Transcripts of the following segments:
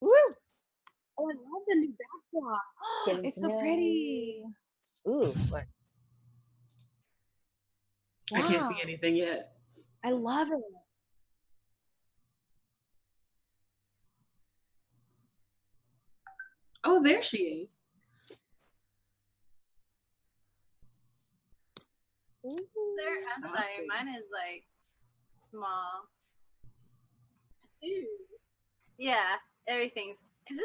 Woo! Oh, I love the new backdrop. It's so pretty. Ooh, what? Wow. I can't see anything yet. I love it. Oh, there she is. I'm sorry, mine is like small. Ew. Yeah, everything's. Is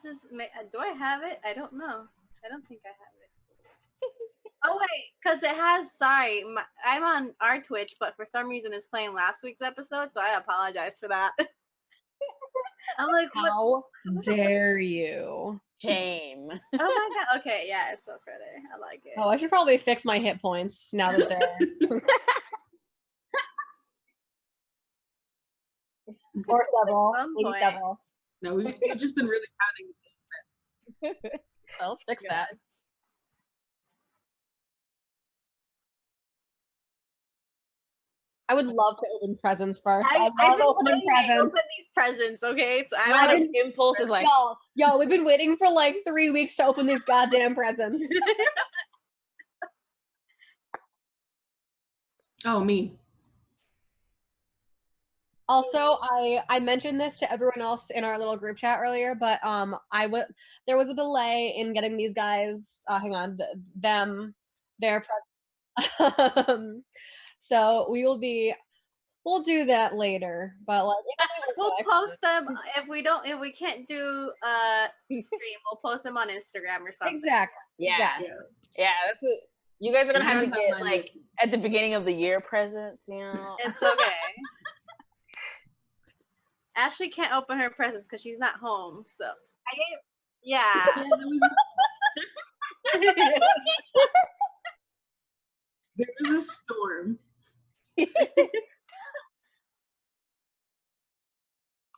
this? Do I have it? I don't know. I don't think I have it. Oh wait, because it has. Sorry, I'm on our Twitch, but for some reason it's playing last week's episode, so I apologize for that. I'm like, how dare you? Shame. Oh my god. Okay, yeah, it's so pretty. I like it. Oh, I should probably fix my hit points now that they're. Or several. Maybe several. No, we've just been really counting. Well, let's fix that. I would love to open presents first. I love opening presents. Open these presents, okay? So impulse is like, yo, we've been waiting for like 3 weeks to open these goddamn presents. Oh, me. Also, I mentioned this to everyone else in our little group chat earlier, but there was a delay in getting these guys. Their presents. So we'll do that later, but like we'll post them if we can't do stream, we'll post them on Instagram or something. Exactly. Yeah. That's it. You guys are gonna have to get like at the beginning of the year presents, you know. It's okay. Ashley can't open her presents because she's not home, so There was a storm.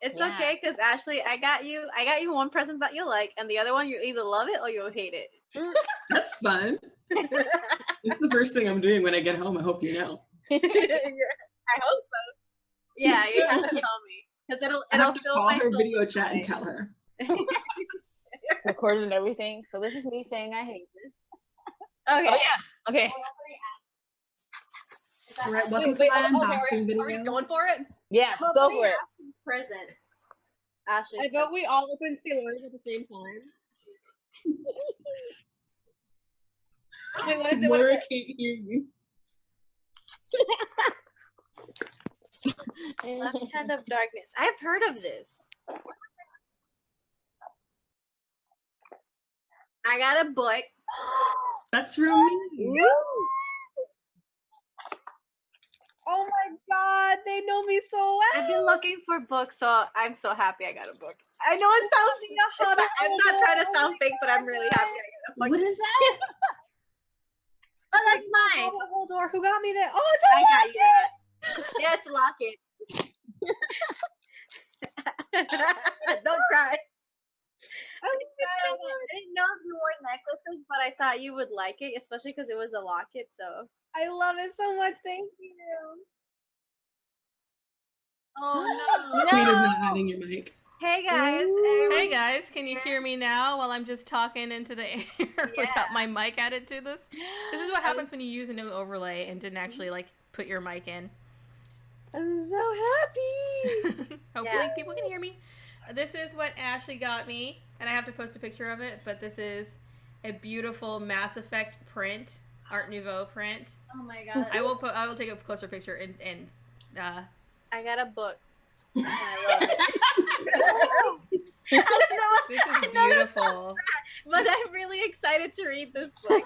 It's okay because Ashley, I got you one present that you like, and the other one you either love it or you'll hate it. That's fun. It's the first thing I'm doing when I get home. I hope you know. I hope so. Yeah, you have to tell me because it'll call her video chat and tell her. Recorded and everything. So this is me saying I hate this. Okay. Oh yeah. Okay. All right, welcome to my unboxing video. Are we just going for it? Yeah, go for it. Present. Ashley. I vote we all open Sailors at the same time. Wait, what is it? What is it? I can't hear you. Left Hand of Darkness. I've heard of this. I got a book. That's from me. Oh my god, they know me so well. I've been looking for books, so I'm so happy I got a book. I know it sounds I'm not trying to sound fake, but I'm really happy I got a book. What is that? Oh, that's mine. Hold on, who got me that? Oh, it's I got you that. Yeah, it's a locket. Don't cry. I didn't know if you wore necklaces, but I thought you would like it, especially because it was a locket, so. I love it so much. Thank you. Oh no. Queen of not having your mic. Hey guys. Hey guys, can you hear me now while I'm just talking into the air without my mic added to this? This is what happens when you use a new overlay and didn't actually like put your mic in. I'm so happy. Hopefully people can hear me. This is what Ashley got me, and I have to post a picture of it, but this is a beautiful Mass Effect print, Art Nouveau print. Oh my god. I will take a closer picture and I got a book. And I love it. This is beautiful. But I'm really excited to read this book.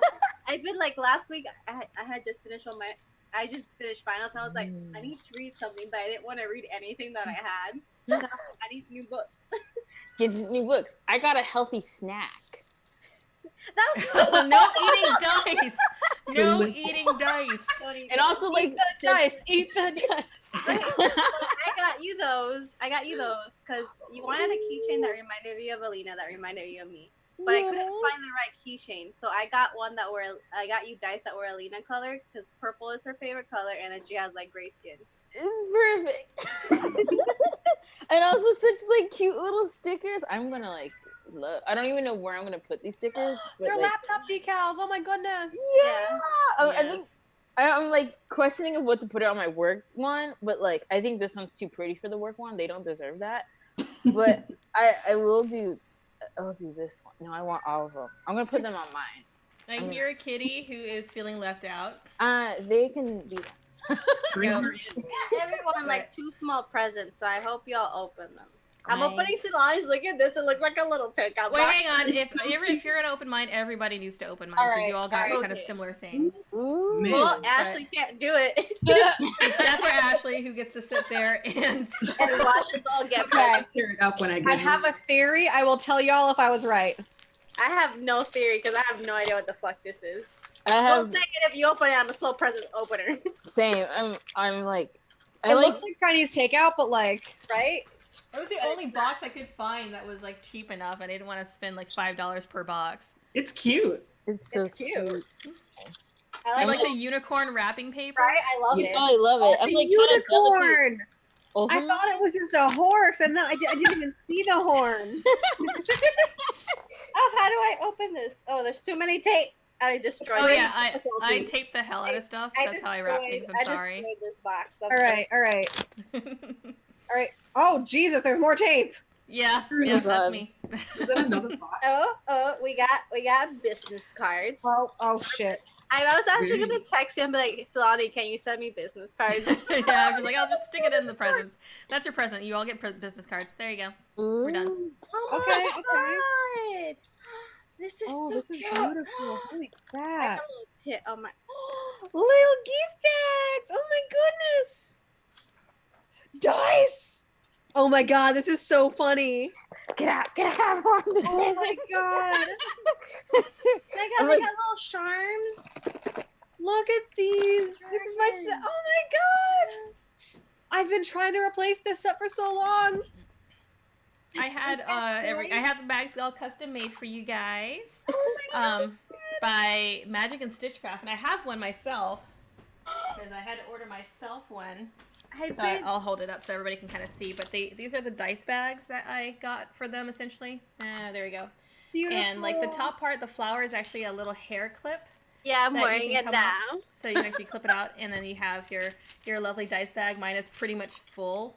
I've been like last week I had just finished I just finished finals and I was like, I need to read something, but I didn't want to read anything that I had. So I need new books. Get new books. I got a healthy snack. That was no eating dice. No eating dice. And also like eat the dice. Eat the dice. I got you those because you wanted a keychain that reminded me of Alina, that reminded you of me. But I couldn't find the right keychain, so I got I got you dice that were Alina colored because purple is her favorite color, and then she has like gray skin. It's perfect. And also such like cute little stickers. I'm gonna like look. I don't even know where I'm gonna put these stickers. But, They're like, laptop decals. Oh my goodness. yeah. I Yes. think I'm like questioning of what to put it on my work one, but like I think this one's too pretty for the work one. They don't deserve that. But I will do. I'll do this one. No, I want all of them. I'm gonna put them on mine. I hear a kitty who is feeling left out. They can be. Bring Go. her in. Yeah, everyone like 2 small presents, so I hope y'all open them. I'm Nice. opening Silani's. Look at this. It looks like a little takeout Wait, box. hang on. If you're gonna open mine, everybody needs to open mine because you all got kind of similar things. Ooh. Man. Well, Ashley can't do it. Except for Ashley, who gets to sit there and And watch us all get Okay. presents. Tear it up when I get I have a theory. I will tell y'all if I was right. I have no theory because I have no idea what the fuck this is. I Don't have say it if you open it. I'm a slow present opener, same. I'm like. I It like. looks like Chinese takeout, but like right? that was the only box I could find that was like cheap enough. I didn't want to spend like $5 per box. It's cute. It's so It's cute. cute. I like it. the unicorn wrapping paper. Right? I love Yeah, it. I love it. I'm the like trying to delicate. unicorn. I thought it was just a horse, and then I didn't even see the horn. Oh, how do I open this? Oh, there's too many tape. I destroyed Oh it. yeah, I taped the hell out of stuff. That's how I wrap things. I'm sorry. destroyed this box. All right. All right. Oh Jesus, there's more tape. Yeah, Oh, yeah, that's God. me. Is that another box? Oh, we got business cards. Oh shit. I was actually gonna text you and be like, Solani, can you send me business cards? Yeah, I'm just like, I'll just stick it in the presents. That's your present. You all get business cards. There you go. We're done. Oh Okay, my God. This is Oh, so this is cute. beautiful. Holy Like crap. a little pit on my. Little gift bags. Oh my goodness. Dice. Oh my god, this is so funny. Get out! Oh my god. They I'm got like- little charms. Look at these. This is my set. Oh my god. I've been trying to replace this set for so long. I had I had the bags all custom made for you guys. By Magic and Stitchcraft, and I have one myself because I had to order myself one. So I'll hold it up so everybody can kind of see. But these are the dice bags that I got for them essentially. There we go. Beautiful. And like the top part, the flower is actually a little hair clip. Yeah, I'm that you wearing can it come now. So you can actually clip it out, and then you have your lovely dice bag. Mine is pretty much full,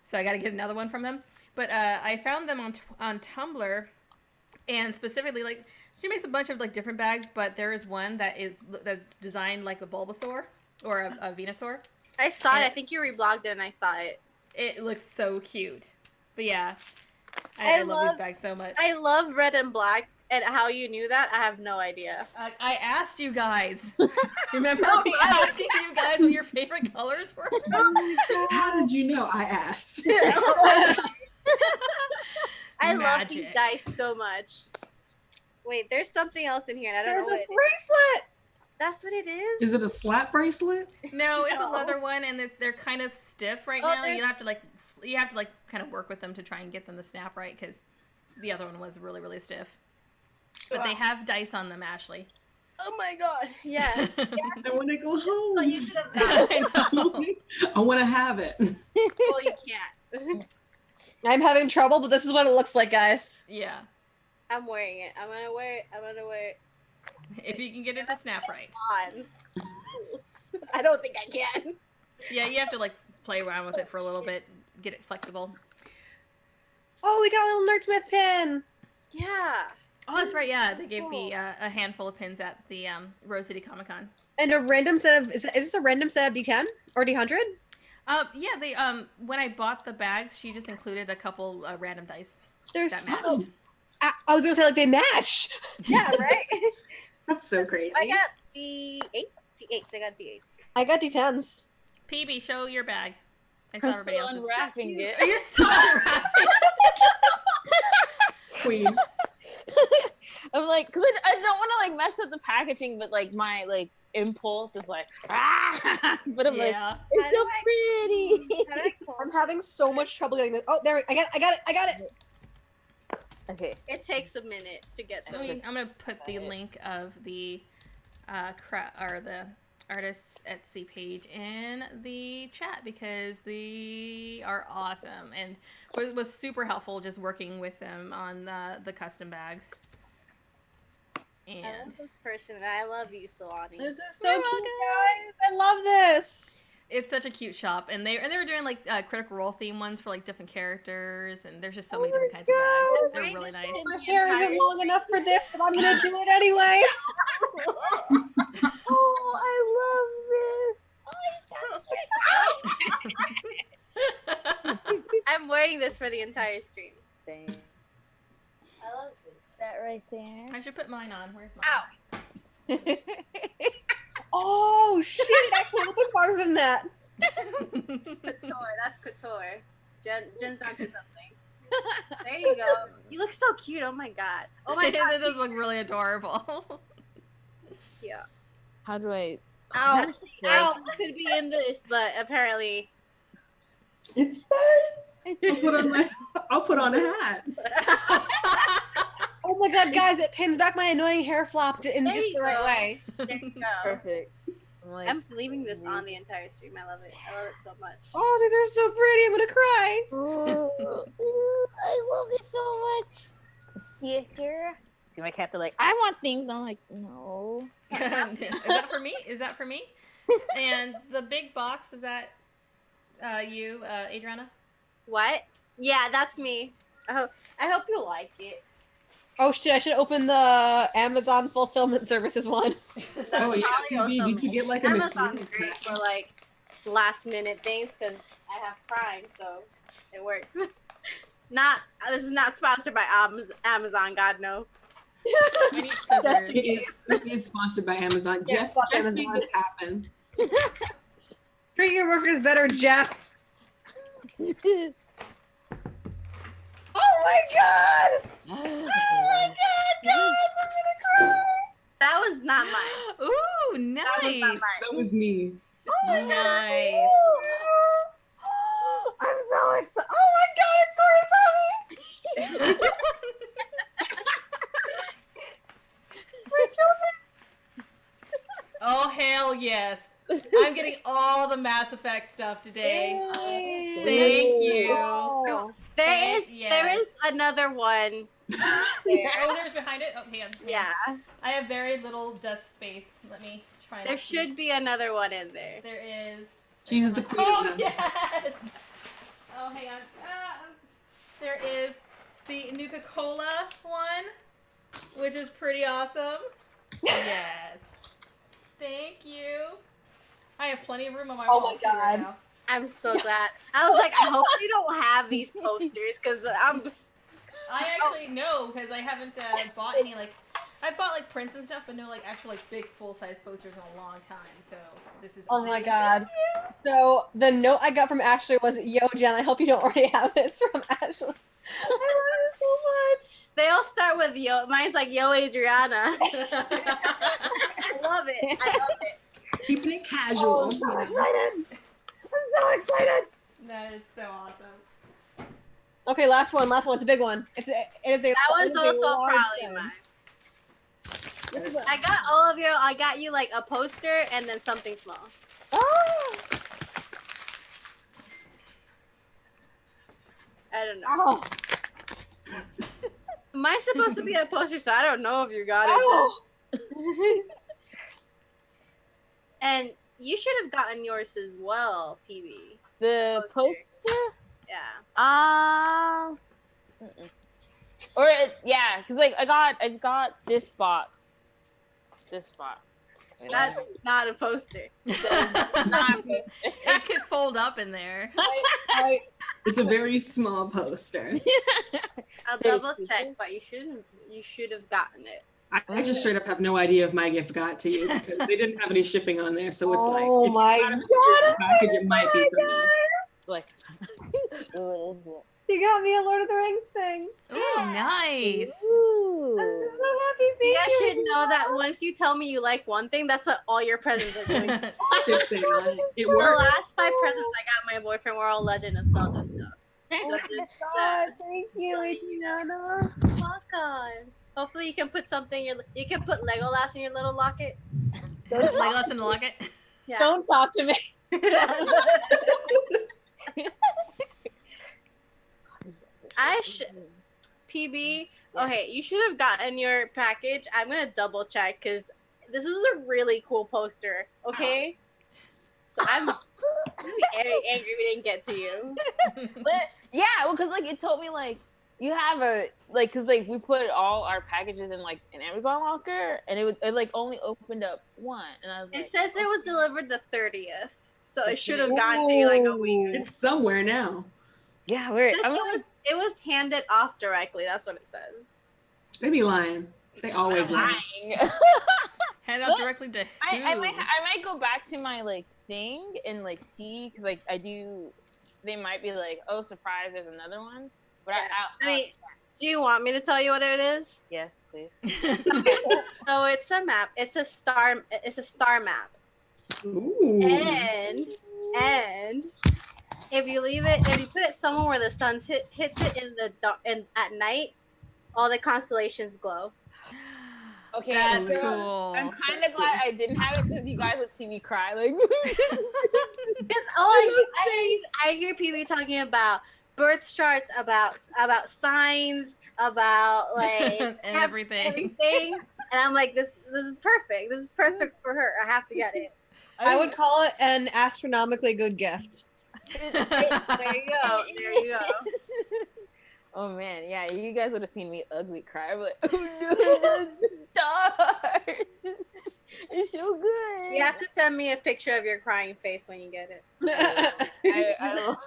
so I got to get another one from them. But I found them on Tumblr, and specifically like she makes a bunch of like different bags, but there is one that's designed like a Bulbasaur or a Venusaur. I saw it. And I think you reblogged it, and I saw it. It looks so cute. But yeah, I love these bags so much. I love red and black, and how you knew that, I have no idea. I asked you guys. Remember me asking you guys what your favorite colors were? How did you know? I asked. I love these Magic. dice so much. Wait, there's something else in here, and I don't There's know a what it is. bracelet. That's what it is? Is it a slap bracelet? No, it's a No. leather one, and they're kind of stiff right Oh, now. they're- You have to like kind of work with them to try and get them to snap right because the other one was really really stiff. But they have dice on them, Ashley. Oh my god, yeah. I want to go home. Well, you should have done it. I know. I want to have it. Well, you can't. I'm having trouble, but this is what it looks like, guys. Yeah, I'm wearing it. I'm gonna wear it if you can get it to snap right. on. I don't think I can. Yeah, you have to like play around with it for a little bit, get it flexible. Oh, we got a little Nerdsmith pin. Yeah. Oh, that's right. Yeah, they gave me a handful of pins at the Rose City Comic Con. And a random set of, is this a random set of D10 or D100? Yeah, they when I bought the bags, she just included a couple random dice They're that so, matched. I was gonna say like they match. Yeah, right? That's so crazy. I got D8. D8s. I got D8s. I got D10s. PB, show your bag. I saw I'm everybody still else's. unwrapping it. Are you still unwrapping? Queen. I'm like, cause I don't want to like mess up the packaging, but like my like impulse is like, ah! But I'm like, Yeah. it's How so do I- pretty. How do I close I'm having so much trouble getting this. Oh, there, I got it. Okay. It takes a minute to get I'm them. gonna put the link of the artists Etsy page in the chat because they are awesome, and it was super helpful just working with them on the custom bags. I And love this person, and I love you, Solani. This is so cute, guys. I love this. it's such a cute shop, and they were doing like Critical Role theme ones for like different characters, and there's just so many different kinds of bags. They're really nice. My hair isn't long enough for this, but I'm gonna do it anyway. Oh, I love this. I'm wearing this for the entire stream. Dang. I love this. That right there. I should put mine on. Where's mine? Ow. Oh shit! It actually opens farther than that. Couture, that's couture. Jen's onto something. There you go. You look so cute. Oh my god. Oh my god. That does look really adorable. Yeah. How do I? Ow. Ow. Could be in this, but apparently. It's fine. I'll put on a hat. Oh my god, guys! It pins back my annoying hair flop in There just you the right go. way. There you go. Perfect. I'm like, I'm leaving this on the entire stream. I love it. I love it so much. Oh, these are so pretty. I'm gonna cry. oh, I love it so much. Sticker. See my cats are like, I want things. And I'm like, no. Is that for me? Is that for me? And the big box, is that you, Adriana? What? Yeah, that's me. I hope you like it. Oh shit! I should open the Amazon fulfillment services one. That's Oh yeah, probably also did you me. get like a Amazon's Mercedes great for like last minute things because I have Prime, so it works. This is not sponsored by Amazon. God no. I need scissors. It is sponsored by Amazon. Yeah, Jeff, fuck Jeff made Amazon. this happen. Treat your workers better, Jeff. Oh my god! Oh my god, guys! I'm gonna cry! That was not mine. Ooh, That was nice. not mine. That was me. Nice. I'm so excited. Oh my god, it's Corey's honey! My children! Oh, hell yes. I'm getting all the Mass Effect stuff today. Thank you. Wow. There Yes. is another one. Oh, there's behind it? Oh, hang on. Yeah. I have very little desk space. Let me try and There should be another one in there. There is. She's the queen Oh, of them. yes! Oh, hang on. There is the Nuka-Cola one, which is pretty awesome. Yes. Thank you. I have plenty of room on my Oh wall. my God. Now. I'm so glad. I was like, I hope they don't have these posters because I actually know because I haven't bought any I bought like prints and stuff, but no like actual like big full size posters in a long time. So this is. Oh my awesome. god. So the note I got from Ashley was, "Yo, Jen, I hope you don't already have this from Ashley." I love it so much. they all start with yo. Mine's like Yo Adriana. I love it. I love it. Keeping it Oh, casual. I'm so excited. I'm so excited. That is so awesome. Okay, last one. It's a big one. It is a That one's it is a also large probably thing. mine. There's- I got all of you. I got you like a poster and then something small. Oh. I don't know. Oh. Mine's supposed to be a poster, so I don't know if you got it. Oh. And you should have gotten yours as well, PB. The Poster. poster? Yeah. Mm-mm. Or yeah, because like I got this box. You know? That's not a poster. Not a poster. It could fold up in there. I, It's a very small poster. I'll Very double check, stupid. but you should have gotten it. I just straight up have no idea if my gift got to you because they didn't have any shipping on there. So it's like, Oh if my you got a mystery package, it might be for me. Like, what is it? you got me a Lord of the Rings thing. Ooh, nice. Ooh. I'm so happy. You Thank guys you. should know that once you tell me you like one thing, that's what all your presents are doing. Fixing on it. It The works. last 5 presents I got my boyfriend were all Legend of Zelda stuff. Oh my god, thank you, Adriana. Welcome. Hopefully you can put something. You can put Legolas in your little locket. Legolas in the locket. Yeah. Don't talk to me. PB. Okay, you should have gotten your package. I'm gonna double check because this is a really cool poster. Okay, so I'm very angry we didn't get to you. But yeah, well, cause like it told me like you have a like, cause like we put all our packages in like an Amazon locker, and it like only opened up one, and I was like, It says it was delivered the 30th, so it should have gotten to you like a week. It's somewhere now. yeah, It was handed off directly. That's what it says. They be lying. They always lie. lying. Hand out directly to who? I might go back to my like thing and like see, because like they might be like, oh, surprise, there's another one. But I mean, do you want me to tell you what it is? yes, please. So it's a map. It's a star map. Ooh. And if you put it somewhere where the sun hits it at night, all the constellations glow. Okay, That's so cool. I'm kind of glad I didn't have it, because you guys would see me cry. Like, I hear people talking about birth charts, about signs, about like everything. and I'm like, this is perfect. This is perfect for her. I have to get it. I would call it an astronomically good gift. There you go. There you go. Oh man, yeah, you guys would have seen me ugly cry, but oh no, stop! It's so good. You have to send me a picture of your crying face when you get it. I will.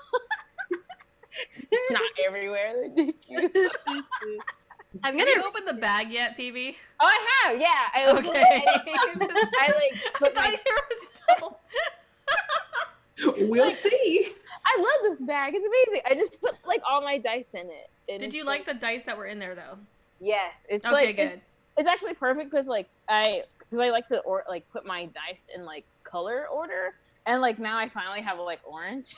It's not everywhere. Thank you. I'm Have gonna you opened the bag yet, PB? Oh, I have. Yeah, I opened Okay. it. I like put I my. thought you were still. We'll see. I love this bag. It's amazing. I just put like all my dice in it. And Did you like the dice that were in there though? Yes, it's Okay, like good. It's actually perfect because like I like to put my dice in like color order, and like now I finally have like orange.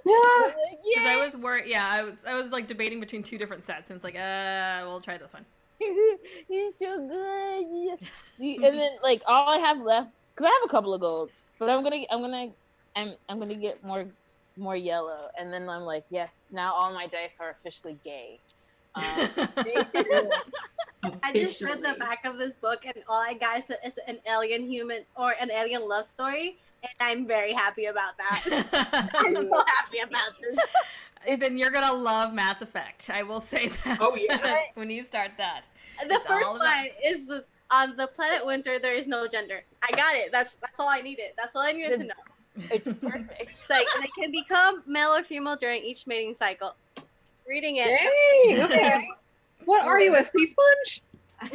Like, Because I was worried. Yeah, I was like debating between two different sets, and it's like, we'll try this one. It's so good. And then like all I have left, because I have a couple of golds, but I'm gonna get more yellow, and then I'm like, yes, now all my dice are officially gay. I just read the back of this book, and all I got is an alien human or an alien love story, and I'm very happy about that. I'm so happy about this. Then you're gonna love Mass Effect. I will say that. Oh yeah. When you start that. The It's first all about- line is on the planet Winter there is no gender. I got it. That's all I needed. That's all I needed to know. It's perfect. It's like they can become male or female during each mating cycle. Reading it. Dang, okay. What are you, a sea sponge? I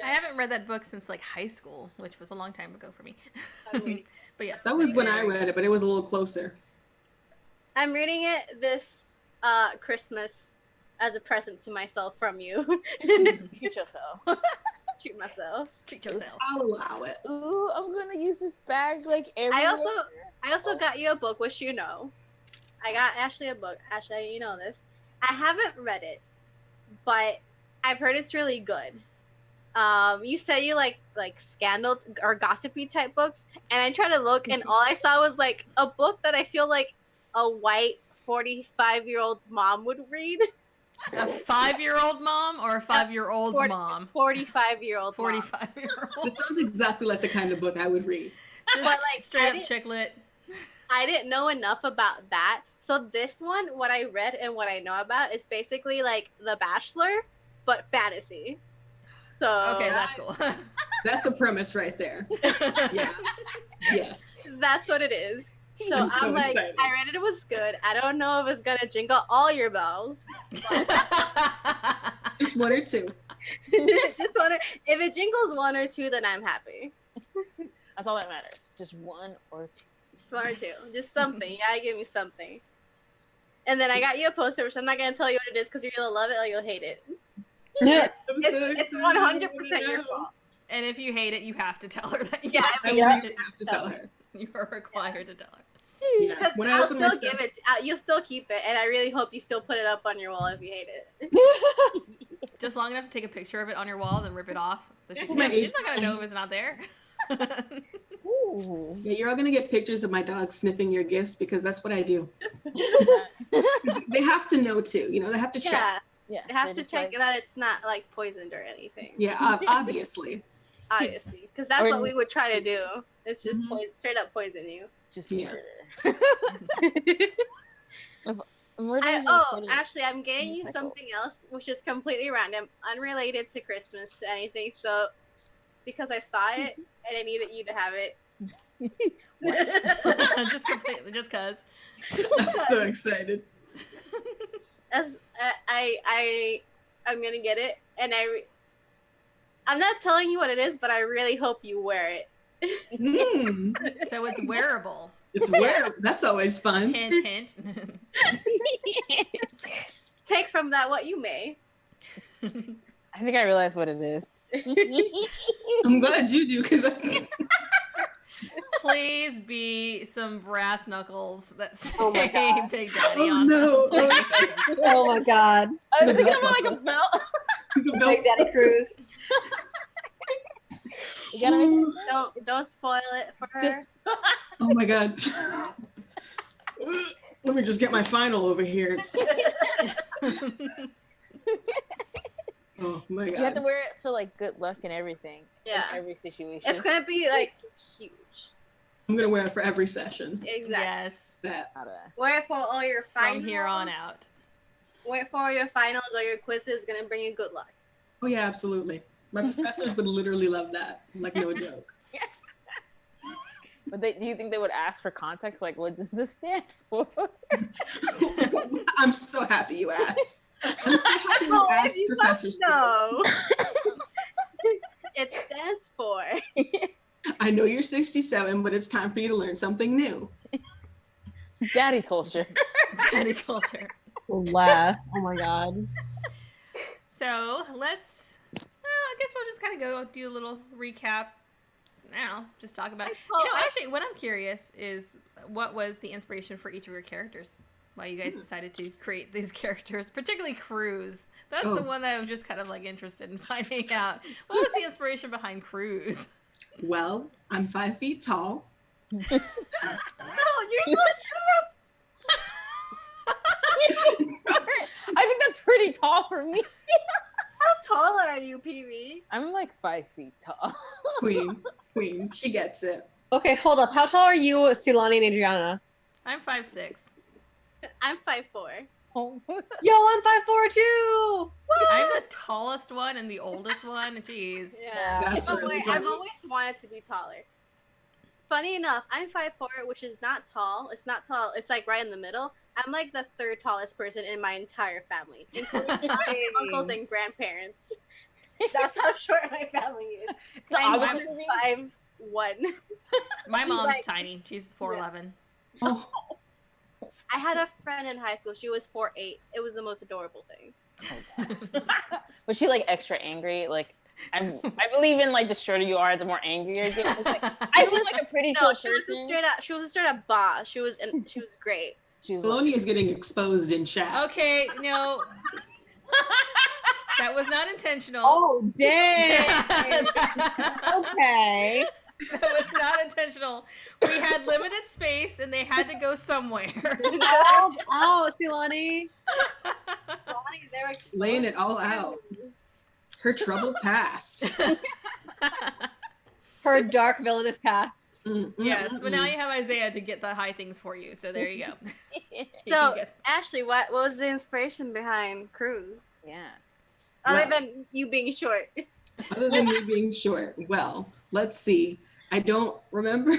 haven't read that book since like high school, which was a long time ago for me. But yes, That was when I read it, but it was a little closer. I'm reading it this Christmas as a present to myself from you. Treat yourself. Treat myself. Treat yourself. I'll allow it. Ooh, I'm gonna use this bag like everywhere. I also got you a book, which you know. I got Ashley a book. Ashley, you know this. I haven't read it, but I've heard it's really good. You say you like scandal or gossipy type books, and I tried to look, and all I saw was like a book that I feel like a white 45-year-old mom would read. A 5-year-old mom or a 5-year-old's mom? 45-year-old 45-year-old. It sounds exactly like the kind of book I would read. But like Straight up chick lit. I didn't know enough about that. So this one, what I read and what I know about is basically like The Bachelor, but fantasy. So Okay, that's cool. That's a premise right there. Yeah. Yes. that's what it is. So I'm so like, excited. I read it was good. I don't know if it's gonna jingle all your bells. Just one or two. Just if it jingles one or two, then I'm happy. That's all that matters. Just one or two. Just one or two. Just something. You gotta give me something. And then I got you a poster, which I'm not gonna tell you what it is because you're gonna love it or you'll hate it. It's 100% your fault. And if you hate it, you have to tell her that you Yeah, I hate really it. have to tell her. You are required to tell her. Yeah. Because When I I'll open my still stuff, give it. You'll still keep it, and I really hope you still put it up on your wall if you hate it. Just long enough to take a picture of it on your wall, then rip it off. So That's my she's age not gonna know if it's not there. Ooh. Yeah, you're all gonna get pictures of my dog sniffing your gifts because that's what I do. They have to know too, you know, they have to check. Yeah, Yeah. you have they're to just check like- that it's not like poisoned or anything. Yeah, obviously. Obviously, because that's Or- what we would try to do. It's just Mhm. straight up poison you. Just Yeah. murder. Murder is incredible. Actually, I'm getting you Cycle. something else, which is completely random, unrelated to Christmas to anything. So, because I saw it and I needed you to have it. Just completely, just cause. I'm so excited. As I'm gonna get it, and I'm not telling you what it is, but I really hope you wear it. Hmm. So it's wearable. It's weird. That's always fun. Hint, hint. Take from that what you may. I think I realize what it is. I'm glad you do because Please be some brass knuckles that say Oh my God. Big Daddy oh on no. them. Oh my God. I was thinking about like a belt. The Big belt- Daddy Cruise. You gotta make it. Don't spoil it for her. Oh my god. Let me just get my final over here. Oh my You have to god. wear it for like good luck and everything. Yeah. In every situation. It's gonna be like huge. I'm gonna wear it for every session. Exactly. Yes, That. Wear it for all your finals. from here on out. Wear it for all your finals or your quizzes. Gonna bring you good luck. Oh yeah, absolutely. My professors would literally love that. Like no joke. But do you think they would ask for context? Like, what does this stand for? I'm so happy you asked. I'm so happy you Oh, asked you professors. No. It stands for. I know you're 67, but it's time for you to learn something new. Daddy culture. Daddy culture. Less. Oh my God. So let's. I guess we'll just kind of go do a little recap now. Just talk about. Actually, what I'm curious is what was the inspiration for each of your characters? Why you guys decided to create these characters, particularly Cruz. That's the one that I was just kind of like interested in finding out. What was the inspiration behind Cruz? Well, I'm 5 feet tall. No, you're so short. I think that's pretty tall for me. How tall are you, PV? I'm like 5 feet tall. Queen. She gets it. Okay, hold up. How tall are you, Silani and Adriana? I'm 5'6". I'm 5'4". Oh. Yo, I'm 5'4" too. I'm the tallest one and the oldest one. Jeez. Yeah. That's Don't really worry, good. I've always wanted to be taller. Funny enough, I'm 5'4", which is not tall. It's not tall. It's like right in the middle. I'm like the third tallest person in my entire family, including my uncles and grandparents. That's how short my family is. So I'm obviously- 5'1". My mom's like- tiny. She's 4'11". Oh, I had a friend in high school. She was 4'8". It was the most adorable thing. Was she like extra angry? Like, I believe in like the shorter you are, the more angry you get. It's like, I seem like a pretty No, chill she was person. she was a straight up boss. She was great. She was like, Saloni is getting exposed in chat. Okay, no. That was not intentional. Oh, dang. Okay. That was not intentional. We had limited space and they had to go somewhere. Called out, Silani. They're Laying it all out. Her troubled past. Her dark villainous past. Yes, but now you have Isaiah to get the high things for you. So there you go. You So, can get- Ashley, what was the inspiration behind Cruz? yeah. Other Well- than you being short. Other than me being short, well, let's see. I don't remember.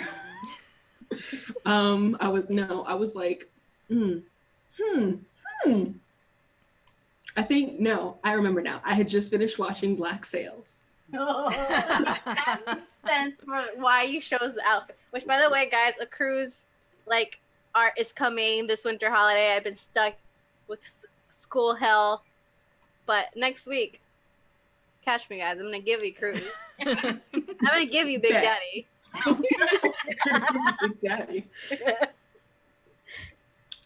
I was like, I think, no, I remember now. I had just finished watching Black Sails. That makes sense for why you chose the outfit. Which, by the way, guys, a cruise like art is coming this winter holiday. I've been stuck with school hell, but next week, catch me, guys. I'm gonna give you cruise. I'm gonna give you Big Bet. Daddy. Big Daddy.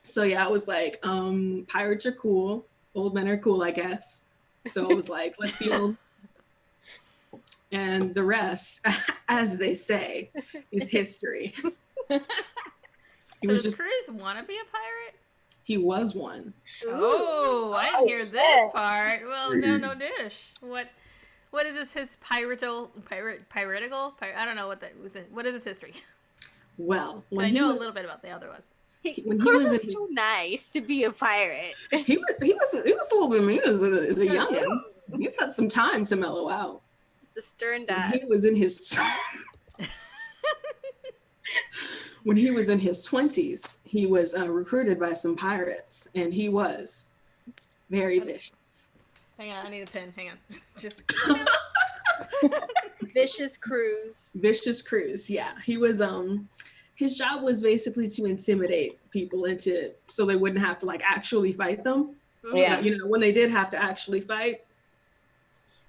So yeah, I was like, pirates are cool. Old men are cool, I guess. So I was like, let's be old. And the rest, as they say, is history. So does Cruz want to be a pirate? He was one. Oh, I didn't hear this part. Well, no dish. What is this? His piratical? I don't know what that was. What is his history? Well, I know a little bit about the other ones. Cruz is too nice to be a pirate. He was a little bit mean as a youngin. He's had some time to mellow out. It's a stern dad. He was in his when he was in his 20s, he was recruited by some pirates, and he was very vicious. Hang on, I need a pen. Hang on. Just Vicious Cruz. Vicious Cruz, yeah. He was his job was basically to intimidate people so they wouldn't have to like actually fight them. Yeah. But, when they did have to actually fight,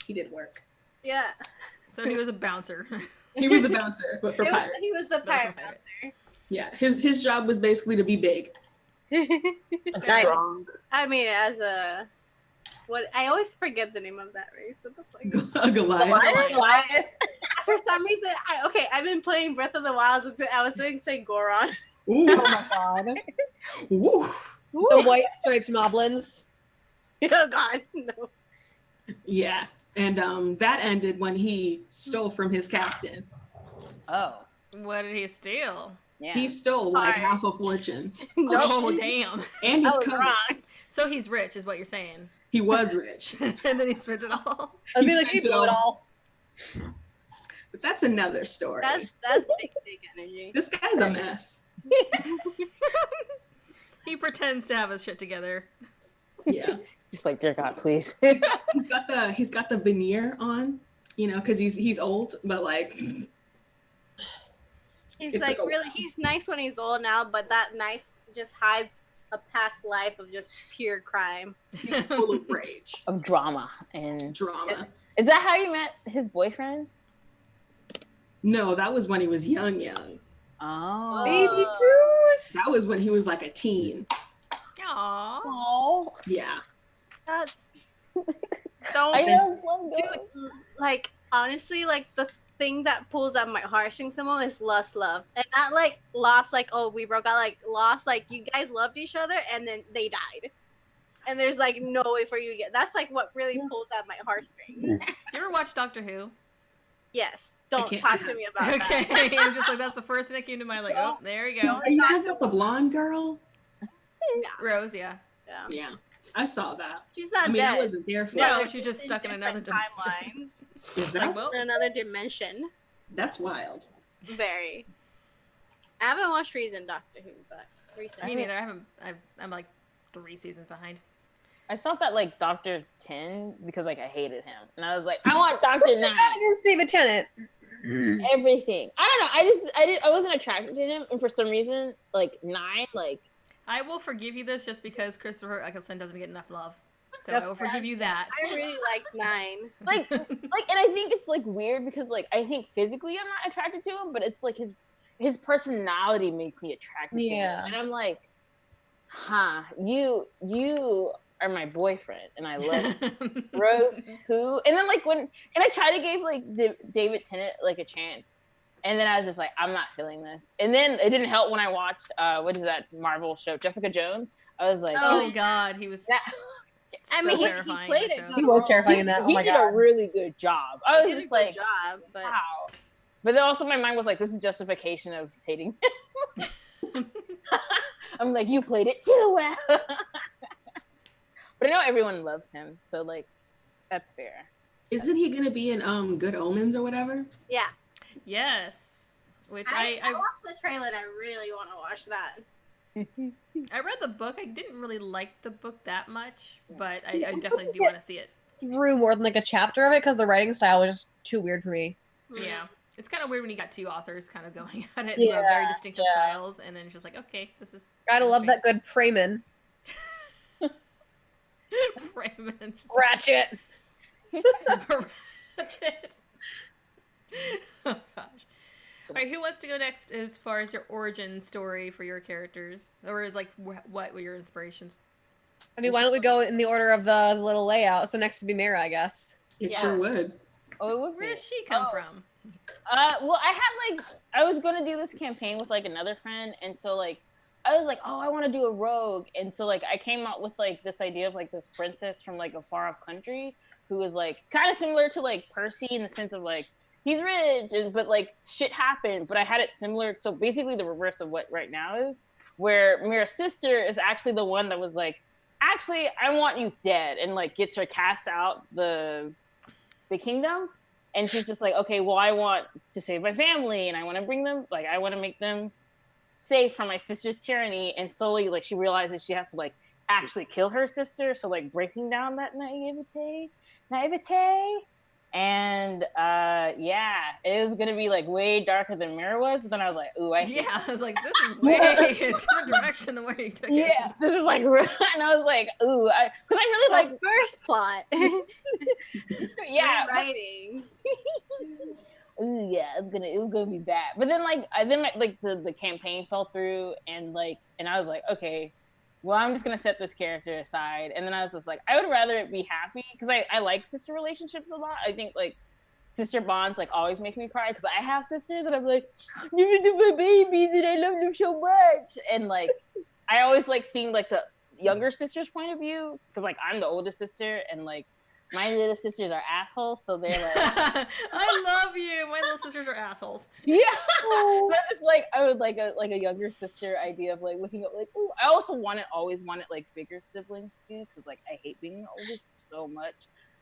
he did work. Yeah. so he was a bouncer. He was a bouncer, but for pirates. He was the pirate bouncer. Yeah, his job was basically to be big. Strong. I mean, as a I always forget the name of that race. What the fuck? A Goliath. For some reason, I've been playing Breath of the Wild. I was going to say Goron. Ooh. Oh my god. Ooh. The white striped moblins. Oh god, no. Yeah, and that ended when he stole from his captain. Oh. What did he steal? Yeah. He stole like half a fortune. Oh, damn. And his I was coat. wrong. So he's rich, is what you're saying. He was rich. And then he spent it all. I He mean, like, he spent it blew it all. all. But that's another story. That's big energy. This guy's a mess. He pretends to have his shit together. Yeah. Just like, dear God, please. He's got the veneer on, because he's old, but like He's It's like like a- really, he's nice when he's old now, but that nice just hides a past life of just pure crime. he's full of rage. Of drama. And Drama. is that how you met his boyfriend? No, that was when he was young. Oh. Baby Cruz. That was when he was like a teen. Aww. Oh. Yeah. That's I don't know. do like honestly, like the thing that pulls at my heartstrings the most is love, and not like lost, like oh we broke out, like lost, like you guys loved each other and then they died, and there's like no way for you to get. That's like what really pulls at my heartstrings. You ever watch Doctor Who? Yes, don't can't- talk to me about that. Okay. I'm just like, that's the first thing that came to mind. Like, oh, there you go. Are you talking about the blonde girl? Rose, yeah. Yeah. Yeah, I saw that. She's not I mean, I dead. wasn't there for No, it. she's just stuck in another different dimension. timelines. Is Like, that? well, In another dimension. That's wild. Very. I haven't watched recent Doctor Who, but me recently. neither. I'm like 3 seasons behind. I stopped at like Dr. 10 because like I hated him. And I was like, I want Dr. 9. Against David Tennant. Everything. I don't know. I wasn't attracted to him, and for some reason, like 9, like I will forgive you this just because Christopher Eccleston doesn't get enough love. So That's I will forgive you that. I really like 9. like and I think it's like weird because like I think physically I'm not attracted to him, but it's like his personality makes me attracted to Yeah. him. And I'm like, you are my boyfriend and I love you. Rose who, and then like and I tried to give like David Tennant like a chance, and then I was just like, I'm not feeling this. And then it didn't help when I watched what is that Marvel show, Jessica Jones. I was like, Oh God, he was. that, So I mean, he terrifying played in it that good. show. He was terrifying in that. Oh he my did god. a really good job. I He was did a just good like, job, but wow. But then also my mind was like, this is justification of hating him. I'm like, you played it too well. But I know everyone loves him, so like, that's fair. Isn't he gonna be in Good Omens or whatever? yeah. Yes. Which I I watched the trailer and I really want to watch that. read the book. I didn't really like the book that much, but I definitely do want to see it. Through more than like a chapter of it because the writing style was just too weird for me. Yeah. It's kind of weird when you got 2 authors kind of going at it Yeah, in very distinctive yeah. styles, and then it's just like, okay, this is. Gotta love that good Freeman. Raymond. Ratchet. Ratchet. Oh gosh. All right, who wants to go next as far as your origin story for your characters, or like what were your inspirations? I mean, why don't we go in the order of the little layout? So next would be Mira, I guess. It Yeah. sure would. Where does she come from? Well, I was gonna do this campaign with like another friend, and so like I was like, oh, I want to do a rogue, and so like I came out with like this idea of like this princess from like a far off country who is like kind of similar to like Percy in the sense of like he's rich, but like shit happened, but I had it similar. So basically the reverse of what right now is, where Mira's sister is actually the one that was like, actually, I want you dead, and like gets her cast out the kingdom. And she's just like, okay, well, I want to save my family, and I want to bring them, like, I want to make them safe from my sister's tyranny. And slowly, like, she realizes she has to, like, actually kill her sister. So, like, breaking down that naivete. And, yeah, it was going to be, like, way darker than Mirror was. But then I was like, ooh, I was like, this is way a different direction than where you took it. Yeah, this is, like, real. And I was like, ooh, because I really like first plot. Yeah. Writing. Ooh, yeah, it was gonna be bad. But then like the campaign fell through, and I was like, okay, well, I'm just gonna set this character aside. And then I was just like, I would rather it be happy, because I like sister relationships a lot. I think like sister bonds like always make me cry, because I have sisters and I'm like, you're my babies and I love them so much. And like I always like seeing like the younger sister's point of view, because like I'm the oldest sister, and like my little sisters are assholes, so they're like, I love you. My little sisters are assholes. Yeah. So it's like I would like a younger sister idea of like looking up like, ooh. I also always wanted like bigger siblings too, because like I hate being the oldest so much.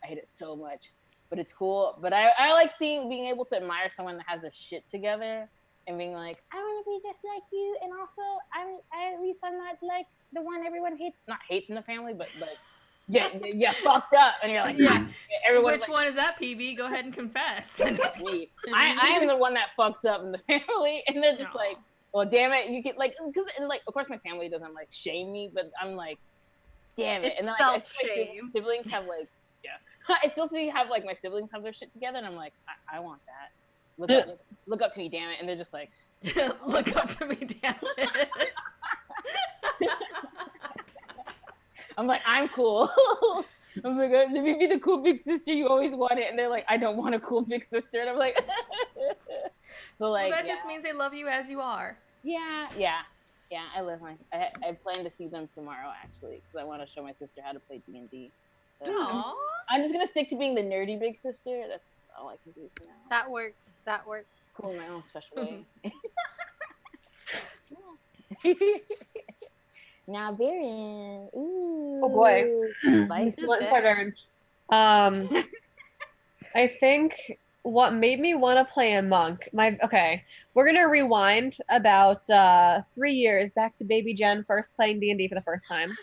I hate it so much. But it's cool. But I like being able to admire someone that has their shit together and being like, I want to be just like you, and also at least I'm not like the one everyone hates. Not hates in the family, but like. Yeah, fucked up, and you're like, yeah. Everyone's Which one is that, PB? Go ahead and confess. I am the one that fucks up in the family, and they're just like, well, damn it, you get like, because and like, of course, my family doesn't like shame me, but I'm like, damn it, It's and then like, I feel like my siblings have like, I still see have like my siblings have their shit together, and I'm like, I want that. Look up to me, damn it, and they're just like, look up to me, damn it. I'm like, I'm cool. I'm like, let me be the cool big sister you always wanted. And they're like, I don't want a cool big sister. And I'm like, so like, well, that just means they love you as you are. Yeah. I love I plan to see them tomorrow, actually, because I want to show my sister how to play D&D. So I'm just gonna stick to being the nerdy big sister. That's all I can do for now. That works. Cool in my own special way. Now, Varian. Ooh. Oh boy. Let's turn. I think what made me want to play a monk. We're gonna rewind about 3 years back to Baby Jen first playing D&D for the first time.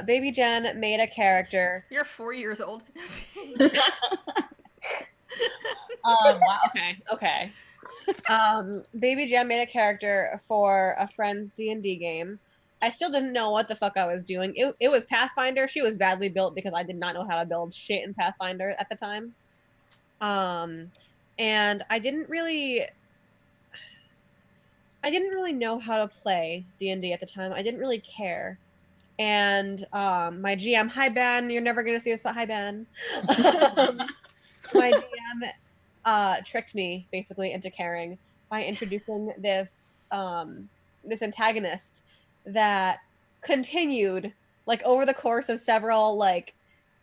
Baby Jen made a character. You're 4 years old. Wow. Okay. Baby Jen made a character for a friend's D&D game. I still didn't know what the fuck I was doing. It was Pathfinder. She was badly built because I did not know how to build shit in Pathfinder at the time. And I didn't really know how to play D&D at the time. I didn't really care. And my GM, hi Ben, you're never gonna see this, but hi Ben. My GM tricked me basically into caring by introducing this antagonist that continued like over the course of several like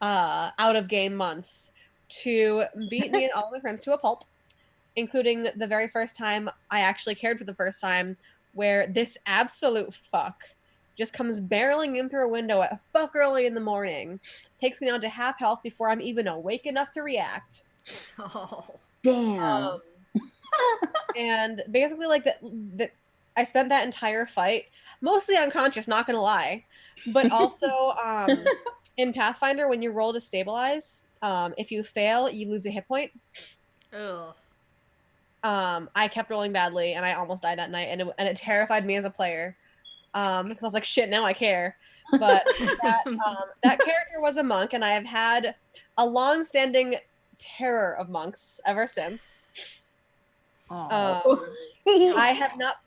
out of game months to beat me and all my friends to a pulp, including the very first time I actually cared for the first time, where this absolute fuck just comes barreling in through a window at fuck early in the morning, takes me down to half health before I'm even awake enough to react. Oh. Damn. And basically like that I spent that entire fight mostly unconscious, not gonna lie, but also in Pathfinder when you roll to stabilize, if you fail you lose a hit point. Ugh. I kept rolling badly and I almost died that night, and it terrified me as a player, because I was like, shit, now I care. But that character was a monk, and I have had a long-standing terror of monks ever since. I have not.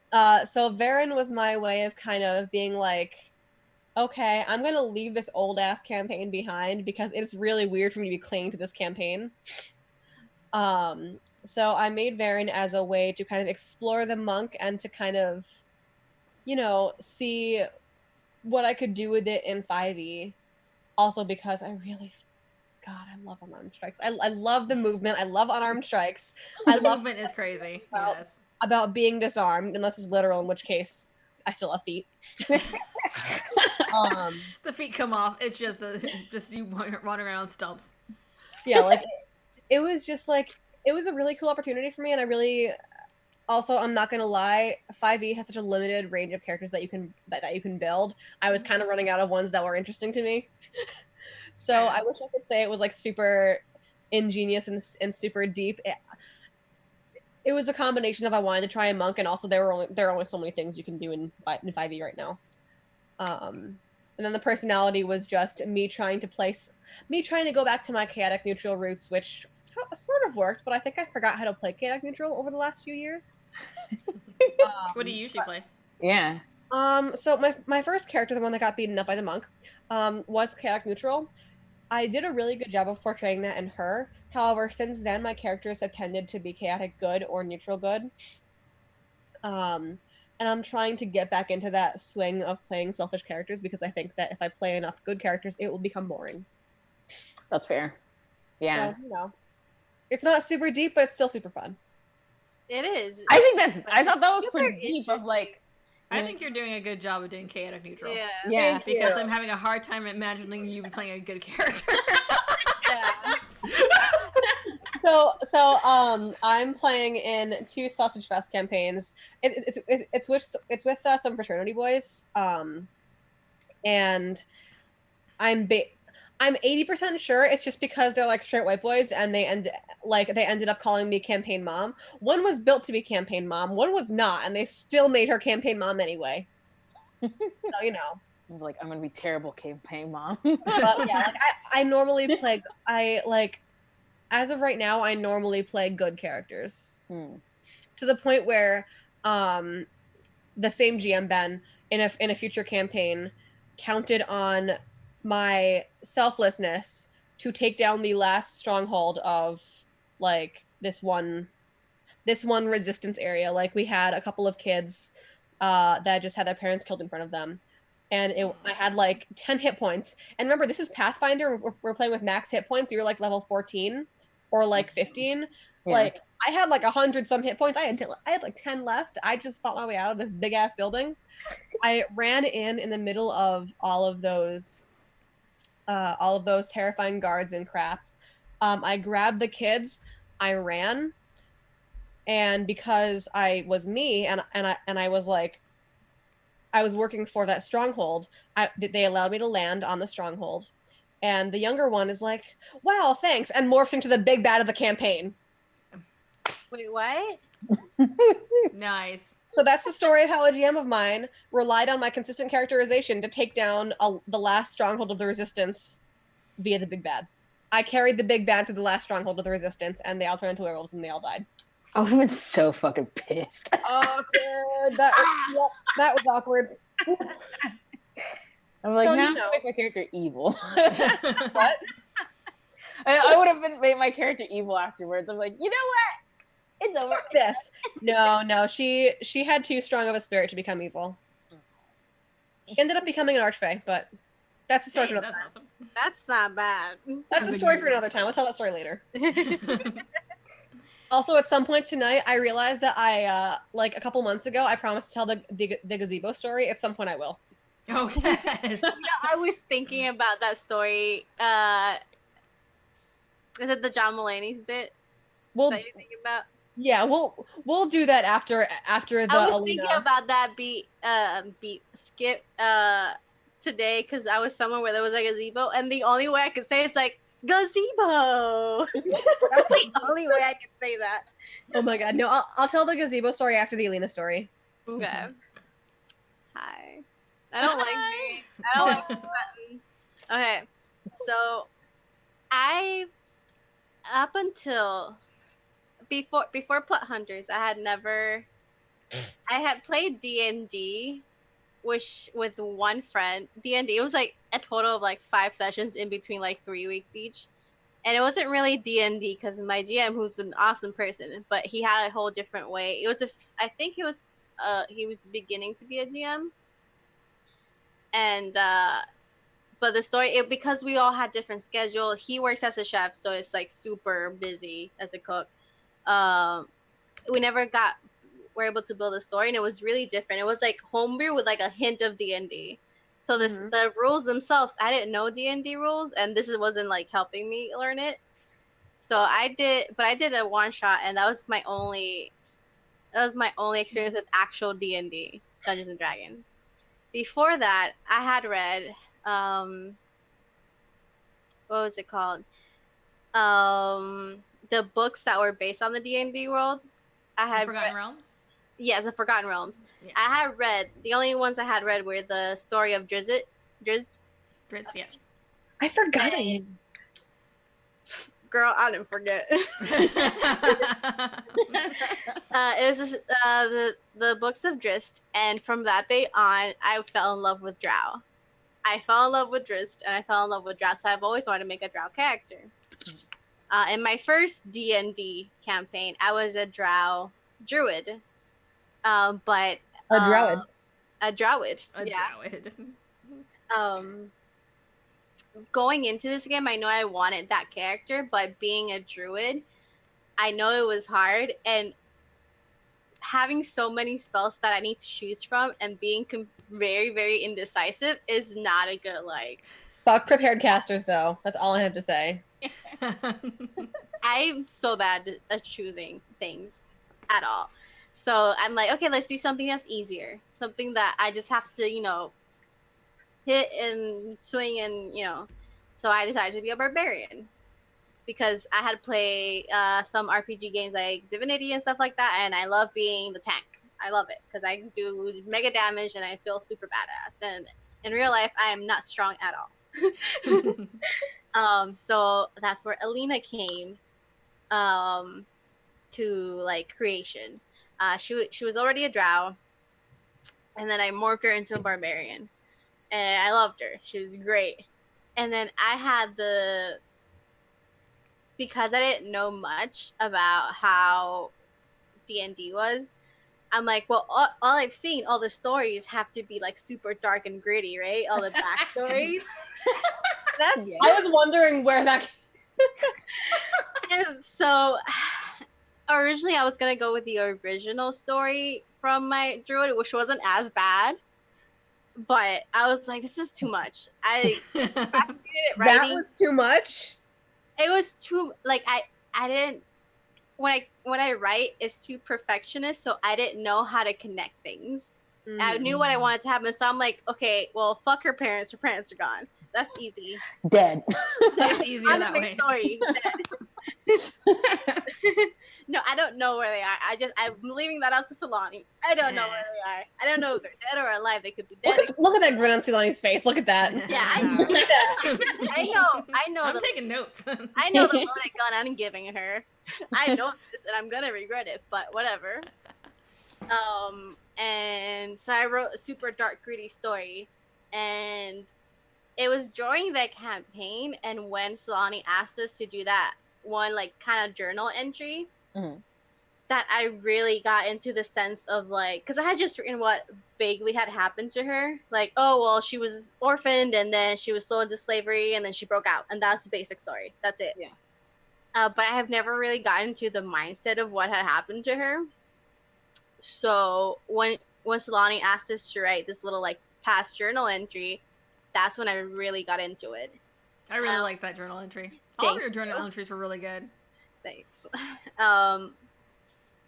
So Varen was my way of kind of being like, okay, I'm gonna leave this old ass campaign behind because it's really weird for me to be clinging to this campaign. So I made Varen as a way to kind of explore the monk and to kind of, see what I could do with it in 5e. Also because I really, God, I love unarmed strikes. I love the movement. I love unarmed strikes. I love Movement is crazy. about, Yes. about being disarmed, unless it's literal, in which case I still have feet. The feet come off. It's just you run around stumps. Yeah, like it was just like it was a really cool opportunity for me, and I really also, I'm not gonna lie, 5e has such a limited range of characters that you can build. I was kind of running out of ones that were interesting to me. So I wish I could say it was like super ingenious and super deep. It was a combination of I wanted to try a monk, and also there are only so many things you can do in 5e right now. And then the personality was just me trying to go back to my chaotic neutral roots, which sort of worked, but I think I forgot how to play chaotic neutral over the last few years. What do you usually play? Yeah. So my first character, the one that got beaten up by the monk, was chaotic neutral. I did a really good job of portraying that in her. However, since then, my characters have tended to be chaotic good or neutral good. And I'm trying to get back into that swing of playing selfish characters because I think that if I play enough good characters, it will become boring. That's fair. Yeah. So, it's not super deep, but it's still super fun. It is. I thought that was pretty deep of like. I think you're doing a good job of doing chaotic neutral. Yeah. Yeah. Because I'm having a hard time imagining you playing a good character. Yeah. So I'm playing in 2 Sausage Fest campaigns. It's with some fraternity boys. And I'm 80% sure it's just because they're like straight white boys and they ended up calling me campaign mom. One was built to be campaign mom, one was not, and they still made her campaign mom anyway. So I'm like, I'm gonna be terrible campaign mom. But yeah, like I normally play as of right now, I normally play good characters. To the point where the same GM Ben in a future campaign counted on my selflessness to take down the last stronghold of like this one resistance area. Like we had a couple of kids that just had their parents killed in front of them. And I had like 10 hit points. And remember, this is Pathfinder. We're playing with max hit points. You're like level 14 or like 15. Yeah. Like I had like 100 some hit points. I had like 10 left. I just fought my way out of this big ass building. I ran in the middle of all of those terrifying guards and crap. I grabbed the kids. I ran. And because I was me and I was like, I was working for that stronghold, they allowed me to land on the stronghold. And the younger one is like, wow, thanks, and morphs into the big bad of the campaign. Wait, what? Nice. So that's the story of how a GM of mine relied on my consistent characterization to take down the last stronghold of the resistance via the big bad. I carried the big bad to the last stronghold of the resistance, and they all turned into werewolves and they all died. I would have been so fucking pissed. Awkward. That was awkward. I'm like, So, now I'm gonna make my character evil. What? I would have made my character evil afterwards. I'm like, you know what? It's over. Fuck this. No. She had too strong of a spirit to become evil. She ended up becoming an archfey, but that's a story for another time. Awesome. That's not bad. That's a story for another time. I'll tell that story later. Also, at some point tonight, I realized that I, like a couple months ago, I promised to tell the gazebo story. At some point, I will. Oh, yes. I was thinking about that story. Is it the John Mulaney's bit that you think about? Yeah, we'll do that after the. I was Alina. thinking about that beat skip today because I was somewhere where there was a gazebo, and the only way I could say it's like gazebo. That's the only way I can say that. Oh my god, no! I'll tell the gazebo story after the Alina story. Okay. Hi. I don't like me. I don't like button. Okay, so up until before Plot Hunters, I had played D&D with one friend D&D. It was like a total of like 5 sessions in between like 3 weeks each, and it wasn't really D&D because my GM, who's an awesome person, but he had a whole different way. It was I think it was he was beginning to be a GM, and but the story, because we all had different schedule. He works as a chef, so it's like super busy as a cook. We never were able to build a story, and it was really different. It was like homebrew with like a hint of D&D. So the rules themselves, I didn't know D&D rules, and this wasn't like helping me learn it. So I did a one shot, and that was my only experience with actual D&D, Dungeons and Dragons. Before that, I had read what was it called? The books that were based on the D&D world. I had Forgotten Realms. Yeah, the Forgotten Realms. Yeah. I had read, the only ones I had read were the story of Drizzt. Yeah. I forgot it. Girl, I didn't forget. It was just, the books of Drizzt, and from that day on, I fell in love with Drow. I fell in love with Drizzt, and I fell in love with Drow, so I've always wanted to make a Drow character. In my first D&D campaign, I was a Drow druid, but a druid. A druid. Going into this game, I know I wanted that character, but being a druid, I know it was hard, and having so many spells that I need to choose from and being very, very indecisive is not a good Fuck prepared casters, though. That's all I have to say. I'm so bad at choosing things at all. So I'm like, okay, let's do something that's easier. Something that I just have to, hit and swing and, So I decided to be a barbarian because I had to play some RPG games like Divinity and stuff like that, and I love being the tank. I love it because I can do mega damage and I feel super badass. And in real life, I am not strong at all. So that's where Alina came to creation. She was already a drow, and then I morphed her into a barbarian, and I loved her. She was great. And then I had because I didn't know much about how D&D was, I'm like, well, all I've seen, all the stories have to be super dark and gritty, right? All the backstories. I was wondering where that. And so originally I was gonna go with the original story from my druid, which wasn't as bad, but I was like, this is too much. I That was too much. It was too I didn't when I write, it's too perfectionist, so I didn't know how to connect things. Mm-hmm. I knew what I wanted to happen, so I'm like, okay, well, fuck her parents. Her parents are gone. That's easy. Dead. That's easier that way. Story. No, I don't know where they are. I'm leaving that up to Solani. I don't know where they are. I don't know if they're dead or alive. They could be dead. Look at that grin on Solani's face. Look at that. Yeah, I know. I'm taking notes. I know the loaded gun I'm giving her. I know this, and I'm gonna regret it, but whatever. And so I wrote a super dark, gritty story, and it was during that campaign, and when Solani asked us to do that one kind of journal entry, that I really got into the sense of because I had just written what vaguely had happened to her, oh well, she was orphaned and then she was sold into slavery and then she broke out, and that's the basic story. That's it. Yeah. But I have never really gotten into the mindset of what had happened to her. So when Solani asked us to write this little past journal entry, that's when I really got into it. I really like that journal entry. All of your journal entries were really good. Thanks.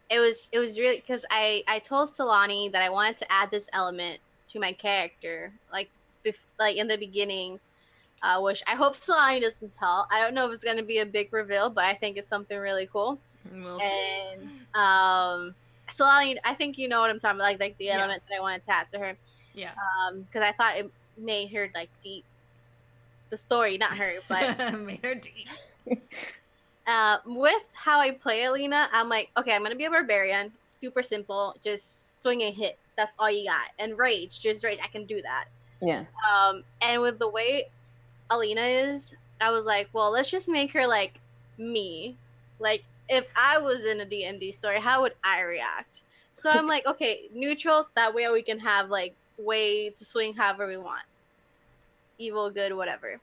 It was really because I told Solani that I wanted to add this element to my character, in the beginning, which I hope Solani doesn't tell. I don't know if it's gonna be a big reveal, but I think it's something really cool. We'll see. Solani, I think you know what I'm talking about, the element that I wanted to add to her. Yeah. Because I thought it made her deep. The story, not her, but made her deep. With how I play Alina, I'm like, okay, I'm gonna be a barbarian, super simple, just swing and hit. That's all you got. And rage, just rage. I can do that. Yeah. And with the way Alina is, I was like, well, let's just make her like me. Like, if I was in a D&D story, how would I react? So I'm like, okay, neutrals, that way we can have like way to swing however we want. Evil, good, whatever.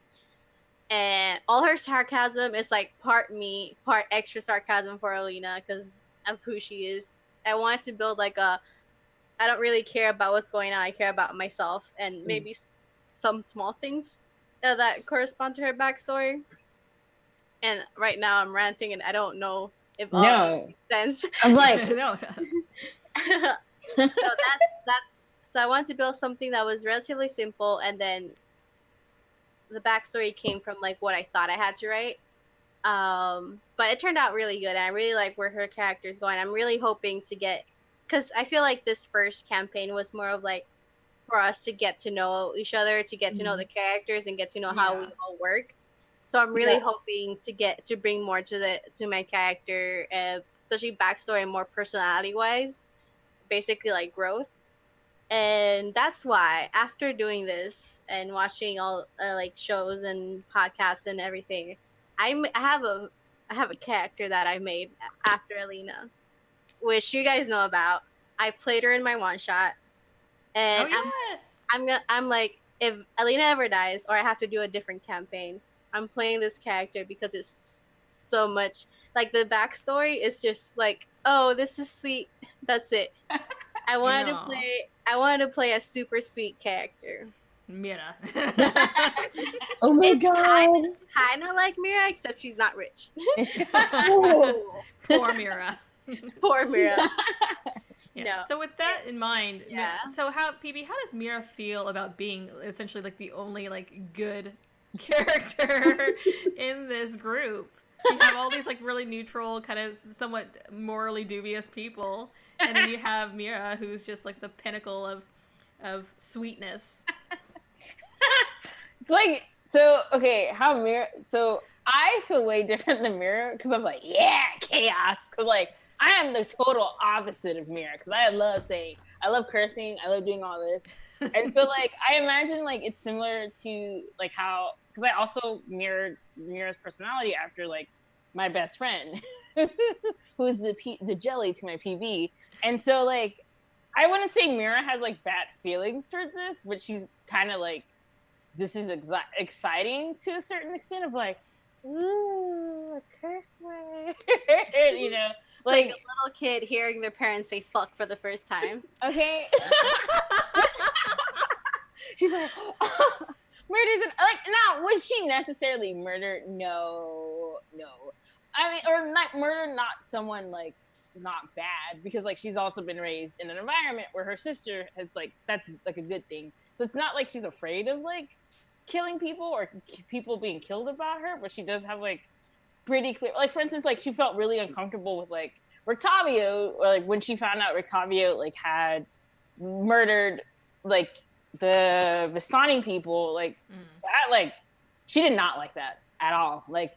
And all her sarcasm is like part me, part extra sarcasm for Alina because of who she is. I wanted to build like I don't really care about what's going on. I care about myself and maybe some small things that correspond to her backstory. And right now I'm ranting and I don't know if all that makes sense. I'm like, no. So so I wanted to build something that was relatively simple, and then the backstory came from like what I thought I had to write. But it turned out really good, and I really like where her character is going. I'm really hoping to get, because I feel like this first campaign was more of like for us to get to know each other, to get to know the characters, and get to know how we all work. So I'm really hoping to bring more to my character, especially backstory and more personality wise, basically like growth. And that's why after doing this and watching all like shows and podcasts and everything, I have a character that I made after Alina, which you guys know about. I played her in my one shot, and I'm like, if Alina ever dies or I have to do a different campaign, I'm playing this character because it's so much like the backstory is just like, oh, this is sweet. That's it. I wanted to play a super sweet character. Mira. Oh my god. Kind of like Mira, except she's not rich. Poor Mira. Poor Mira. Yeah. No. So with that in mind, so how does Mira feel about being essentially like the only like good character in this group? You have all these like really neutral, kind of somewhat morally dubious people, and then you have Mira, who's just like the pinnacle of sweetness. It's like, so okay, how Mira? So I feel way different than Mira because I'm like, yeah, chaos. Because like I am the total opposite of Mira because I love cursing, I love doing all this, and so like I imagine like it's similar to like how, because I also mirrored Mira's personality after like my best friend, who's the jelly to my PB, and so like I wouldn't say Mira has like bad feelings towards this, but she's kind of like, this is exciting to a certain extent of like, ooh, a curse word, you know, like a little kid hearing their parents say fuck for the first time. Okay. She's like, oh, murder's like, now would she necessarily murder? No. I mean, or not murder, not someone like not bad, because like she's also been raised in an environment where her sister has like, that's like a good thing. So it's not like she's afraid of like killing people or people being killed about her, but she does have like pretty clear, like for instance, like she felt really uncomfortable with like Rictavio, or like when she found out Rictavio like had murdered like the Vistani people, like that, like she did not like that at all. Like,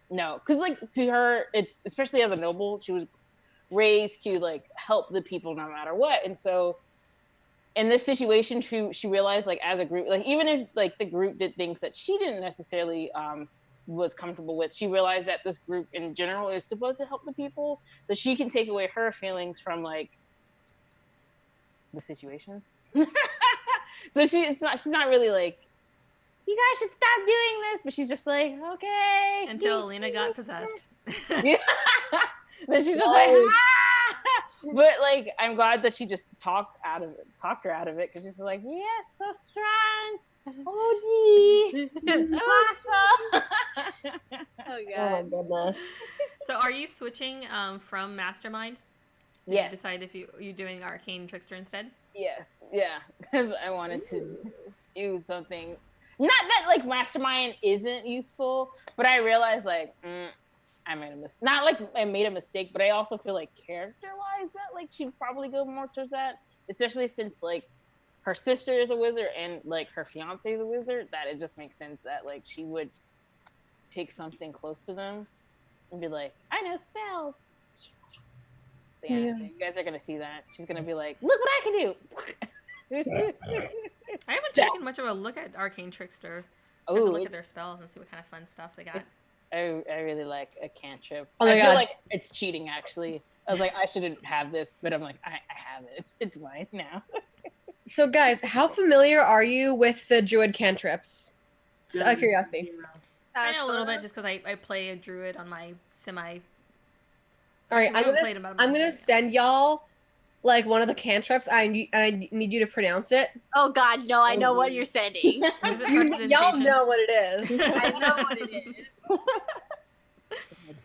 no, because like to her, it's, especially as a noble, she was raised to like help the people no matter what, and so in this situation, she realized like as a group, like even if like the group did things that she didn't necessarily was comfortable with, she realized that this group in general is supposed to help the people, so she can take away her feelings from like the situation. So she's not really like, you guys should stop doing this, but she's just like, okay. Until Alina got possessed. Yeah. Then she's just like, ah! But like, I'm glad that she just talked her out of it, because she's like, yes, so strong. Oh gee. Oh god. Oh my goodness. So are you switching from Mastermind? Did you decide if you're doing Arcane Trickster instead? Yes. Yeah. Because I wanted to do something. Not that like Mastermind isn't useful, but I realized like, I made a mistake. Not like I made a mistake, but I also feel like character-wise that like she'd probably go more towards that, especially since like her sister is a wizard and like her fiance is a wizard, that it just makes sense that like she would pick something close to them and be like, I know spells. So, yeah, so you guys are gonna see that. She's gonna be like, "Look what I can do." I haven't taken much of a look at Arcane Trickster. I have to look at their spells and see what kind of fun stuff they got. I really like a cantrip. Oh my I God. feel like it's cheating, actually. I was like, I shouldn't have this, but I'm like, I have it. It's mine now. So, guys, how familiar are you with the druid cantrips? Just out of curiosity. I know a little bit just because I play a druid on my semi. All right, Actually, I'm gonna send y'all like one of the cantrips. I need you to pronounce it. Oh God, no! I know what you're sending. Y'all know what it is. I know what it is.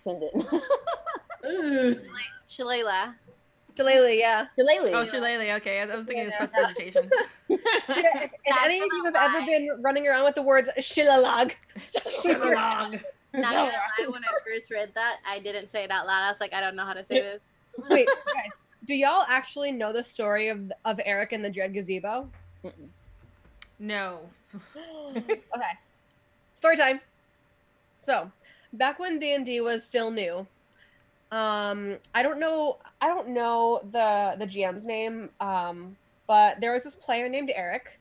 Send it. Shalala. Shillelagh, yeah. Shillelagh. Oh, Shillelagh. Okay, I was thinking it's prestidigitation. If any of you have ever been running around with the words shillalog, Shillelagh. Not gonna lie, when I first read that, I didn't say it out loud. I was like, I don't know how to say this. Wait, guys, do y'all actually know the story of Eric and the Dread Gazebo? No. Okay. Story time. So, back when D&D was still new, I don't know the GM's name, but there was this player named Eric,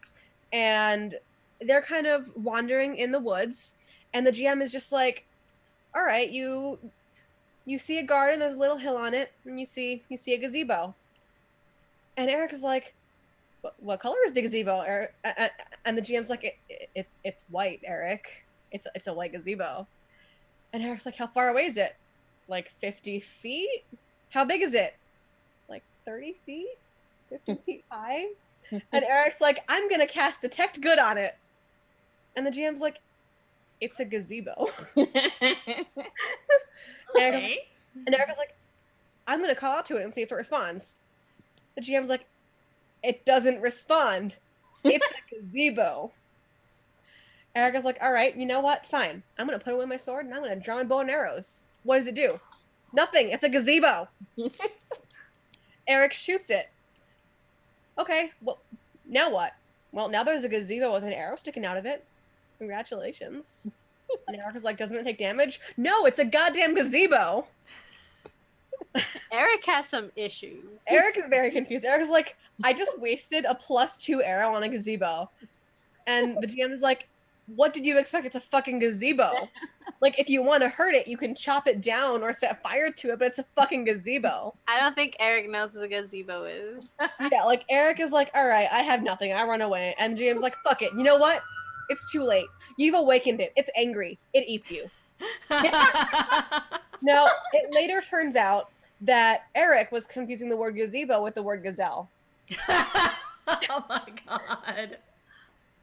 and they're kind of wandering in the woods, and the GM is just like, all right, you see a garden, there's a little hill on it, and you see a gazebo. And Eric is like, what color is the gazebo, Eric? And the GM's like, it's white, Eric. It's a white gazebo. And Eric's like, how far away is it? Like 50 feet? How big is it? Like 30 feet? 50 feet high? And Eric's like, I'm gonna cast Detect Good on it. And the GM's like, it's a gazebo. Okay. And Erica's like, I'm gonna call out to it and see if it responds. The GM's like, it doesn't respond. It's a gazebo. Erica's like, all right, you know what? Fine. I'm gonna put away my sword and I'm gonna draw my bow and arrows. What does it do? Nothing. It's a gazebo. Eric shoots it. Okay, well, now what? Well, now there's a gazebo with an arrow sticking out of it. Congratulations. And Erica's like, doesn't it take damage? No, it's a goddamn gazebo. Eric has some issues. Eric is very confused. Eric's like, I just wasted a +2 arrow on a gazebo. And the GM is like, what did you expect? It's a fucking gazebo. Like, if you want to hurt it, you can chop it down or set fire to it, but it's a fucking gazebo. I don't think Eric knows what a gazebo is. Yeah, like, Eric is like, all right, I have nothing. I run away. And the GM's like, fuck it. You know what? It's too late. You've awakened it. It's angry. It eats you. Now, it later turns out that Eric was confusing the word gazebo with the word gazelle. Oh my God.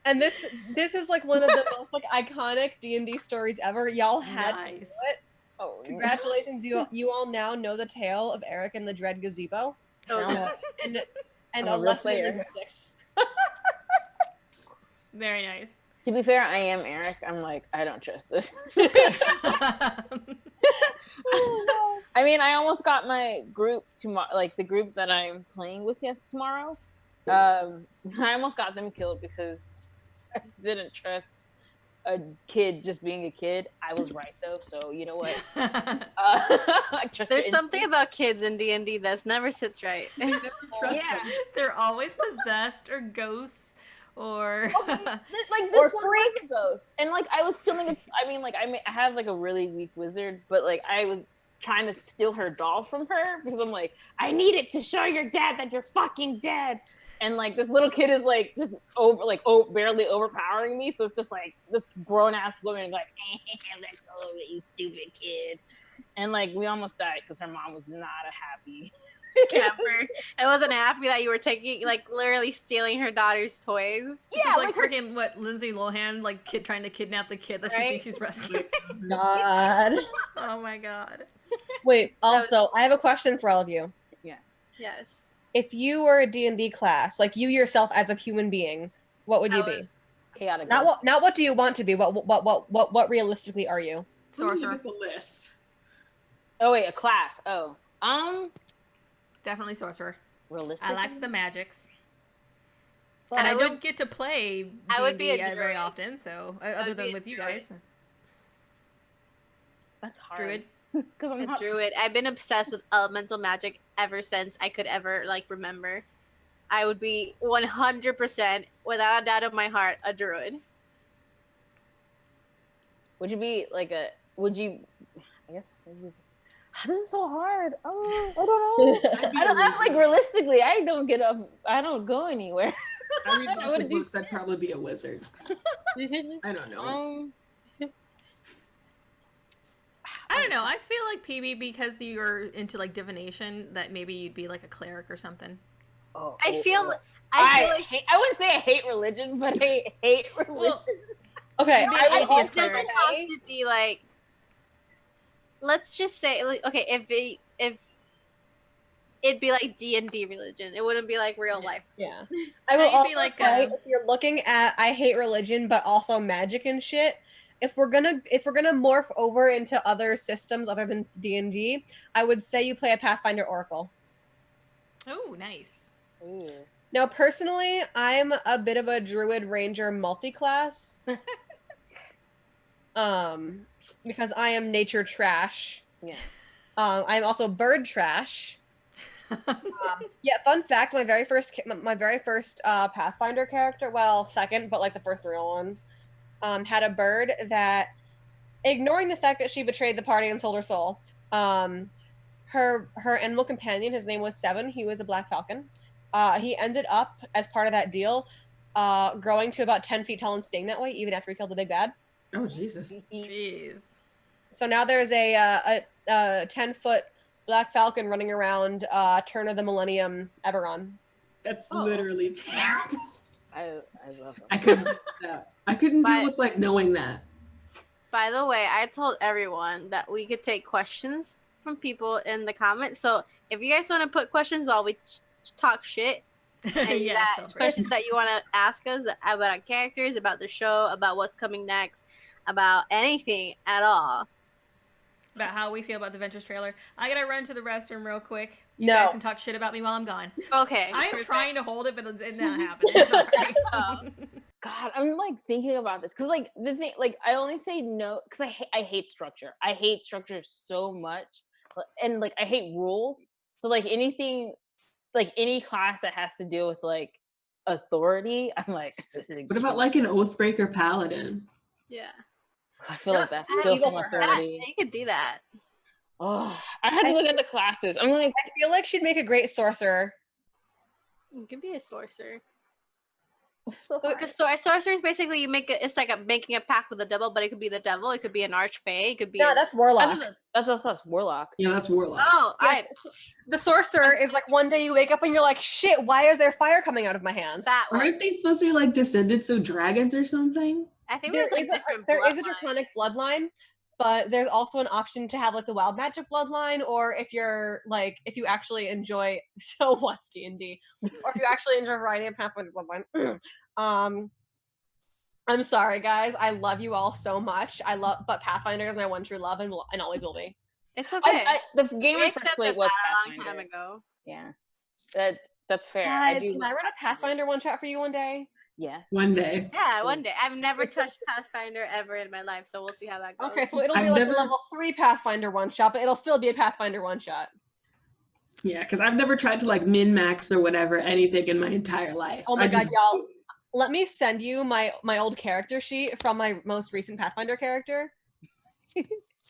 And this is like one of the most like iconic D&D stories ever. Y'all had to do it. Oh, Congratulations, you all now know the tale of Eric and the Dread Gazebo. Oh, And I'm a a real lesson in player. linguistics. Very nice. to be fair, I am Eric. I'm like, I don't trust this. I mean, I almost got my group tomorrow, like the group that I'm playing with tomorrow. I almost got them killed because I didn't trust a kid just being a kid. I was right though, so you know what? I trust There's your something about kids in D&D that's never sits right. Trust Yeah. them. They're always possessed or ghosts or. Okay, like Or this one was a ghost, and like I was stealing it. I mean, like I have like a really weak wizard, but like I was trying to steal her doll from her because I'm like, I need it to show your dad that you're fucking dead. And like this little kid is like just barely overpowering me, so it's just like this grown ass woman like, let's go over you stupid kid. And like we almost died because her mom was not a happy Camper. I wasn't happy that you were taking, like, literally stealing her daughter's toys. This Yeah, is like like her- freaking what Lindsay Lohan like kid trying to kidnap the kid that she Right? thinks she's rescuing. God. Oh my God. Wait, also, I have a question for all of you. Yes. If you were a D&D class, like you yourself as a human being, what would you be? chaotic. Not what do you want to be? What realistically are you? Sorcerer. Look at the list. Oh wait, a class. Oh, Definitely sorcerer. realistic. I like the magics. Well, And I I don't would- get to play D&D I would be a very druid. often, so would other be than a with you druid. guys. That's hard. Druid. Because I'm A not. druid. I've been obsessed with elemental magic ever since I could ever like remember. I would be 100%, without a doubt of my heart, a druid. Would you be like a? Would you? I guess. This is so hard. Oh, I don't know. I'm like realistically, I don't get up. I don't go anywhere. I read I lots wouldn't of do books. I'd probably be a wizard. I don't know. I don't know. I feel like PB, because you're into like divination, that maybe you'd be like a cleric or something. I feel like I wouldn't say I hate religion, but I hate religion. Well, Okay, You'd be I an would atheist also cleric. doesn't have say to be like. Let's just say, like, okay, if it'd be like D&D religion, it wouldn't be like real life. yeah. I will You'd be also like, say if you're looking at I hate religion but also magic and shit, if we're gonna morph over into other systems other than D&D, I would say you play a Pathfinder Oracle. Oh, nice. Ooh. Now, personally, I'm a bit of a Druid Ranger multi-class. Because I am nature trash. Yeah. I'm also bird trash. Yeah, fun fact, my very first Pathfinder character, well, second, but like the first real one, had a bird that, ignoring the fact that she betrayed the party and sold her soul, her animal companion, his name was Seven, he was a black falcon. He ended up, as part of that deal, growing to about 10 feet tall and staying that way, even after he killed the big bad. Oh, Jesus. Jeez. So now there's a 10-foot black falcon running around turn of the millennium Everon. That's literally terrible. I love them. I couldn't do that. I couldn't deal with like knowing that. By the way, I told everyone that we could take questions from people in the comments. So if you guys want to put questions while we talk shit, and Yeah, that feel free. questions that you want to ask us about our characters, about the show, about what's coming next, about anything at all. About how we feel about the Ventures trailer. I gotta run to the restroom real quick. You No. guys can talk shit about me while I'm gone. Okay. I'm perfect. trying to hold it, but it's not happening. It's okay. God, I'm like thinking about this because like the thing, like I only say no because I hate structure. I hate structure so much, and like I hate rules. So like anything, like any class that has to deal with like authority, I'm like. What about like an Oathbreaker Paladin? Yeah. I feel like that's still some authority. You could do that. Oh, I had to look at the classes. I'm like, I feel like she'd make a great sorcerer. You could be a sorcerer. so hard. Because sorcerer is basically it's like making a pact with the devil, but it could be the devil, it could be an archfey, it could be. No, that's warlock. That's warlock. Yeah, that's Warlock. Oh, Yes, the sorcerer is like one day you wake up and you're like, shit, why is there fire coming out of my hands? that one. Aren't they supposed to be like descendants of dragons or something? I think There there's like is a different draconic bloodlines. bloodline, but there's also an option to have like the wild magic bloodline, or if you're like if you actually enjoy what's D&D, or if you actually enjoy a variety of Pathfinder bloodline. I'm sorry guys, I love you all so much. But Pathfinder is my one true love and always will be. It's okay. The game We I first accepted played was that a long time Pathfinder. ago. Yeah, that's fair. Guys, can I run a Pathfinder one shot for you one day? Yeah. One day. Yeah, one day. I've never touched Pathfinder ever in my life, so we'll see how that goes. Okay, so it'll be I've like never- a level 3 Pathfinder one shot, but it'll still be a Pathfinder one shot. Yeah, because I've never tried to like min-max or whatever anything in my entire life. Oh my I god, just- y'all. Let me send you my old character sheet from my most recent Pathfinder character.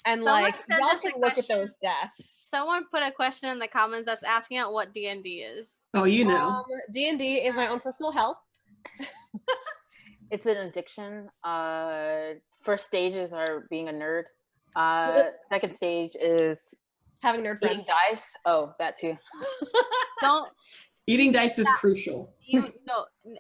And Someone like send y'all us a can look at question. those stats. Someone put a question in the comments that's asking out what D&D is. Oh, you know. D&D is my own personal hell. It's an addiction. First stages are being a nerd. Second stage is Having nerd eating friends. dice. Oh, that too. Don't Eating dice is crucial.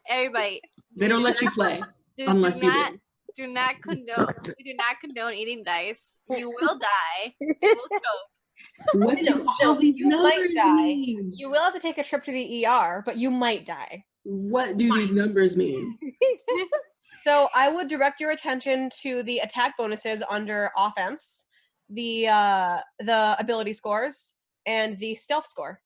everybody. They don't let you play unless you do. Do not condone eating dice. You will die. You will choke. What do all these you might numbers die. mean? You will have to take a trip to the ER, but you might die. What do these numbers mean? So I would direct your attention to the attack bonuses under offense, the ability scores, and the stealth score.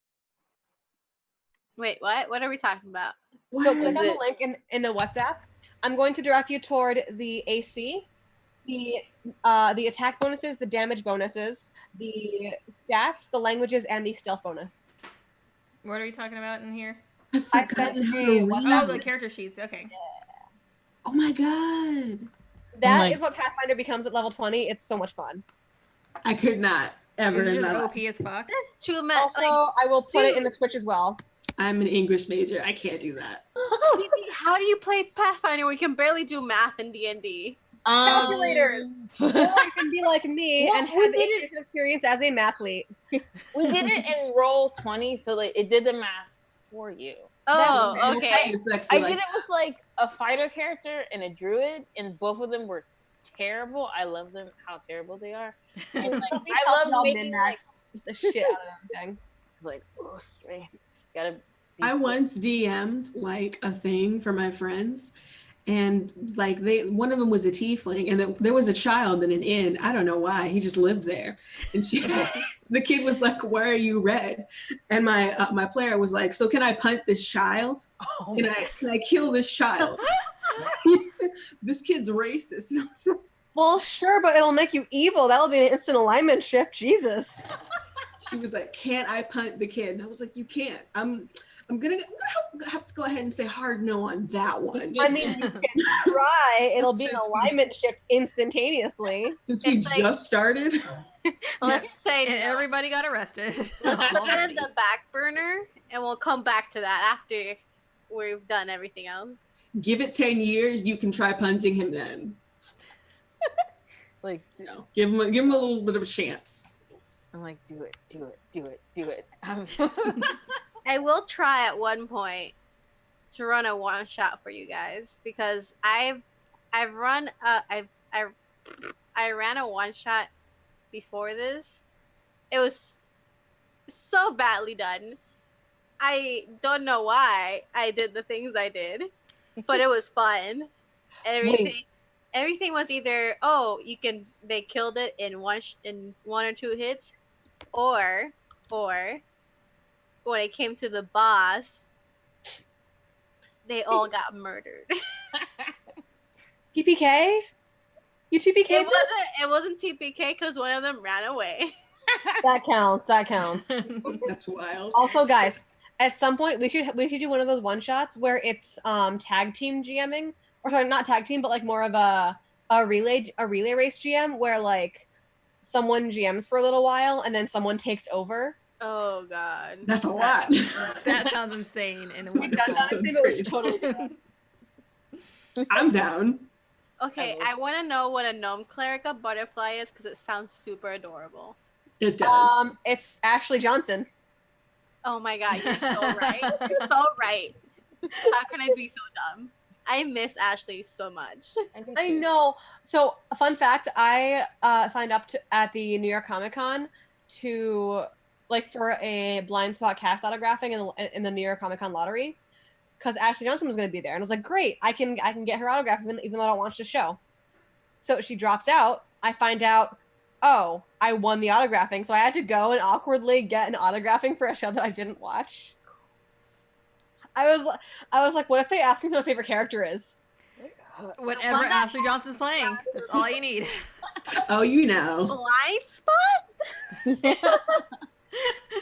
Wait, what? What are we talking about? So click Is on the it- link in the WhatsApp. I'm going to direct you toward the AC, the attack bonuses, the damage bonuses, the stats, the languages, and the stealth bonus. What are we talking about in here? I sent Oh, the character sheets. Okay. Oh my god. That is what Pathfinder becomes at level 20. It's so much fun. I could not ever. Is it in just my OP life. as fuck? This too much. Also, I will put it in the Twitch as well. I'm an English major. I can't do that. How do you play Pathfinder? We can barely do math in D&D. Calculators. Or you can be like me and have 8 years of experience as a mathlete. We did it in Roll20, so like it did the math for you. Oh, okay. I did it with like a fighter character and a druid, and both of them were terrible. I love them, how terrible they are. And like, I love making like the shit out of everything. Like, oh, straight. Gotta. I once DM'd like a thing for my friends, and like one of them was a tiefling, and there was a child in an inn. I don't know why. He just lived there, and the kid was like, "Why are you red?" And my player was like, "So can I punt this child? Oh, can I kill this child?" This kid's racist. And I was like, well, sure, but it'll make you evil. That'll be an instant alignment shift. Jesus. She was like, "Can't I punt the kid?" And I was like, "You can't. I'm gonna have to go ahead and say hard no on that one." I mean, you can try. It'll be an alignment shift instantaneously. Since we just started. Let's say and everybody got arrested. Let's put it in the back burner, and we'll come back to that after we've done everything else. Give it 10 years, you can try punting him then. Like, give him a little bit of a chance. I'm like, do it. I will try at one point to run a one shot for you guys, because I ran a one shot before this. It was so badly done. I don't know why I did the things I did, but it was fun. Everything was either they killed it in one or two hits, or when it came to the boss, they all got murdered. TPK? You TPK? It wasn't TPK because one of them ran away. That counts. That's wild. Also, guys, at some point we should do one of those one shots where it's tag team GMing, or sorry, not tag team, but like more of a relay race GM where like someone GMs for a little while and then someone takes over. Oh god, that's a lot. That sounds insane. I'm down. Okay, I want to know what a gnome cleric of butterfly is because it sounds super adorable. It does. It's Ashley Johnson. Oh my god, you're so right. You're so right. How can I be so dumb? I miss Ashley so much. I know. So, fun fact: I signed up at the New York Comic Con for a blind spot cast autographing in the New York Comic Con lottery, because Ashley Johnson was going to be there, and I was like, great, I can get her autograph even though I don't watch the show. So she drops out. I find out, oh, I won the autographing, so I had to go and awkwardly get an autographing for a show that I didn't watch. I was like, what if they ask me who my favorite character is? Whatever Ashley Johnson's playing. That's all you need. Oh, you know. Blind spot?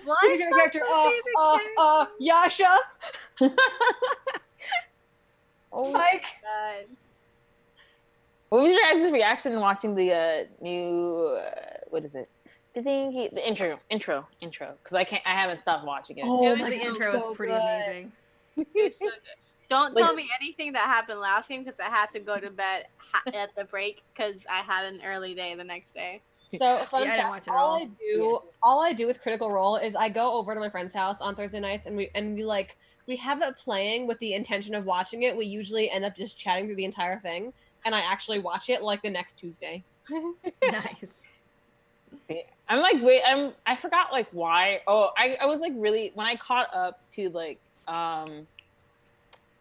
Blind spot character. Yasha. Oh Mike. God. What was your guys' reaction watching the new what is it? The intro? Because I haven't stopped watching it. Oh, the intro is pretty amazing. It's so good. Don't tell me anything that happened last game, because I had to go to bed at the break because I had an early day the next day. So fun I didn't watch it all all. All I do with Critical Role is I go over to my friend's house on Thursday nights, and we have it playing with the intention of watching it. We usually end up just chatting through the entire thing, and I actually watch it like the next Tuesday. Nice. I'm like, I forgot like why. Oh, I was like really, when I caught up to like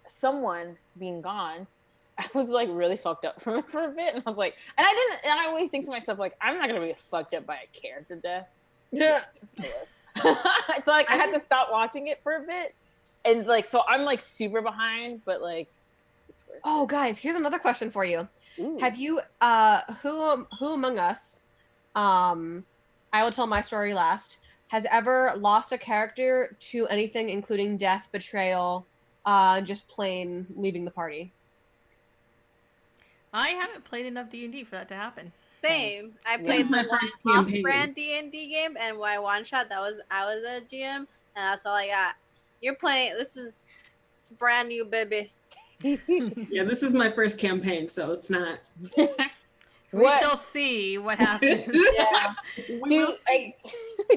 someone being gone, I was like really fucked up from it for a bit, and I was like, and I always think to myself like, I'm not gonna be fucked up by a character death. Yeah. It's like I had to stop watching it for a bit, and like so I'm like super behind, but like it's worth Oh, guys, here's another question for you. Ooh. Have you who among us, I will tell my story last, has ever lost a character to anything including death, betrayal, just plain leaving the party? I haven't played enough D&D for that to happen. Same. I This played is my the one first campaign. off-brand D&D game, and my one shot I was a GM, and that's all I got. You're playing. This is brand new, baby. Yeah, this is my first campaign, so it's not. We shall see what happens. Yeah. We will see.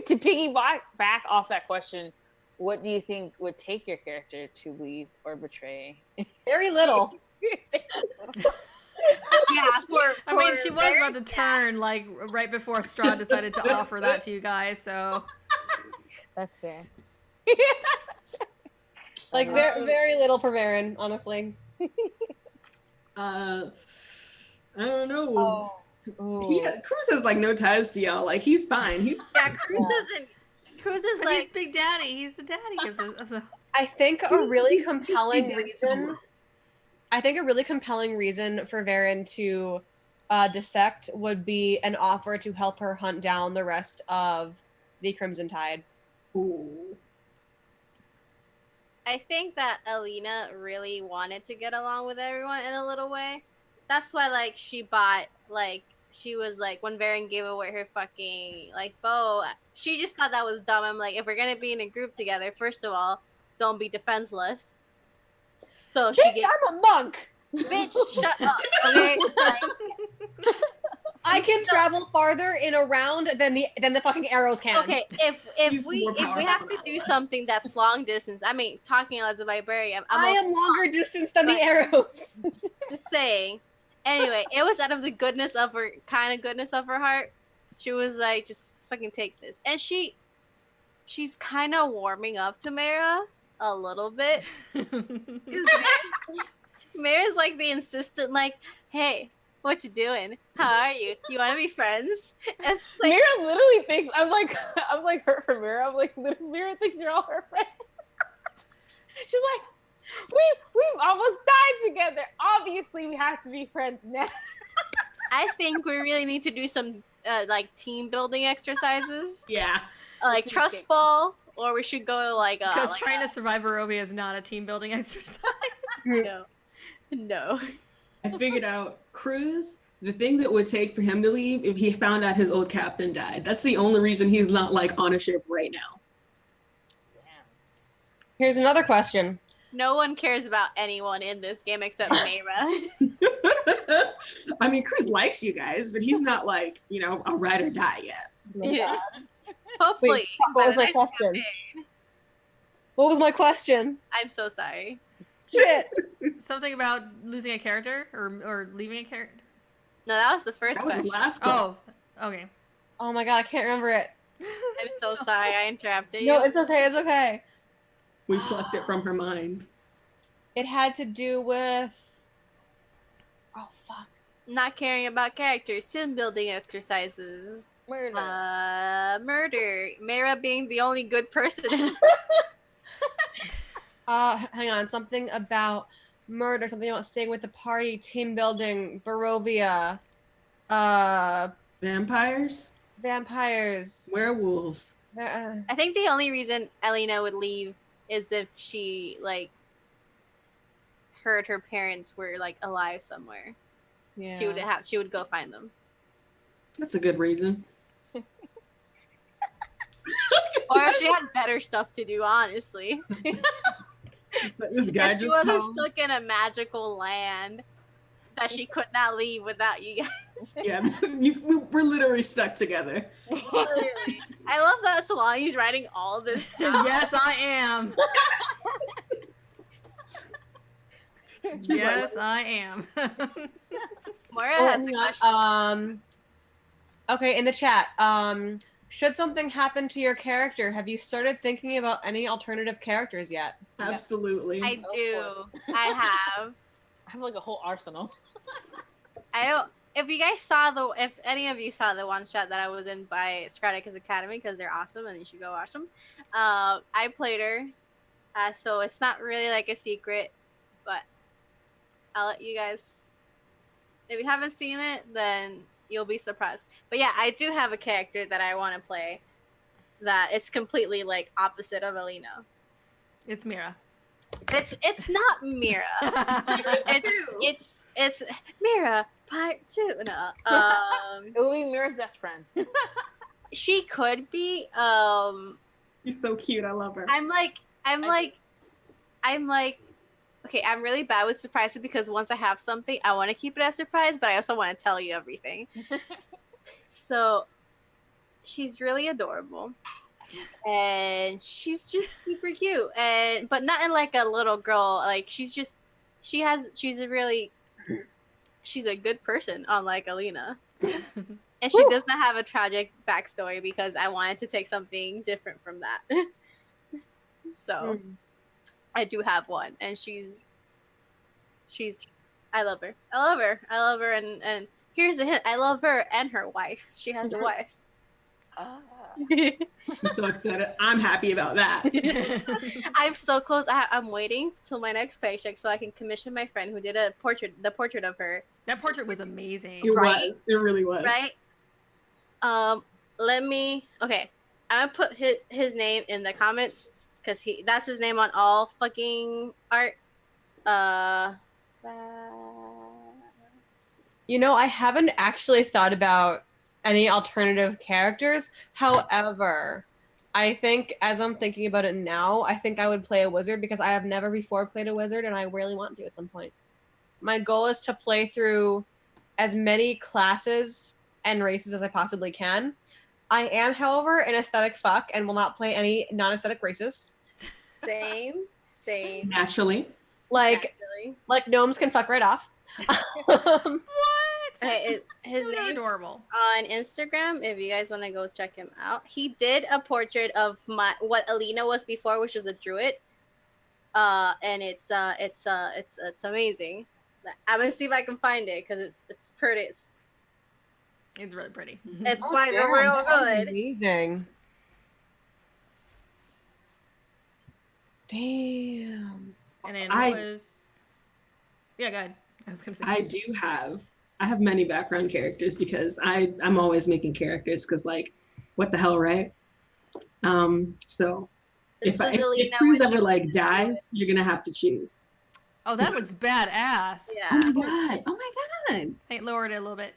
To piggyback back off that question, what do you think would take your character to leave or betray? Very little. Yeah, I mean, she was about to turn like right before Strahd decided to offer that to you guys, so That's fair. Like very little for Varen, honestly. I don't know. Oh. Cruz has like no ties to y'all. Like he's fine. He's Cruz doesn't. Cruz is but like he's Big Daddy. He's the daddy of the. I think a really compelling he's reason. I think a really compelling reason for Varen to defect would be an offer to help her hunt down the rest of the Crimson Tide. Ooh. I think that Alina really wanted to get along with everyone in a little way. That's why, like, she bought, like, she was like, when Varen gave away her fucking, like, bow, she just thought that was dumb. I'm like, if we're gonna be in a group together, first of all, don't be defenseless. So Bitch, I'm a monk! bitch, shut up. Okay? I can travel farther in a round than the fucking arrows can. Okay, if we have to do something that's long distance, I mean, talking as a librarian, I am longer distance than the arrows. Just saying. Anyway, it was out of the goodness of her heart. She was like, just fucking take this, and she's kind of warming up to Mara a little bit. Mara's like the insistent, like, hey, what you doing? How are you? You want to be friends? And like, Mira literally thinks I'm like hurt for Mira. I'm like, Mira thinks you're all her friends. She's like, we've almost died together. Obviously, we have to be friends now. I think we really need to do some like team building exercises. Yeah. Like trust fall, or we should go like Because like trying to survive Barovia is not a team building exercise. No. I figured out Cruz, the thing that would take for him to leave if he found out his old captain died. That's the only reason he's not like on a ship right now. Here's another question. No one cares about anyone in this game except Mayra. I mean, Cruz likes you guys, but he's not like, you know, a ride or die yet. Yeah. Hopefully. Wait, what was my question? What was my question? I'm so sorry. Shit. Something about losing a character or leaving a character. No, that was the first That was the question. last call. Oh, okay. Oh my god, I can't remember it. I'm so sorry I interrupted you. No, it's okay, it's okay. We plucked it from her mind. It had to do with... Oh, fuck. Not caring about characters, team building exercises. Murder. Murder. Mayra being the only good person. Hang on. Something about murder, something about staying with the party, team building, Barovia, Vampires? vampires. Werewolves. I think the only reason Elena would leave is if she like heard her parents were like alive somewhere. Yeah. She would go find them. That's a good reason. Or if she had better stuff to do, honestly. But this guy If she just wasn't called. stuck in a magical land that she could not leave without you guys. Yeah, we're literally stuck together. Literally. I love that Solani's writing all this down. Yes, I am. Yes, I am. Moira Oh, has hang a on. question. Okay, in the chat. Should something happen to your character, have you started thinking about any alternative characters yet? Absolutely. I do. I have. I have like a whole arsenal. I don't. If any of you saw the one shot that I was in by Strahd Academy, because they're awesome and you should go watch them. I played her, so it's not really like a secret, but I'll let you guys If you haven't seen it, then you'll be surprised. But yeah, I do have a character that I want to play that it's completely like opposite of Alina. It's Mira. It's not Mira. it's Mira part 2. No. It will be Mira's best friend. She could be. She's so cute. I love her. I'm like. Okay, I'm really bad with surprises because once I have something, I want to keep it as a surprise, but I also want to tell you everything. So, she's really adorable, and she's just super cute, but not in like a little girl. Like she's a good person, unlike Alina, and she does not have a tragic backstory because I wanted to take something different from that. So. I do have one, and she's. I love her. And here's the hint: I love her and her wife. She has a wife. I'm so excited. I'm happy about that. I'm so close. I'm waiting till my next paycheck so I can commission my friend who did the portrait of her. That portrait was amazing. It was. It really was. Right. Okay. I'm gonna put his name in the comments. Because that's his name on all fucking art. You know, I haven't actually thought about any alternative characters. However, I think as I'm thinking about it now, I think I would play a wizard because I have never before played a wizard and I really want to at some point. My goal is to play through as many classes and races as I possibly can. I am, however, an aesthetic fuck and will not play any non-aesthetic races. Same. Naturally. Like gnomes can fuck right off. What? Okay, his name adorable. On Instagram, if you guys want to go check him out, he did a portrait of what Alina was before, which was a druid. And it's amazing. I'm gonna see if I can find it because it's pretty. It's really pretty. It's quite real good. Amazing. Damn. And then yeah, go ahead. I was gonna say I have many background characters because I'm always making characters because like what the hell, right? So if Cruz ever like dies, you're gonna have to choose. Oh, that looks badass. Yeah. Oh my god. Hey, lower it a little bit.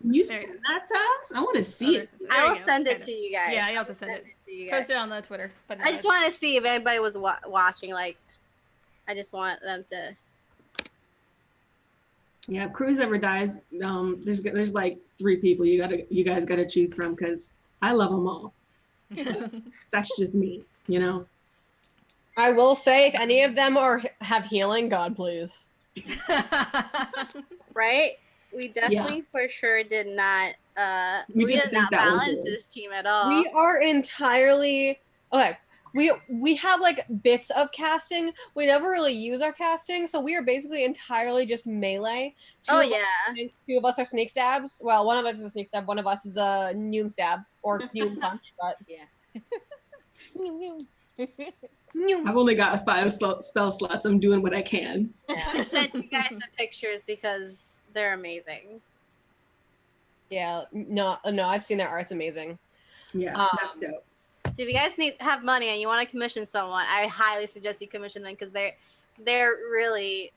You send that to us? I want to see it. I will send it to you guys. Yeah, you have to send it. Post it on the Twitter. But no, I just want to see if anybody was watching. Like, I just want them to. Yeah, if Cruz ever dies, there's like 3 people you guys gotta choose from because I love them all. That's just me, you know. I will say, if any of them have healing, God please. Right? We definitely for sure did not. We did not balance this team at all. We are entirely okay. We have like bits of casting. We never really use our casting, so we are basically entirely just melee. Two of us are sneak stabs. Well, one of us is a sneak stab. One of us is a noom stab or noom punch. But yeah. I've only got 5 spell slots. I'm doing what I can. I sent you guys the pictures because they're amazing. Yeah, no, I've seen their art's amazing. Yeah, that's dope. So if you guys have money and you want to commission someone, I highly suggest you commission them because they're really.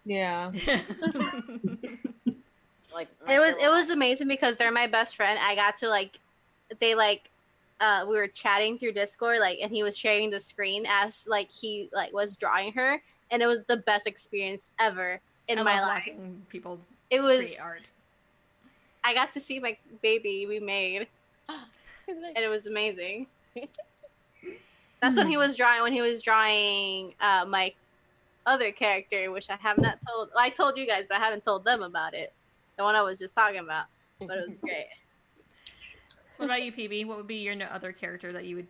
Yeah. Like it was amazing because they're my best friend. I got to we were chatting through Discord and he was sharing the screen as he was drawing her, and it was the best experience ever in my life. People create art. I got to see my baby we made. And it was amazing. That's when he was drawing my other character, which I have not told. I told you guys, but I haven't told them about it. The one I was just talking about, but it was great. What about you, PB? What would be your other character that you would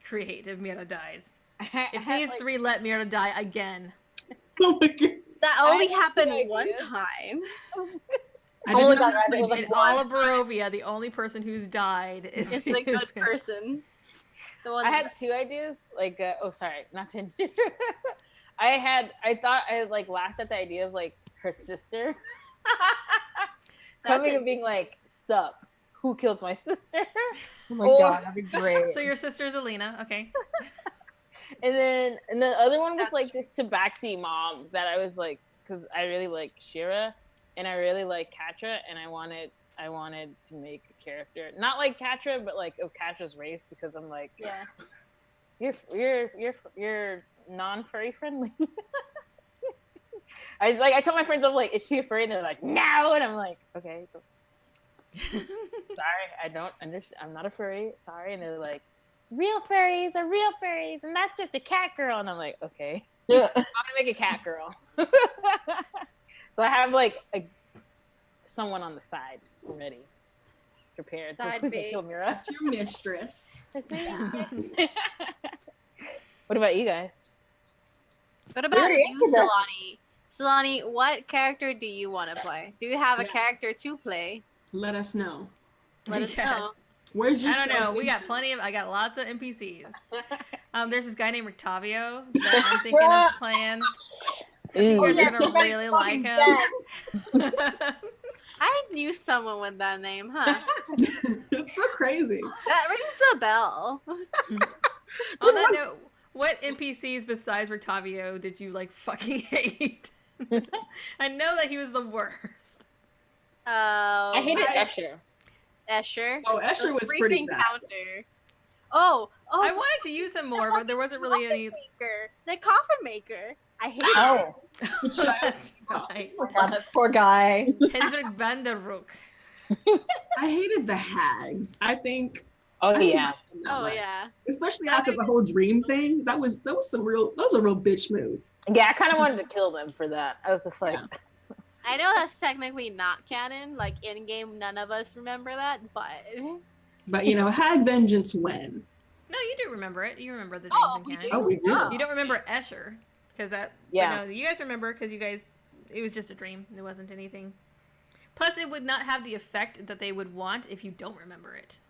create if Mira dies? If these 3 let Mira die again. Oh my god. That only happened one time. Oh my god, guys, it was in all of Barovia, the only person who's died is a good person. I had 2 ideas. Sorry, not to. I thought I like laughed at the idea of like her sister coming and being like, "Sup, who killed my sister?" Oh my god, that'd be great. So your sister's Alina, okay. And the other one was like this Tabaxi mom that I was like, because I really like Shira and I really like Katra, and I wanted to make a character not like Katra, but like of Katra's race, because I'm like, you're non-furry friendly. I tell my friends, I'm like, is she a furry? And they're like, no, and I'm like, okay, so sorry, I don't understand. I'm not a furry. Sorry, and they're like, real furries are real furries, and that's just a cat girl. And I'm like, okay, I'm gonna make a cat girl. So I have like someone on the side already prepared. Kill Mira. That's your mistress. What about you guys? What about you, Solani? Solani, what character do you want to play? Do you have a character to play? Let us know. Let us know. Where's your I don't know. We got I got lots of NPCs. There's this guy named Rictavio that I'm thinking of playing. You're gonna really like him. I knew someone with that name, huh? It's so crazy. That rings a bell. On that note, what NPCs besides Rictavio did you like fucking hate? I know that he was the worst. I hated Escher. Escher. Oh, Escher was pretty bad. Counter. Oh, I wanted to use him more, but there wasn't really any. The coffin maker. I hate it. Oh, That's right. oh god, that poor guy. Hendrik van der Rook. I hated the hags. I think. Oh yeah. Especially after the whole dream thing. That was a real bitch move. Yeah, I kind of wanted to kill them for that. I was just like. Yeah. I know that's technically not canon. Like in game, none of us remember that, but. But you know, hag vengeance when. No, you do remember it. You remember the dreams in canon. Oh, we do. You don't remember Escher, because that. Yeah. No, you guys remember because you guys. It was just a dream. It wasn't anything. Plus, it would not have the effect that they would want if you don't remember it.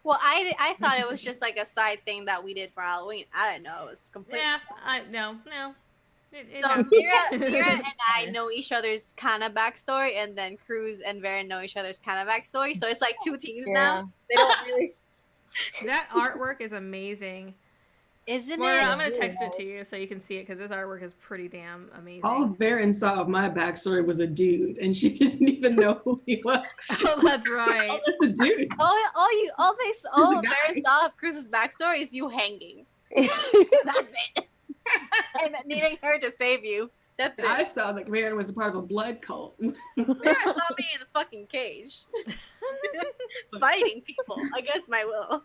Well, I thought it was just like a side thing that we did for Halloween. I didn't know it was completely. Yeah, no. So Mira and I know each other's kind of backstory, and then Cruz and Varen know each other's kind of backstory. So it's like two teams now. They don't really. That artwork is amazing. Isn't Moira, it? I'm gonna text it to you so you can see it, because this artwork is pretty damn amazing. All Varen saw of my backstory was a dude, and she didn't even know who he was. Oh, that's right. Oh, that's a dude. All Varen saw of Cruz's backstory is you hanging. That's it. And needing her to save you. That's it. I saw that Varen was a part of a blood cult. Varen saw me in a fucking cage. Fighting people against my will.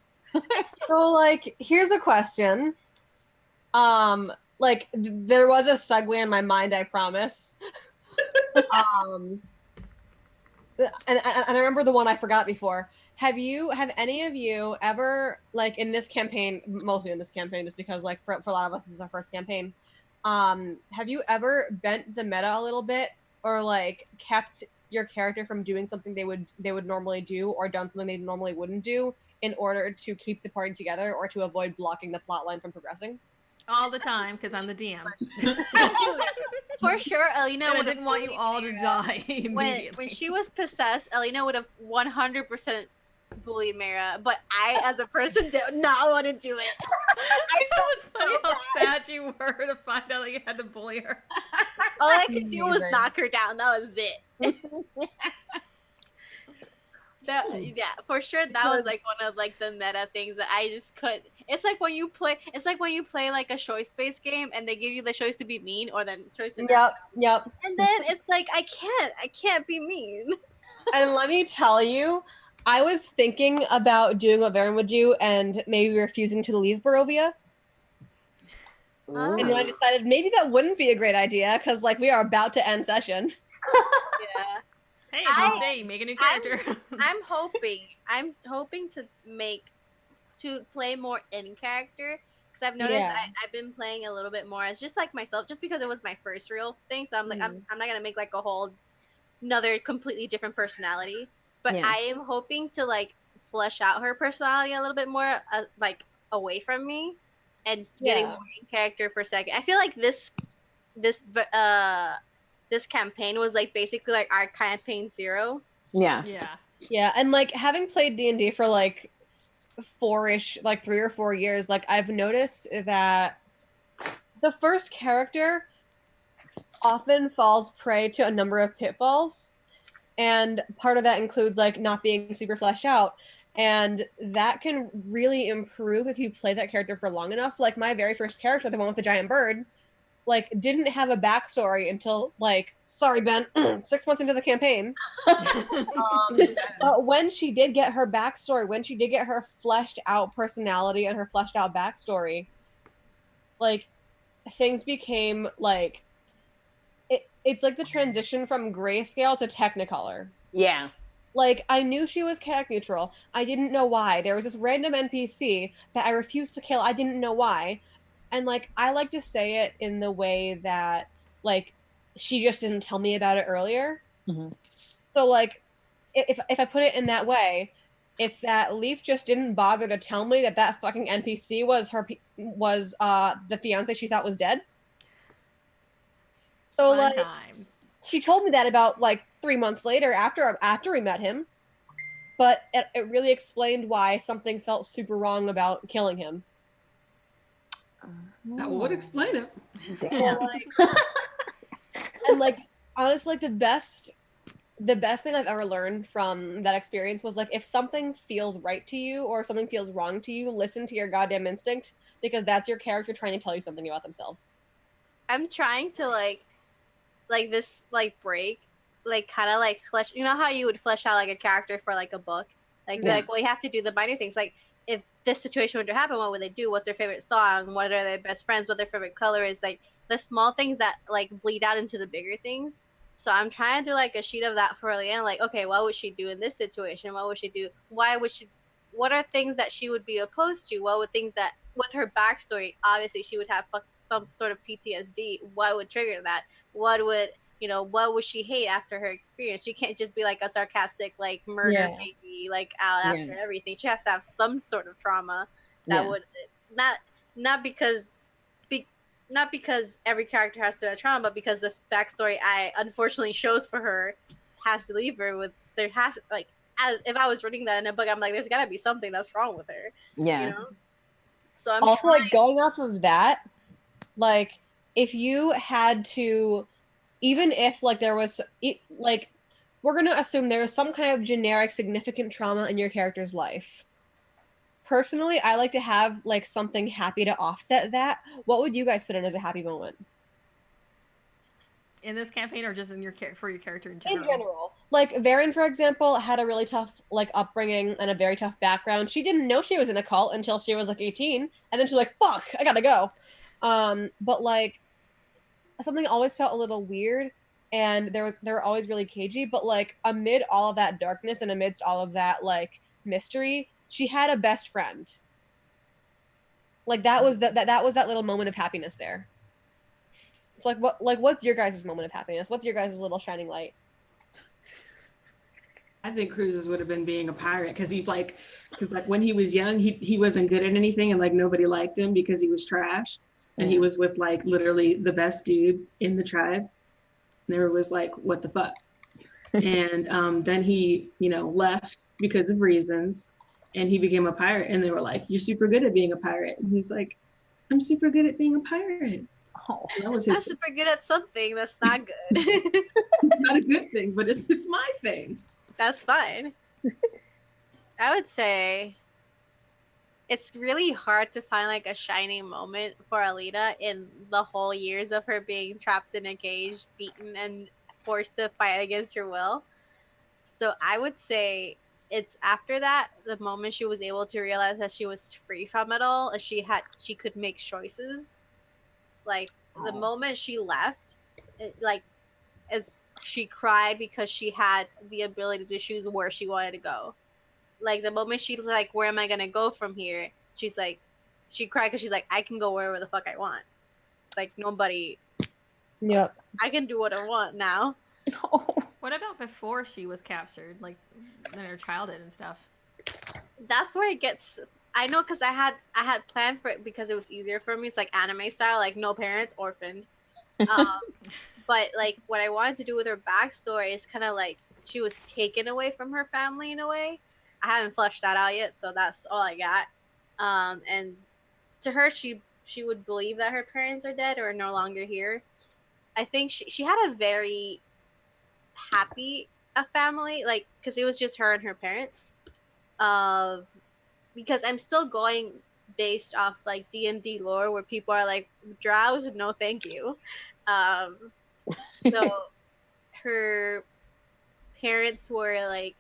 So, like, here's a question. Like, there was a segue in my mind, I promise. And I remember the one I forgot before. Have any of you ever, like, in this campaign, mostly in this campaign, just because, like, for a lot of us, this is our first campaign, have you ever bent the meta a little bit, or, like, kept your character from doing something they would normally do, or done something they normally wouldn't do, in order to keep the party together or to avoid blocking the plot line from progressing? All the time, because I'm the DM. For sure, Alina And I would didn't want you all to die immediately. When she was possessed, Alina would have 100% bullied Mira, but I, as a person, did not want to do it. I know it's funny how sad you were to find out that you had to bully her. All I could do was knock her down. That was it. Yeah, for sure. That was like one of like the meta things that I just could. It's like when you play like a choice-based game and they give you the choice to be mean or the choice to Yep. And then it's like I can't be mean. And let me tell you, I was thinking about doing what Varen would do and maybe refusing to leave Barovia. And then I decided maybe that wouldn't be a great idea because like we are about to end session. Yeah. Hey, next day, make a new character. I'm hoping to play more in character because I've noticed I've been playing a little bit more as just like myself, just because it was my first real thing. So I'm like I'm not gonna make like a whole another completely different personality, but I am hoping to like flesh out her personality a little bit more, like away from me, and getting more in character for a second. I feel like this this this campaign was like basically like our campaign 0. Yeah. Yeah. Yeah, and like having played D&D for like 3 or 4 years, like I've noticed that the first character often falls prey to a number of pitfalls, and part of that includes like not being super fleshed out, and that can really improve if you play that character for long enough. Like my very first character, the one with the giant bird, like didn't have a backstory until like, sorry Ben, 6 months into the campaign. When she did get her backstory, when she did get her fleshed out personality and her fleshed out backstory, like things became like it's like the transition from grayscale to Technicolor. Yeah. Like I knew she was character neutral. I didn't know why. There was this random NPC that I refused to kill. I didn't know why. And like I like to say it in the way that like she just didn't tell me about it earlier. Mm-hmm. So like if I put it in that way, it's that Leaf just didn't bother to tell me that fucking NPC was the fiance she thought was dead. So Fun like times. she told me that about like 3 months later after we met him, but it really explained why something felt super wrong about killing him. That would explain it. Damn. So, like, and like honestly, like the best thing I've ever learned from that experience was like if something feels right to you or something feels wrong to you, listen to your goddamn instinct, because that's your character trying to tell you something about themselves. I'm trying to like this like break, like kind of like flesh. You know how you would flesh out like a character for like a book, like Yeah. like well you have to do the minor things. Like if this situation were to happen, what would they do? What's their favorite song? What are their best friends? What their favorite color is? Like the small things that like bleed out into the bigger things. So I'm trying to do like a sheet of that for Leanne. Like, okay, what would she do in this situation? What would she do? Why would she? What are things that she would be opposed to? What would things that with her backstory? Obviously, she would have some sort of PTSD. What would trigger that? What would what would she hate after her experience? She can't just be like a sarcastic like murder baby like out after everything. She has to have some sort of trauma that would not because every character has to have trauma, but because this backstory I unfortunately shows for her has to leave her with there has like as if I was reading that in a book, I'm like there's gotta be something that's wrong with her. Yeah. So I'm also like going off of that, like if you had to, even if like there was like we're going to assume there was some kind of generic significant trauma in your character's life. Personally, I like to have like something happy to offset that. What would you guys put in as a happy moment? In this campaign, or just for your character in general? In general. Like Varen, for example, had a really tough like upbringing and a very tough background. She didn't know she was in a cult until she was like 18, and then she's like, fuck, I gotta go. But like something always felt a little weird, and they were always really cagey, but like amid all of that darkness and amidst all of that like mystery, she had a best friend. Like that was that little moment of happiness there. It's like what's your guys' moment of happiness? What's your guys' little shining light? I think Cruz's would have been being a pirate, because when he was young, he wasn't good at anything, and like nobody liked him because he was trash, and he was with like literally the best dude in the tribe. Never was like, what the fuck? And then he left because of reasons, and he became a pirate, and they were like, you're super good at being a pirate, and he's like, I'm super good at being a pirate. Oh, that was I'm super good at something that's not good. Not a good thing, but it's my thing. That's fine. I would say it's really hard to find like a shining moment for Alita in the whole years of her being trapped in a cage, beaten, and forced to fight against her will. So I would say it's after that, the moment she was able to realize that she was free from it all, and she could make choices. Like the moment she left, she cried because she had the ability to choose where she wanted to go. Like the moment she's like, where am I gonna go from here? She's like, she cried because she's like, I can go wherever the fuck I want. Like nobody. Yep. I can do what I want now. What about before she was captured, like in her childhood and stuff? That's where it gets. I know, because I had planned for it because it was easier for me. It's like anime style, like no parents, orphaned. But like what I wanted to do with her backstory is kind of like she was taken away from her family in a way. I haven't fleshed that out yet, so that's all I got. And to her, she would believe that her parents are dead or no longer here. I think she had a very happy family, like because it was just her and her parents. Because I'm still going based off like D&D lore where people are like drows, no thank you. So her parents were like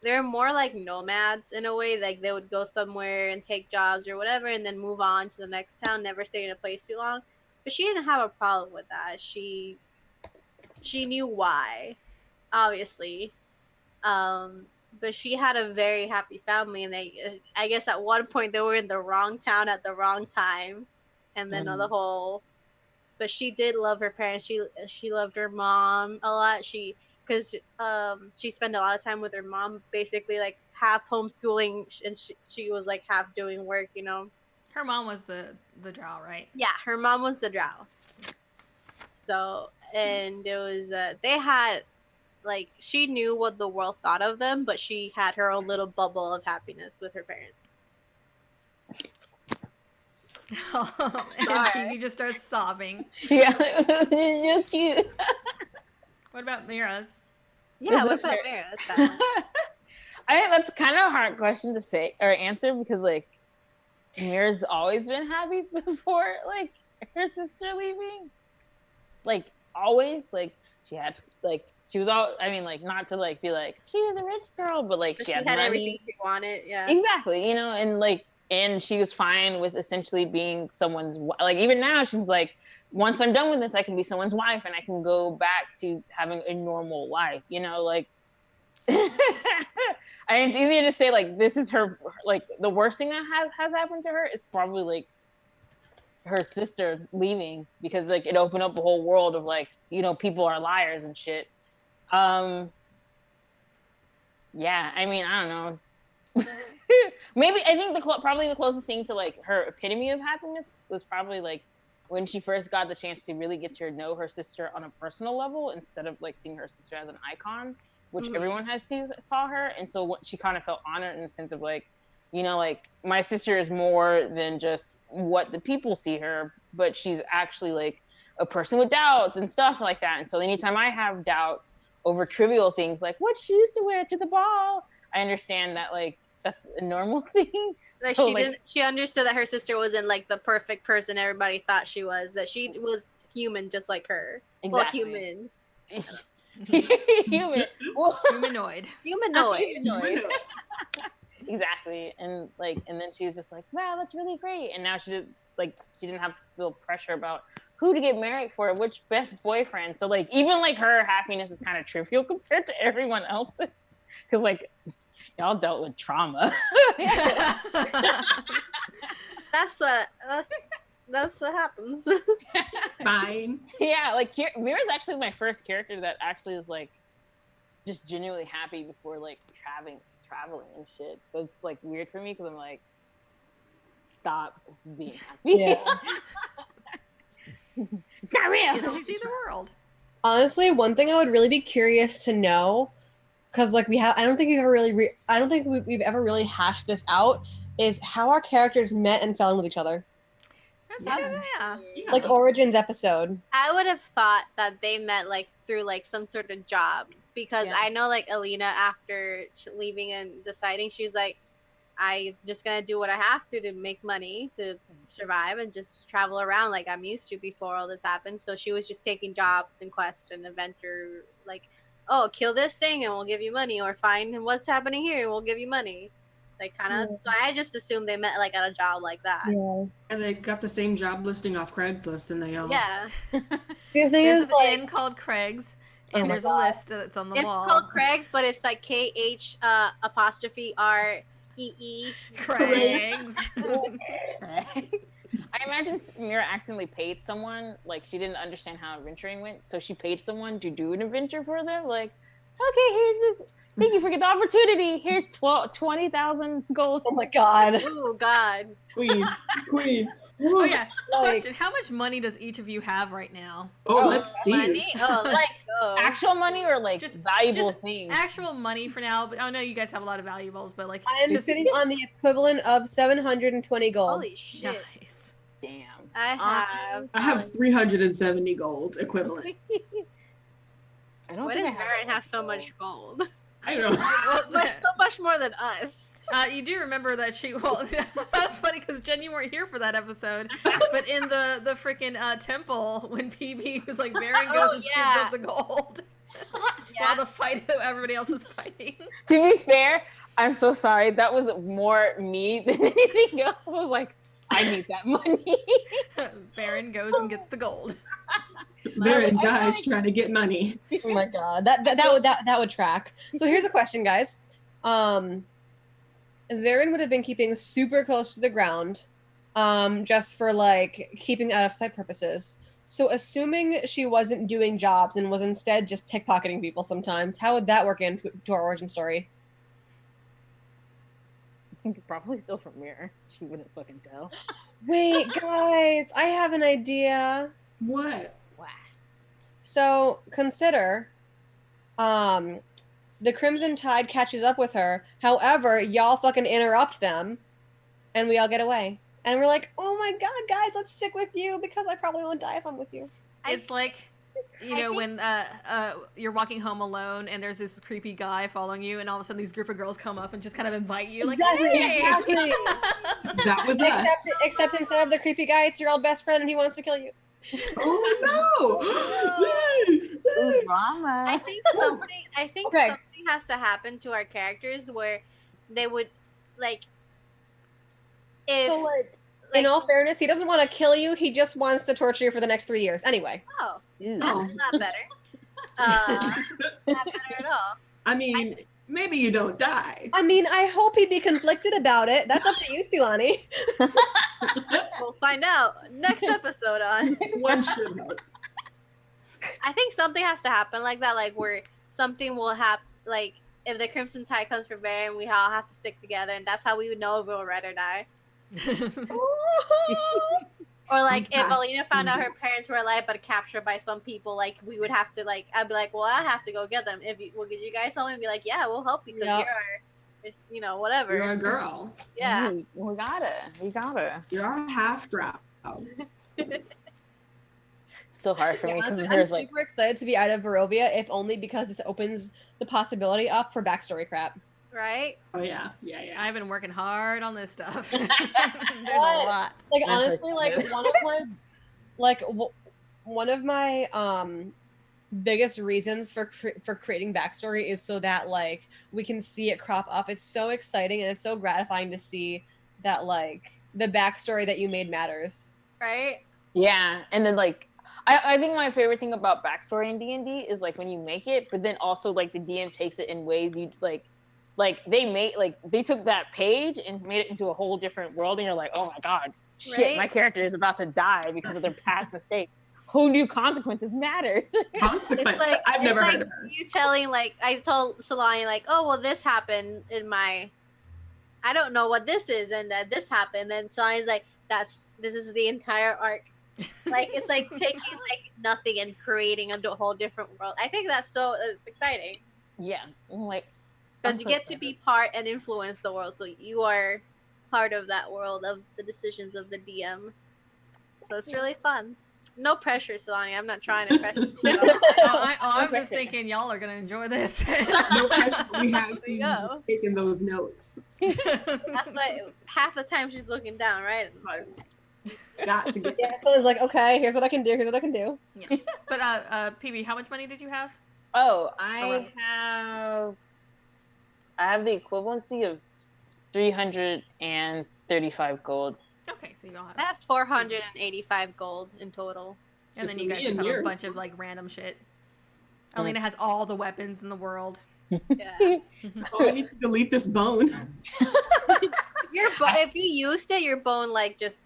they're more like nomads in a way, like they would go somewhere and take jobs or whatever and then move on to the next town, never stay in a place too long. But she didn't have a problem with that. She knew why, obviously. But she had a very happy family, and I guess at one point they were in the wrong town at the wrong time, and then the whole. But she did love her parents. She loved her mom a lot. Because she spent a lot of time with her mom, basically like half homeschooling, and she was like half doing work. Her mom was the drow, right? Yeah, her mom was the drow. So, and it was they had. Like, she knew what the world thought of them, but she had her own little bubble of happiness with her parents. And Phoebe just starts sobbing. Yeah, it's so cute. What about Mira's? Yeah, what about Mira's family? I think that's kind of a hard question to say or answer because, like, Mira's always been happy before, like, her sister leaving. Like, always. Like, she had, like, she was all, I mean, like, not to, like, be like, she was a rich girl, but, like, she had money. Everything she wanted, yeah. Exactly, and, like, and she was fine with essentially being someone's, like, even now, she's like, once I'm done with this, I can be someone's wife, and I can go back to having a normal life, like, I mean, it's easier to say, like, this is her, like, the worst thing that has happened to her is probably, like, her sister leaving, because, like, it opened up a whole world of, like, people are liars and shit. Yeah, I mean, I don't know. Maybe I think probably the closest thing to, like, her epitome of happiness was probably, like, when she first got the chance to really get to know her sister on a personal level instead of, like, seeing her sister as an icon, which everyone saw her, and so she kind of felt honored in the sense of, like, like, my sister is more than just what the people see her, but she's actually, like, a person with doubts and stuff like that. And so anytime I have doubts over trivial things like what shoes to wear to the ball, I understand that, like, that's a normal thing. Like, so, she understood that her sister wasn't, like, the perfect person everybody thought she was, that she was human just like her. Exactly. Well, human. Humanoid. Exactly. And, like, and then she was just like, wow, that's really great. And now she didn't have to feel pressure about who to get married for, which best boyfriend. So, like, even, like, her happiness is kind of trivial compared to everyone else's, because, like, y'all dealt with trauma. That's what happens. It's fine. Yeah, like, Mira's actually my first character that actually is, like, just genuinely happy before, like, traveling and shit. So it's, like, weird for me because I'm like, stop being happy. Yeah. It's not real. You see the world. Honestly, one thing I would really be curious to know, because, like, I don't think we've ever really hashed this out, is how our characters met and fell in with each other. Yeah. Like, Origins episode. I would have thought that they met, like, through, like, some sort of job, because I know, like, Alina, after leaving and deciding, she's like, I'm just gonna do what I have to make money to survive and just travel around like I'm used to before all this happened. So she was just taking jobs and quests and adventure, like, oh, kill this thing and we'll give you money, or find what's happening here and we'll give you money. Like, kind of. So I just assumed they met, like, at a job like that. Yeah. And they got the same job listing off Craigslist, and they all. Yeah. The thing there's is, an like, inn called Craig's, and there's a list that's on the wall. It's called Craig's, but it's like KH 'REE. Craig's. I imagine Mira accidentally paid someone, like, she didn't understand how adventuring went, so she paid someone to do an adventure for them. Like, okay, here's this. Thank you for the opportunity. Here's 20,000 gold. Oh my god. Oh god. Queen. Oh yeah. Like- Question: how much money does each of you have right now? Oh, let's see. Money? Oh, Like, go. actual money or like Just- valuable just things? Actual money for now. But I know you guys have a lot of valuables, but like I'm just sitting on the equivalent of 720 gold. Holy shit. nice. Damn. I I have 370 gold equivalent. I don't Why think does I have Baron that have so gold. much gold? I don't know. So much more than us. You do remember that she? Well, that's funny because Jen, you weren't here for that episode. But in the freaking temple, when PB was like, Baron goes and scoops up the gold while the fight, everybody else is fighting. To be fair, I'm so sorry. That was more me than anything else. I was like, I need that money. Baron goes and gets the gold. Baron dies trying to get money. Oh my god, that would track. So here's a question, guys. Varen would have been keeping super close to the ground, just for like keeping out of sight purposes. So assuming she wasn't doing jobs and was instead just pickpocketing people sometimes, how would that work into our origin story? Probably still from Mirror. She wouldn't fucking tell. Wait, guys, I have an idea. What? Wow. So consider, the Crimson Tide catches up with her. However, y'all fucking interrupt them, and we all get away. And we're like, oh my god, guys, let's stick with you because I probably won't die if I'm with you. It's like, you know, when you're walking home alone and there's this creepy guy following you, and all of a sudden these group of girls come up and just kind of invite you, like, Exactly, hey! exactly. That was us. Except instead of the creepy guy, it's your old best friend and he wants to kill you. Oh no! Ooh, drama. I think something has to happen to our characters where they would like if So, like, in all fairness, he doesn't want to kill you. He just wants to torture you for the next 3 years. Anyway. oh, Ew. that's Oh. not better. Not better at all. I mean, maybe you don't die. I mean, I hope he'd be conflicted about it. That's up to you, Silani. We'll find out next episode on. One should hope. I think something has to happen like that, like where something will happen, like if the Crimson Tide comes for Baron, we all have to stick together, and that's how we would know if we'll ride or die. Or like if Alina found out her parents were alive but captured by some people, like we would have to like I'd be like, well, I have to go get them. If you you guys help me, be like, yeah, we'll help you because Yep. you're our, it's whatever. You're a girl. Yeah. We gotta. You're a half drop. It's so hard for me because Honestly, I'm there's like super excited to be out of Barovia, if only because this opens the possibility up for backstory crap. Right? Oh yeah. I've been working hard on this stuff. There's a What? lot. Like Yeah, honestly, like one of my biggest reasons for creating backstory is so that like we can see it crop up. It's so exciting and it's so gratifying to see that like the backstory that you made matters. Right? yeah, and then like I think my favorite thing about backstory in D&D is like when you make it, but then also like the DM takes it in ways you like they took that page and made it into a whole different world, and you're like, oh my god, shit, Right? my character is about to die because of their past mistake. Who knew consequences mattered? Consequence. It's like I've never it's heard like of her. you telling like I told Solani like, oh well, this happened in my, I don't know what this is, and this happened, and Solani's like, this is the entire arc. Like it's like taking like nothing and creating a whole different world. I think it's exciting Yeah, I'm like because you get to be part and influence the world, so you are part of that world of the decisions of the DM. So it's really fun. No pressure, Solani. I'm not trying to pressure you. I'm just thinking y'all are gonna enjoy this. No pressure. We have seen go. you taking those notes. That's like half the time she's looking down, right? Got to get. Yeah, so it's like, okay, here's what I can do. Here's what I can do. Yeah. But PB, how much money did you have? Oh, I have the equivalency of 335 gold. Okay, so you all have. I have 485 gold in total. And then Just you guys me just and have a your- bunch of like random shit. Alina has all the weapons in the world. Yeah. Oh, I need to delete this bone. If you used it, your bone like just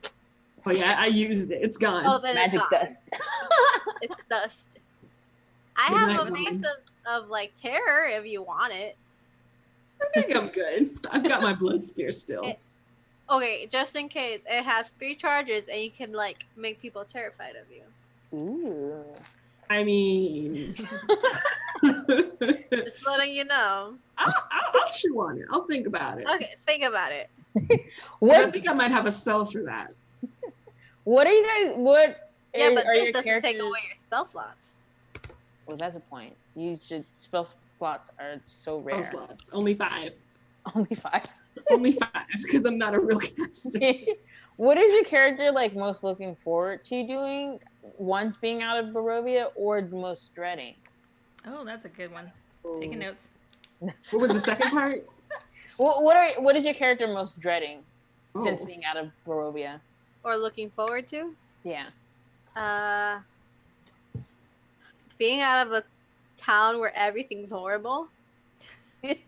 Oh yeah, I used it. It's gone. oh then Magic it's gone. dust. It's dust. I Good have night, a piece Mom. of like terror if you want it. I think I'm good. I've got my blood spear still. It- Okay, just in case, it has 3 charges, and you can like make people terrified of you. Ooh. I mean, Just letting you know. I'll chew on it. I'll think about it. Okay, think about it. I What? think I might have a spell for that. What are you guys? What? Yeah, but are this your doesn't take characters- away your spell slots. Well, that's a point. You should spell slots are so rare. Spell slots. Only 5. Only 5. Only 5, because I'm not a real caster. What is your character like most looking forward to doing once being out of Barovia, or most dreading? Oh, that's a good one. Taking notes. What was the second part? What is your character most dreading since Oh. being out of Barovia? Or looking forward to? Yeah. Being out of a town where everything's horrible. And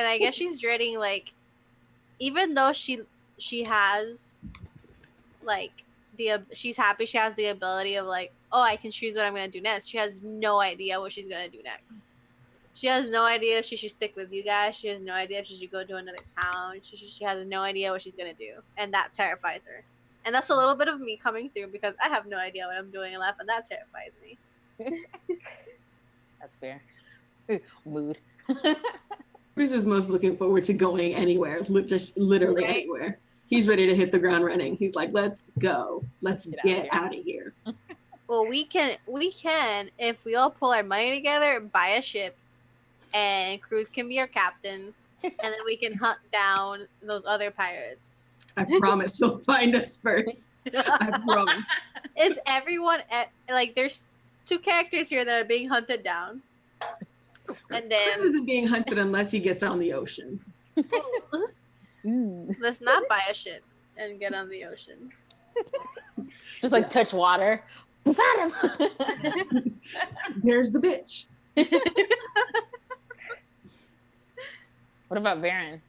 I guess she's dreading, like, even though she has like she's happy she has the ability of like, oh, I can choose what I'm gonna do next. She has no idea what she's gonna do next. She has no idea if she should stick with you guys. She has no idea if she should go to another town. She has no idea what she's gonna do, and that terrifies her. And that's a little bit of me coming through because I have no idea what I'm doing in life, and that terrifies me. That's fair. Mood. Bruce is most looking forward to going anywhere, just literally Right. anywhere. He's ready to hit the ground running. He's like, let's go. Let's Get out of here. Well, we can if we all pull our money together, buy a ship, and Cruz can be our captain, and then we can hunt down those other pirates. I promise he'll find us first. I promise. Is everyone like? There's 2 characters here that are being hunted down, and Chris then isn't being hunted unless he gets on the ocean. let's not buy a ship and get on the ocean. Just like touch water. Found him. There's the bitch. What about Varen?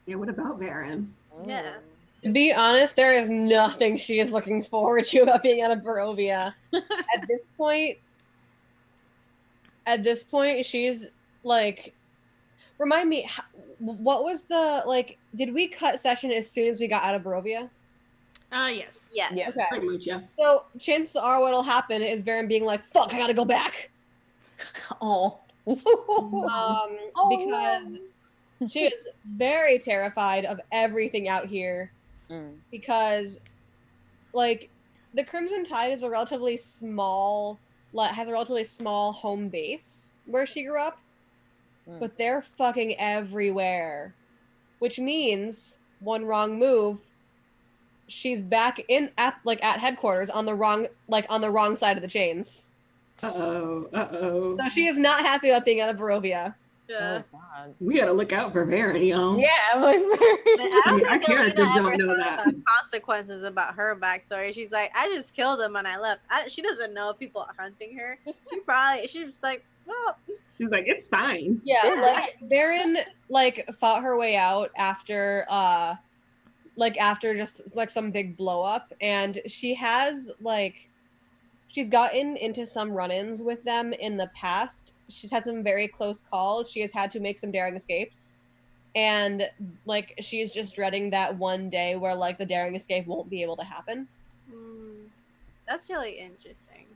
Yeah, what about Varen? Yeah. To be honest, there is nothing she is looking forward to about being out of Barovia. At this point, she's like, remind me, what was the, like, did we cut session as soon as we got out of Barovia? Yes. Yeah. Yeah. Okay. Pretty much, yeah. So chances are what'll happen is Varen being like, fuck, I gotta go back. Oh. Because she is very terrified of everything out here. Because, like, the Crimson Tide is a relatively small, has a relatively small home base where she grew up, but they're fucking everywhere, which means one wrong move, she's back at headquarters on the wrong side of the chains. Uh-oh. So she is not happy about being out of Barovia. Yeah. Oh God. We gotta look out for Varen, y'all. Yeah, I'm like, I don't Our think characters Alina don't ever know thought that. about consequences about her backstory. She's like, I just killed him and I left. She doesn't know if people are hunting her. She's just like, well, She's like, it's fine. Yeah, like Varen fought her way out after just like some big blow up, and she's gotten into some run-ins with them in the past. She's had some very close calls. She has had to make some daring escapes, and like she's just dreading that one day where like the daring escape won't be able to happen. that's really interesting.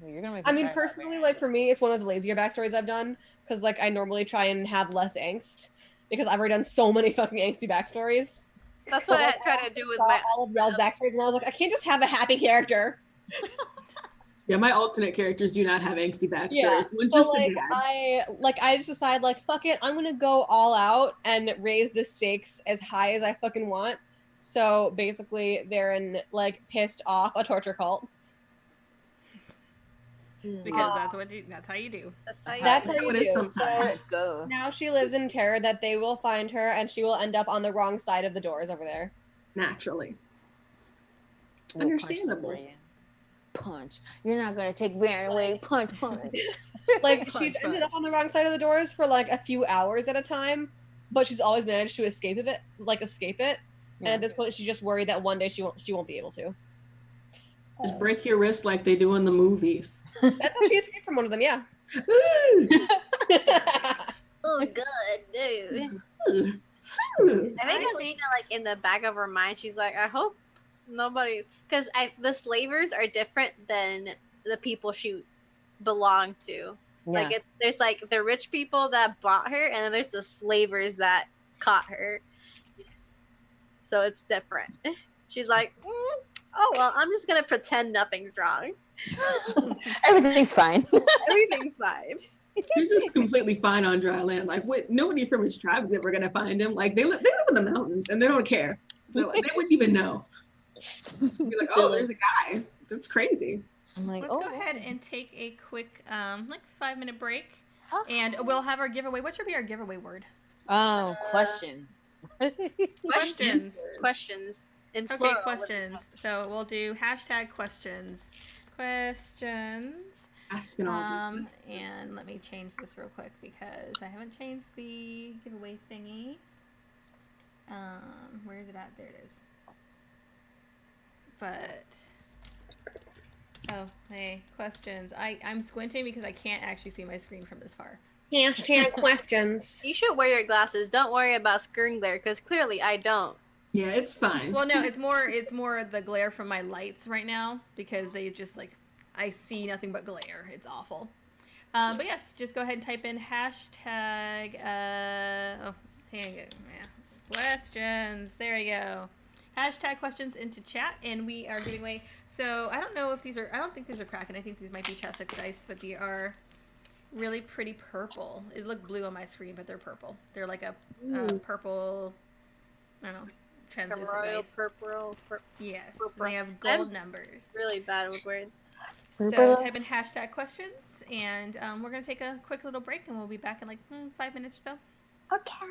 You're gonna make I me mean, cry about personally, Varen. like for me, it's one of the lazier backstories I've done because like I normally try and have less angst because I've already done so many fucking angsty backstories. That's what But, I like, try to also do with saw my. all of y'all's backstories, and I was like, I can't just have a happy character. Yeah, my alternate characters do not have angsty backstories. Yeah, One so just like a dad. I just decide like fuck it, I'm gonna go all out and raise the stakes as high as I fucking want. So basically, Varen like pissed off a torture cult. Because that's how you do. That's how how you it is do. sometimes. So Let's go. now she lives in terror that they will find her and she will end up on the wrong side of the doors over there. Naturally. We'll punch them Understandable. for you. Punch. You're not gonna take Varen away. Punch. Like Punch, she's ended punch. up on the wrong side of the doors for like a few hours at a time, but she's always managed to escape it. And at this point, she's just worried that one day she won't be able to. Just break your wrist like they do in the movies. That's how she escaped from one of them. Yeah. Oh, good, dude. I think Alina, like in the back of her mind, she's like, I hope nobody, because the slavers are different than the people she belonged to. Yeah. Like there's like the rich people that bought her, and then there's the slavers that caught her. So it's different. She's like, oh well, I'm just gonna pretend nothing's wrong. Everything's fine. Everything's fine. He's just completely fine on dry land. Like, what? Nobody from his tribe's ever gonna find him. Like, they live in the mountains and they don't care. They wouldn't even know. Be like, oh, there's a guy. That's crazy. I'm like, Let's go ahead and take a quick, like 5-minute break, and we'll have our giveaway. What should be our giveaway word? Oh, questions. Questions. Questions. In Okay, plural. questions. So we'll do hashtag questions. Questions. Asking all And let me change this real quick because I haven't changed the giveaway thingy. Where is it at? There it is. But oh, hey, questions. I'm squinting because I can't actually see my screen from this far. Hashtag questions. You should wear your glasses. Don't worry about screen glare, because clearly I don't. Yeah, it's fine. Well, no, it's more the glare from my lights right now because they just like I see nothing but glare. It's awful. But yes, just go ahead and type in hashtag. Oh, here you go. Yeah. Questions. There you go. Hashtag questions into chat, and we are giving away. So I don't know if these are. I don't think these are Kraken. I think these might be chestnut dice, but they are really pretty purple. It looked blue on my screen, but they're purple. They're like a purple. I don't know. Translucent dice. Purple. Yes. They have gold numbers. Really bad with words. So type in hashtag questions, and we're gonna take a quick little break, and we'll be back in like 5 minutes or so. Okay.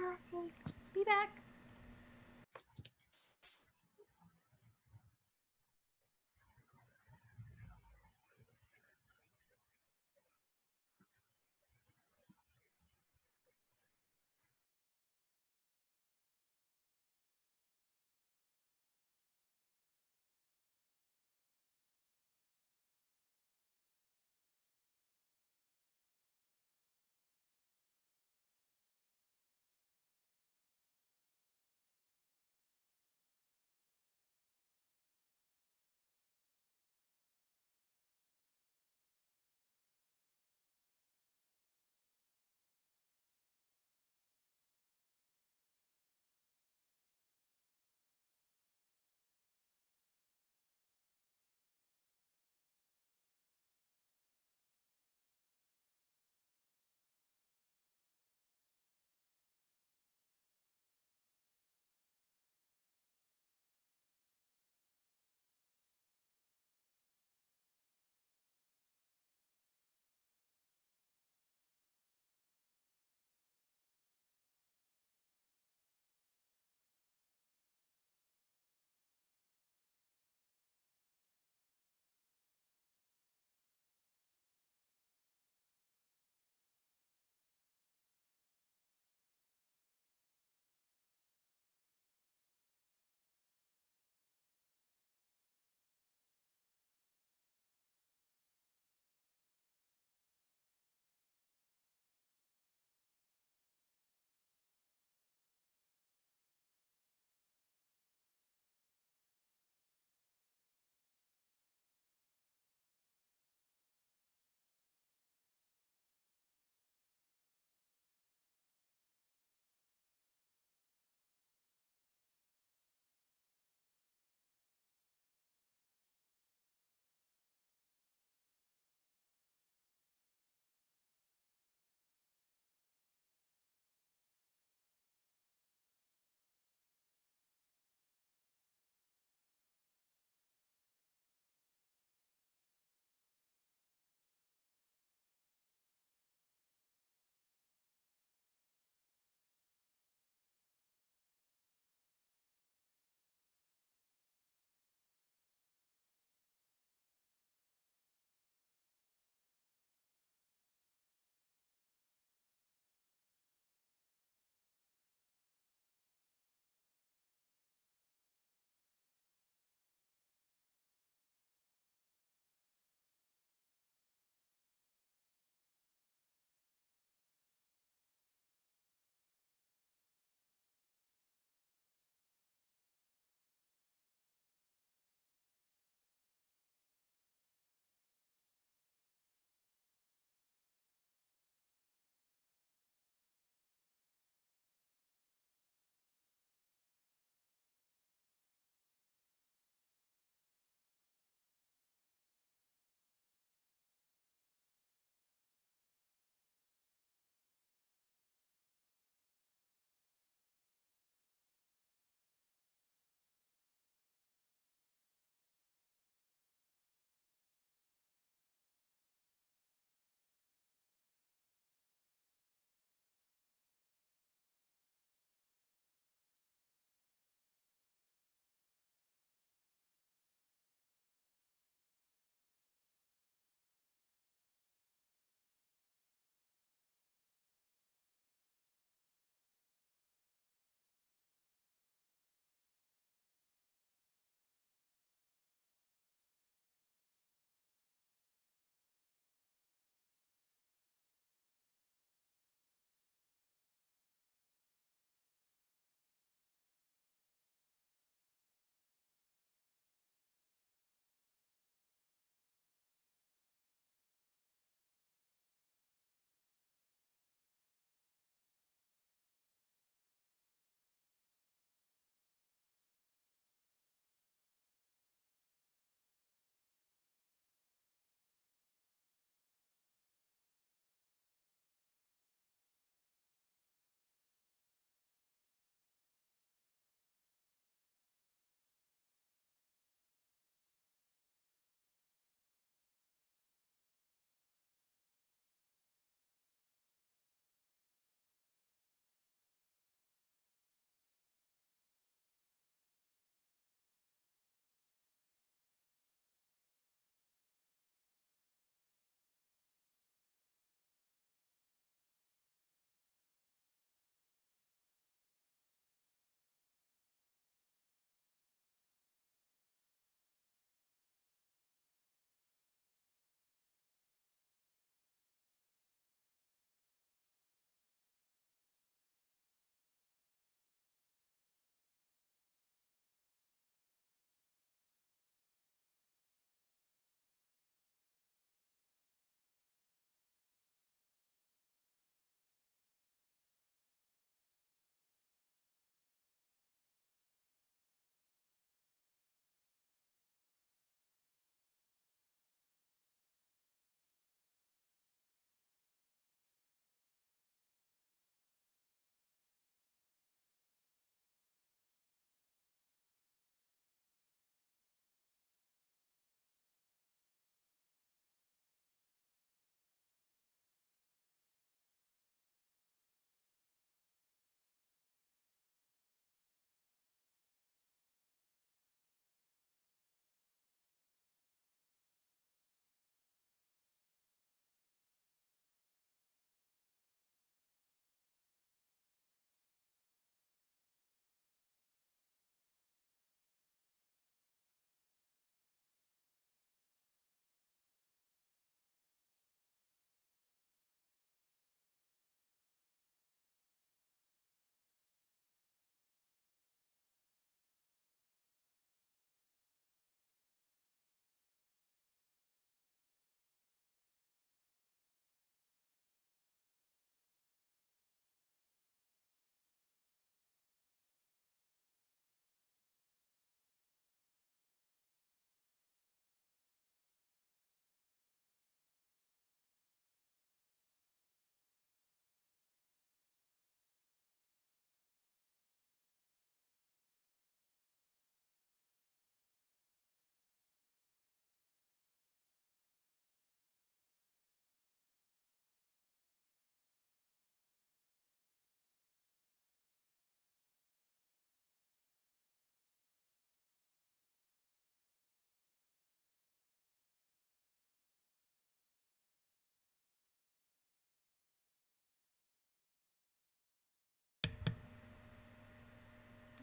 Be back.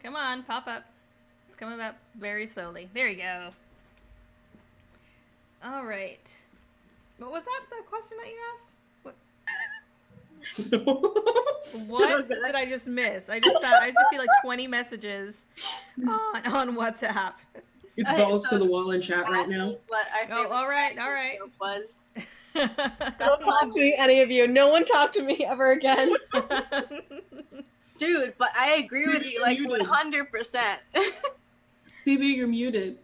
Come on, pop up. It's coming up very slowly. There you go. All right. What was that? The question that you asked? What did I just miss? I just see like 20 messages on WhatsApp. It's balls to the wall in chat right now. All right. Was. Don't talk to me, any of you. No one talk to me ever again. Dude, but I agree with you like 100%. BB, you're muted.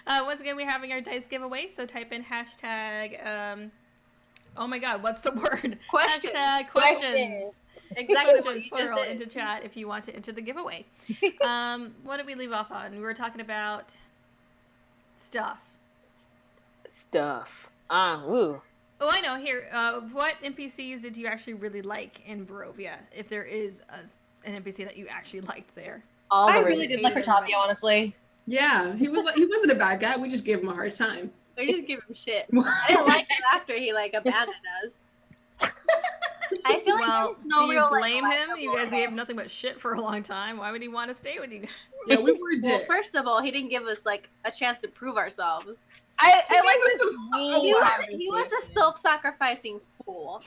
Once again, we're having our dice giveaway, so type in hashtag, oh my god, what's the word? Question. Hashtag questions. Exactly. Questions, plural, into chat if you want to enter the giveaway. What did we leave off on? We were talking about stuff. Woo. Oh, I know. Here, what NPCs did you actually really like in Barovia? If there is an NPC that you actually liked there. I really did like Octavio, honestly. Yeah, he wasn't a bad guy. We just gave him a hard time. We just give him shit. I didn't like him after he like abandoned us. I feel like there's no do you real, blame like, him? You guys gave him nothing but shit for a long time. Why would he want to stay with you guys? Yeah, we were Well, dead. first of all, he didn't give us like a chance to prove ourselves. I like this. He was a self-sacrificing fool.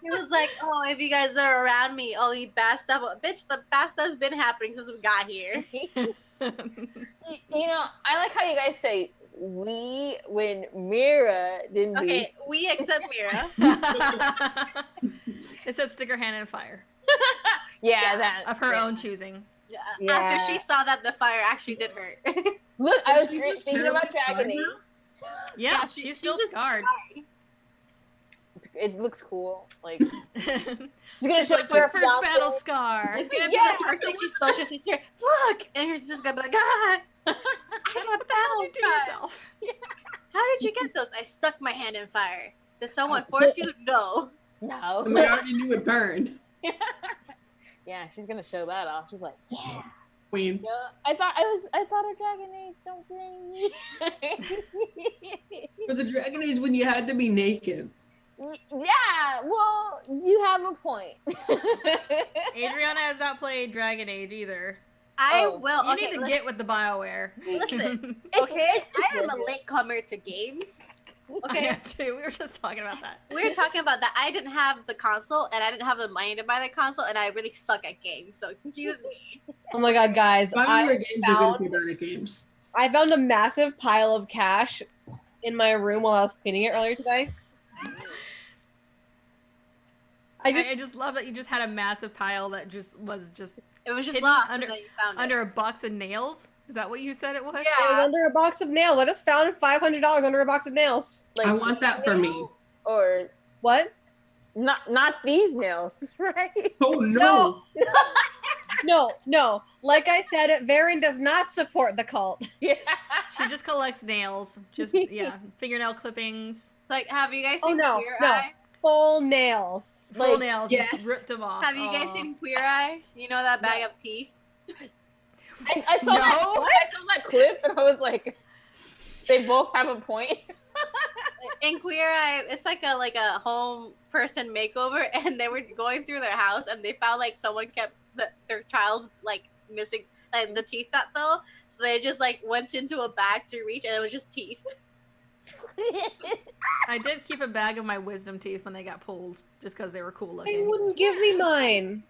He was like, "Oh, if you guys are around me, I'll eat bad stuff." Bitch, the bad stuff's been happening since we got here. You know, I like how you guys say we when Mira didn't. Okay, we accept Mira. Except stick her hand in fire. Yeah, that Of her own choosing. Yeah. After she saw that the fire actually did hurt. Look, I was She was thinking about terribly Dragon Age. scarred Yeah, she's still just scarred. It looks cool. Like She's gonna show like, her my first fiance. battle scar. It's gonna be Yeah. the first thing she saw. She's here. Look, and here's just gonna be like, ah, I got What the hell did you do battle scars. yourself? How did you get those? I stuck my hand in fire. Did someone force you? No. No. and we already knew it burned. Yeah, she's gonna show that off. She's like, yeah. Queen. No, I thought of Dragon Age. Don't blame me. For the Dragon Age when you had to be naked. Yeah, well, you have a point. Adriana has not played Dragon Age either. I Oh, will. You Okay, need to get with the BioWare. Listen. It's- Okay, I am a it's- latecomer to games. Okay, Okay, yeah, too. We were just talking about that. we were talking about that. I didn't have the console, and I didn't have the money to buy the console, and I really suck at games. So excuse me. Oh my god, guys. BioWare games are found- good for better games. I found a massive pile of cash in my room while I was cleaning it earlier today. I just love that you just had a massive pile that was just It was just hidden lost under- and then you found under a box of nails. Is that what you said it was? It was Yeah. under a box of nails. I just found $500 under a box of nails. Like, I want that for me. Or What? not these nails, right? Oh no! No. Like I said, Varen does not support the cult. Yeah. She just collects nails. Just, yeah, fingernail clippings, Like, have you guys Oh, seen no, Queer no. Eye? Full nails. full Like, nails, yes. just ripped them off. Have you guys Aw. seen Queer Eye? You know that bag of teeth? I saw No? I saw that clip and I was like, they both have a point. In Queer Eye, it's like a home person makeover, and they were going through their house, and they found like someone kept their child's like missing, like the teeth that fell. So they just like went into a bag to reach, and it was just teeth. I did keep a bag of my wisdom teeth when they got pulled, just because they were cool They looking. wouldn't give me mine.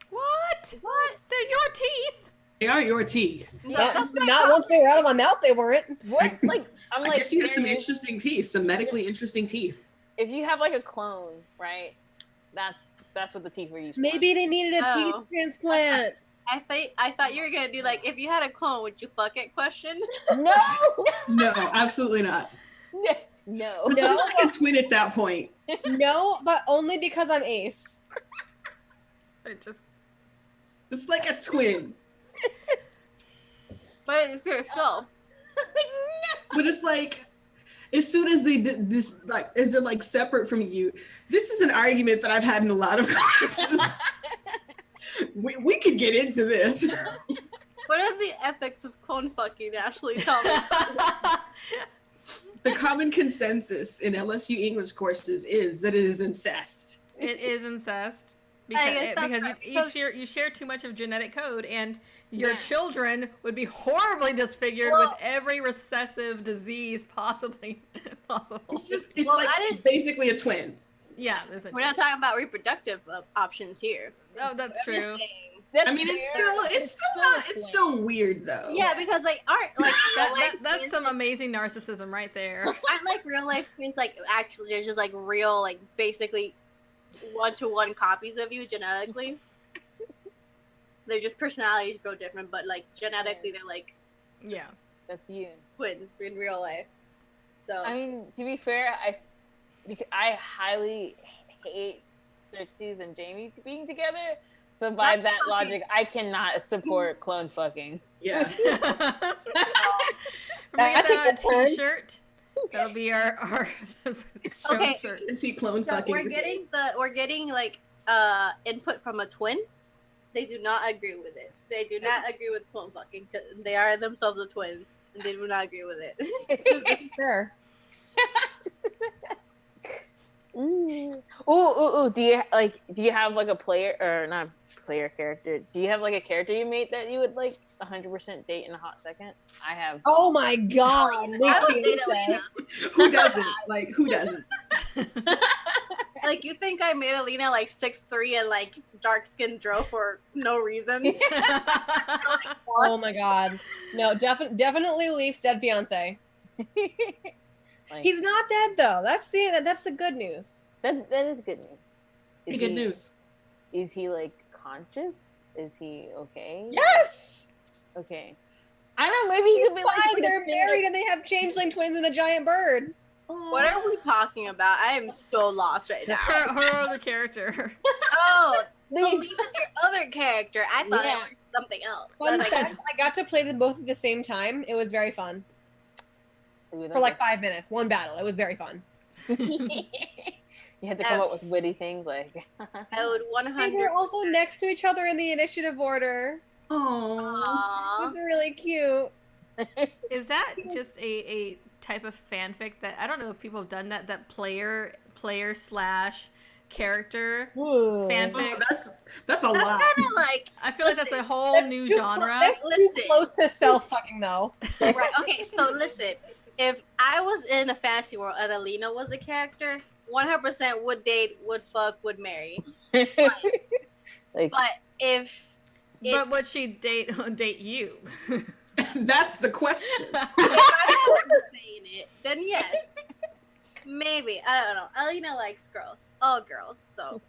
What? What? They're your teeth. They are your teeth. No, Not, that's not not once they were out of my mouth, they weren't. What? Like, I'm I like, guess you had some there is- interesting teeth, some medically interesting teeth. if you have like a clone, right? That's what the teeth were used for. Maybe they needed a Oh. teeth transplant. I thought you were gonna do like, if you had a clone, would you fuck it? Question. No. No, absolutely not. No. It's just like a twin at that point. No, but only because I'm Ace. It just It's like a twin. But it's yourself. But it's like, as soon as they did this, like, as they're like separate from you, this is an argument that I've had in a lot of classes. we could get into this. What are the ethics of clone fucking? Ashley, tell me. The common consensus in LSU English courses is that it is incest. It is incest I guess because that's you share too much of genetic code, and your Yeah. children would be horribly disfigured with every recessive disease possible. It's Well, like I didn't- basically a twin. Yeah, We're not talking about reproductive options here. Oh, that's I'm just true. saying. That's I mean, it's still weird though. Yeah, because like aren't like real life That's twins, some amazing narcissism right there. aren't like real life twins like actually they're just like real like basically 1-to-1 copies of you genetically. They're just personalities grow different, but like genetically they're like Yeah. That's you. twins in real life. So I mean, to be fair, I highly hate Xerxes and Jamie being together. So by that logic, I cannot support clone fucking. Yeah. We're gonna get that on a t-shirt. That'll be our show Okay. shirt. And see clone So fucking. we're getting like input from a twin. They do not agree with it. They do not agree with clone fucking because they are themselves a twin and they do not agree with it. This is fair. Ooh. Do you have like a player or not player character? Do you have like a character you made that you would like 100% date in a hot second? I have. Oh my god. I would date Alina. Who doesn't? Like who doesn't? Like you think I made Alina like 6'3" and like dark skinned Dro for no reason? Oh my god. No, definitely Leaf's dead fiance. Like, He's not dead though. That's the good news. that is good news. Is Good he- news. Is he like conscious? Is he okay? Yes. Okay. I don't know. Maybe he He's could be like. fine. They're married and they have changeling twins and a giant bird. What are we talking about? I am so lost right now. her other character. Oh, Leaf. Leaf is your other character. I thought Yeah. it was something else. I Fun was like, fact, I got to play them both at the same time. It was very fun. Ooh, For like 5 minutes. One battle. It was very fun. You had to come up with witty things like. I would They 100. were also next to each other in the initiative order. Oh. It Aww. was really cute. Is that just a type of fanfic that I don't know if people have done that player slash character fanfic? That's a That's lot. kind of like I feel like that's a whole That's new too genre. That's too Listen. close to self fucking though. right. Okay, so listen. If I was in a fantasy world and Alina was a character, 100% would date, would fuck, would marry. Like, But if But would she date you? That's the question. if I wasn't saying it, then yes. Maybe. I don't know. Alina likes girls. All girls. So.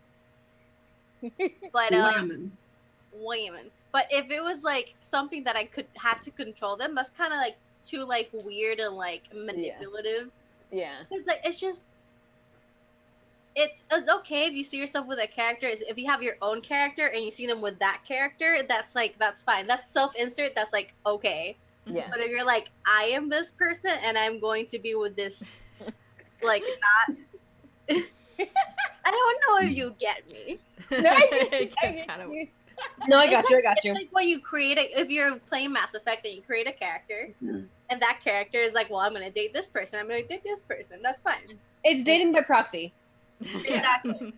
But women. But if it was like something that I could have to control them, that's kind of like too like weird and like manipulative. yeah. It's like it's okay if you see yourself with a character. If you have your own character and you see them with that character, that's fine. That's self-insert. That's like okay. Yeah. But if you're like, I am this person and I'm going to be with this, like not. I don't know if you get me. No, I get It's you. kind of No, I got you. I got It's you. like when you create if you're playing Mass Effect and you create a character, and that character is like, well, I'm gonna date this person. I'm gonna date this person. That's fine. It's dating by proxy. Exactly.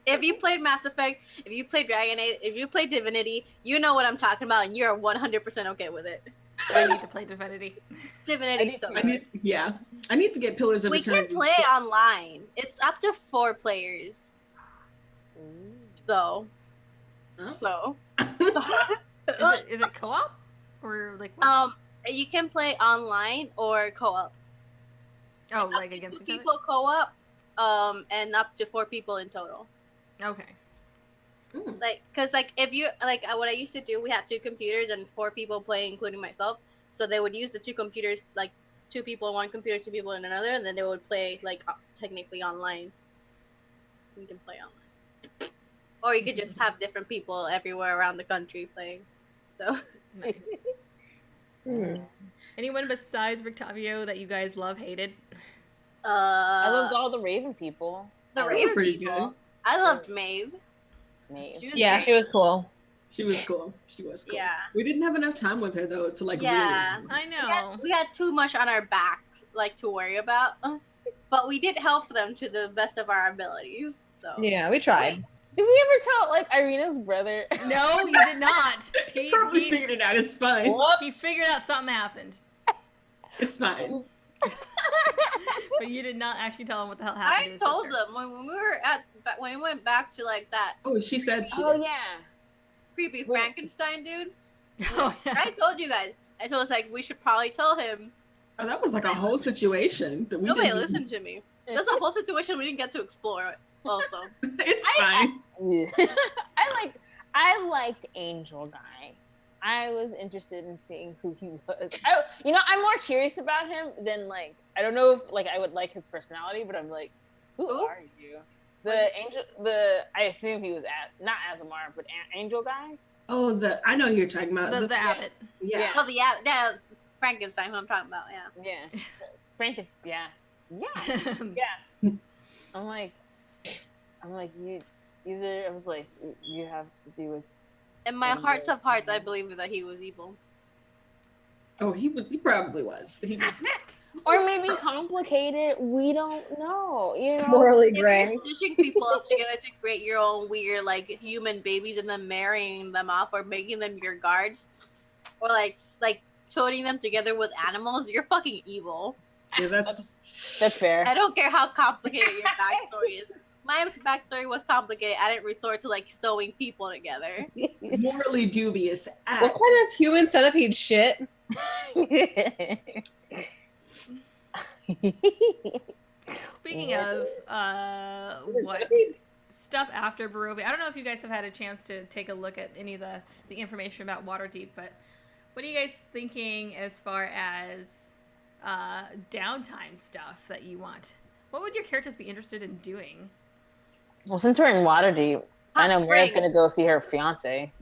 If you played Mass Effect, if you played Dragon Age, if you played Divinity, you know what I'm talking about, and you're 100% okay with it. I need to play Divinity. Divinity's so I good. need to get Pillars of We Eternity. can play online. It's up to 4 players. So. Oh. Is it co-op or like what? You can play online or co-op. Oh, Up like to against 2 each other? people co-op, and up to 4 people in total. Okay. Like, cause like if you like what I used to do, we had 2 computers and 4 people playing, including myself. So they would use the 2 computers, like 2 people on one computer, 2 people in another, and then they would play like technically online. You can play online, or you could just have different people everywhere around the country playing. So Nice. Anyone besides Rictavio that you guys hated? I loved all the Raven people. the I Raven pretty people. good. I loved Maeve. Me. She was Yeah, great. she was cool. She was cool. She was cool. Yeah. We didn't have enough time with her though to like Yeah. really. I know. We had too much on our backs like to worry about. But we did help them to the best of our abilities. So Yeah, we tried. Wait, did we ever tell like Irina's brother? No, you did not. He probably figured it out. It's fine. He figured out something happened. It's fine. But you did not actually tell him what the hell happened. I to his told sister. them when we were when we went back to like that Oh, she said she Oh did. yeah. creepy Frankenstein dude. Oh, yeah. I told you guys. I told us like we should probably tell him. Oh, that was like a whole situation that we Nobody didn't listened to me. That's a whole situation we didn't get to explore. Also, It's fine. I liked Angel Guy. I was interested in seeing who he was. I'm more curious about him than like I don't know if like I would like his personality, but I'm like, who are you? I assume he was not Azamar, but Angel Guy. Oh, I know who you're talking about. The abbot. Yeah. oh the Frankenstein. Who I'm talking about? Yeah. Yeah. Frantic. Yeah. Yeah. I'm like you. Either I was like you have to do with. In my hearts of hearts, I believe that he was evil. Oh, he probably was. Or maybe complicated. We don't know. You know. Morally If gray. you're stitching people up together to create your own weird like human babies and then marrying them off or making them your guards, or like toting them together with animals, you're fucking evil. Yeah, that's fair. I don't care how complicated your backstory is. My backstory was complicated. I didn't resort to like sewing people together. morally dubious act. What kind of human centipede shit? Speaking of what stuff after Barovia, I don't know if you guys have had a chance to take a look at any of the information about Waterdeep, but what are you guys thinking as far as downtime stuff that you want? What would your characters be interested in doing? Well, since we're in Waterdeep, I know Hot Mira's spring. gonna go see her fiance.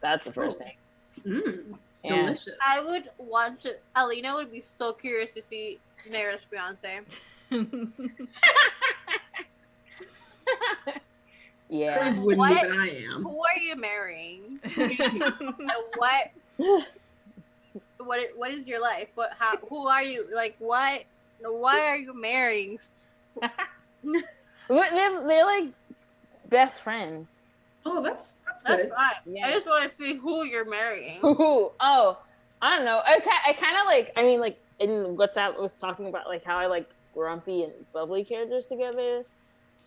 That's the first thing. Yeah. Delicious. I would want to. Alina would be so curious to see Nera's fiance. Yeah. Hers wouldn't What? be, but I am. Who are you marrying? And what is your life? Who are you? Like what? Why are you marrying? They're like best friends. Oh, that's That's good. fine. Yeah. I just want to see who you're marrying. Ooh, oh, I don't know. I kind of like. I mean, like in WhatsApp was talking about like how I like grumpy and bubbly characters together,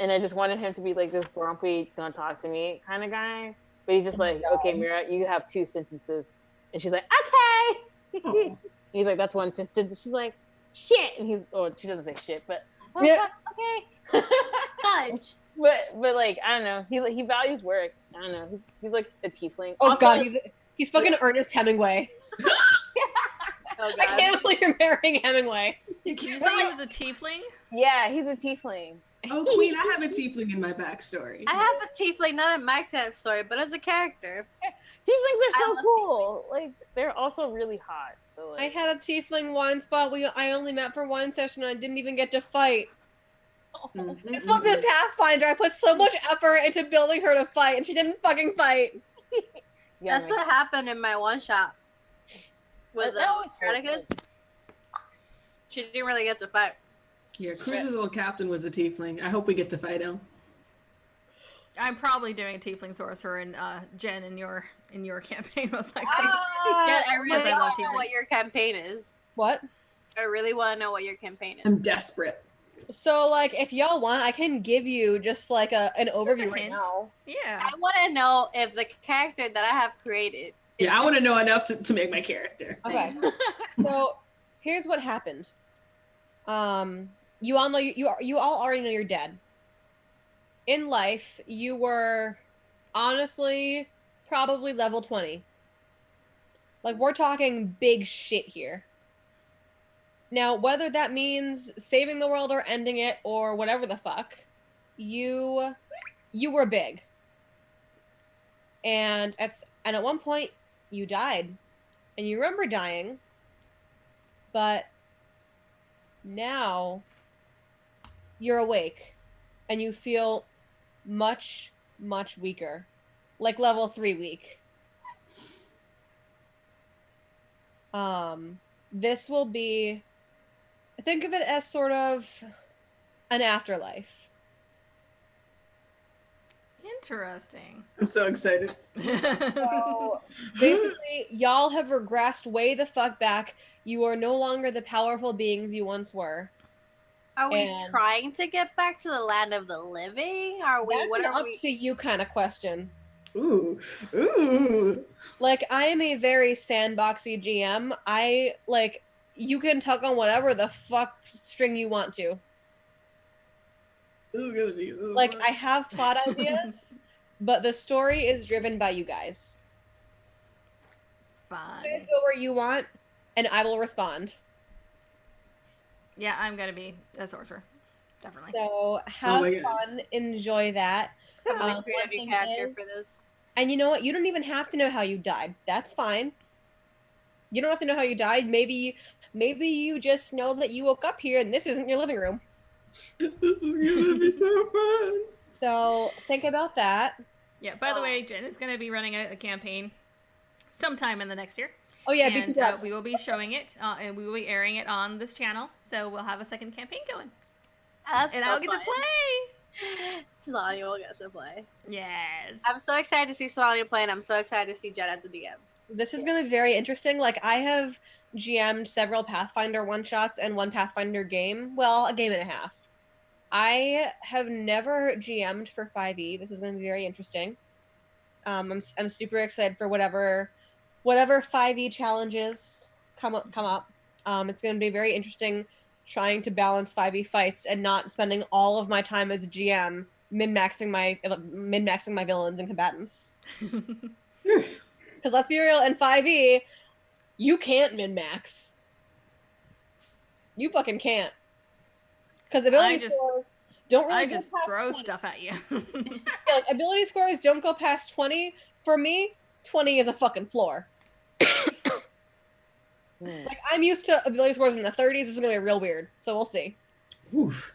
and I just wanted him to be like this grumpy, don't talk to me kind of guy. But he's just like, okay, Mira, you have 2 sentences, and she's like, okay. Oh. He's like, that's 1 sentence. She's like, shit, and she doesn't say shit, but oh, Yeah. okay. Fudge. But like I don't know, he values work. I don't know. He's like a tiefling. Oh Also, god, he's fucking Ernest Hemingway. Oh I god. can't believe you're marrying Hemingway. You Did you can't- say he was a tiefling? yeah, he's a tiefling. Oh, Queen, I have a tiefling in my backstory. I have a tiefling, not in my type story, but as a character. Tieflings are I so love cool. Like they're also really hot. So I like, had a tiefling once, but I only met for 1 session and I didn't even get to fight. Mhm, This was in Pathfinder. I put so much effort into building her to fight, and she didn't fucking fight. yeah, That's what happened in my one shot. With that always hurts. Atticus. She didn't really get to fight. Yeah, Cruz's old captain was a tiefling. I hope we get to fight him. I'm probably doing a tiefling sorcerer and Jen in your campaign most likely. Jen, I really I love want to know tiefling. what your campaign is. What? I really want to know what your campaign is. I'm desperate. So, like, if y'all want, I can give you just like an overview right hint. now. Yeah. I want to know if the character that I have created. Yeah, I want to know enough to make my character. Okay. So, here's what happened. You all know you all already know you're dead. In life, you were honestly probably level 20. Like, we're talking big shit here. Now, whether that means saving the world or ending it or whatever the fuck, you were big. And at one point you died. And you remember dying. But now you're awake and you feel much, much weaker. Like level 3 weak. This will be think of it as sort of an afterlife. Interesting. I'm so excited. So basically, y'all have regressed way the fuck back. You are no longer the powerful beings you once were. Are we And- trying to get back to the land of the living? Are we? That's What an are up we? to you kind of question. Ooh, ooh. Like, I am a very sandboxy GM. You can tug on whatever the fuck string you want to. This is gonna be so Like, fun. I have plot ideas, but the story is driven by you guys. Fun. You guys go where you want, and I will respond. Yeah, I'm gonna be a sorcerer. Definitely. So have my God. fun, enjoy that. I'm gonna create one a new thing character is- for this. And you know what? You don't even have to know how you died. That's fine. You don't have to know how you died. Maybe you just know that you woke up here and this isn't your living room. This is gonna be so fun. So think about that. Yeah, by the way, Jen is going to be running a campaign sometime in the next year. Oh yeah, and BT Dubs. we will be showing it, and we will be airing it on this channel. So we'll have a second campaign going. That's And so I'll get to fun. play! Solani will get to play. Yes. I'm so excited to see Solani play, and I'm so excited to see Jen as the DM. This is going to be very interesting. Like, I have GM'd several Pathfinder one-shots and one Pathfinder game. Well, a game and a half. I have never GM'd for 5e. This is going to be very interesting. I'm super excited for whatever 5e challenges come up. It's going to be very interesting trying to balance 5e fights and not spending all of my time as a GM min-maxing my villains and combatants. Because let's be real, in 5e, you can't min-max. You fucking can't. Because ability scores don't really I go just past throw 20. stuff at you. Yeah, like, ability scores don't go past 20. For me, 20 is a fucking floor. Like, I'm used to ability scores in the 30s. This is going to be real weird. So we'll see. Oof.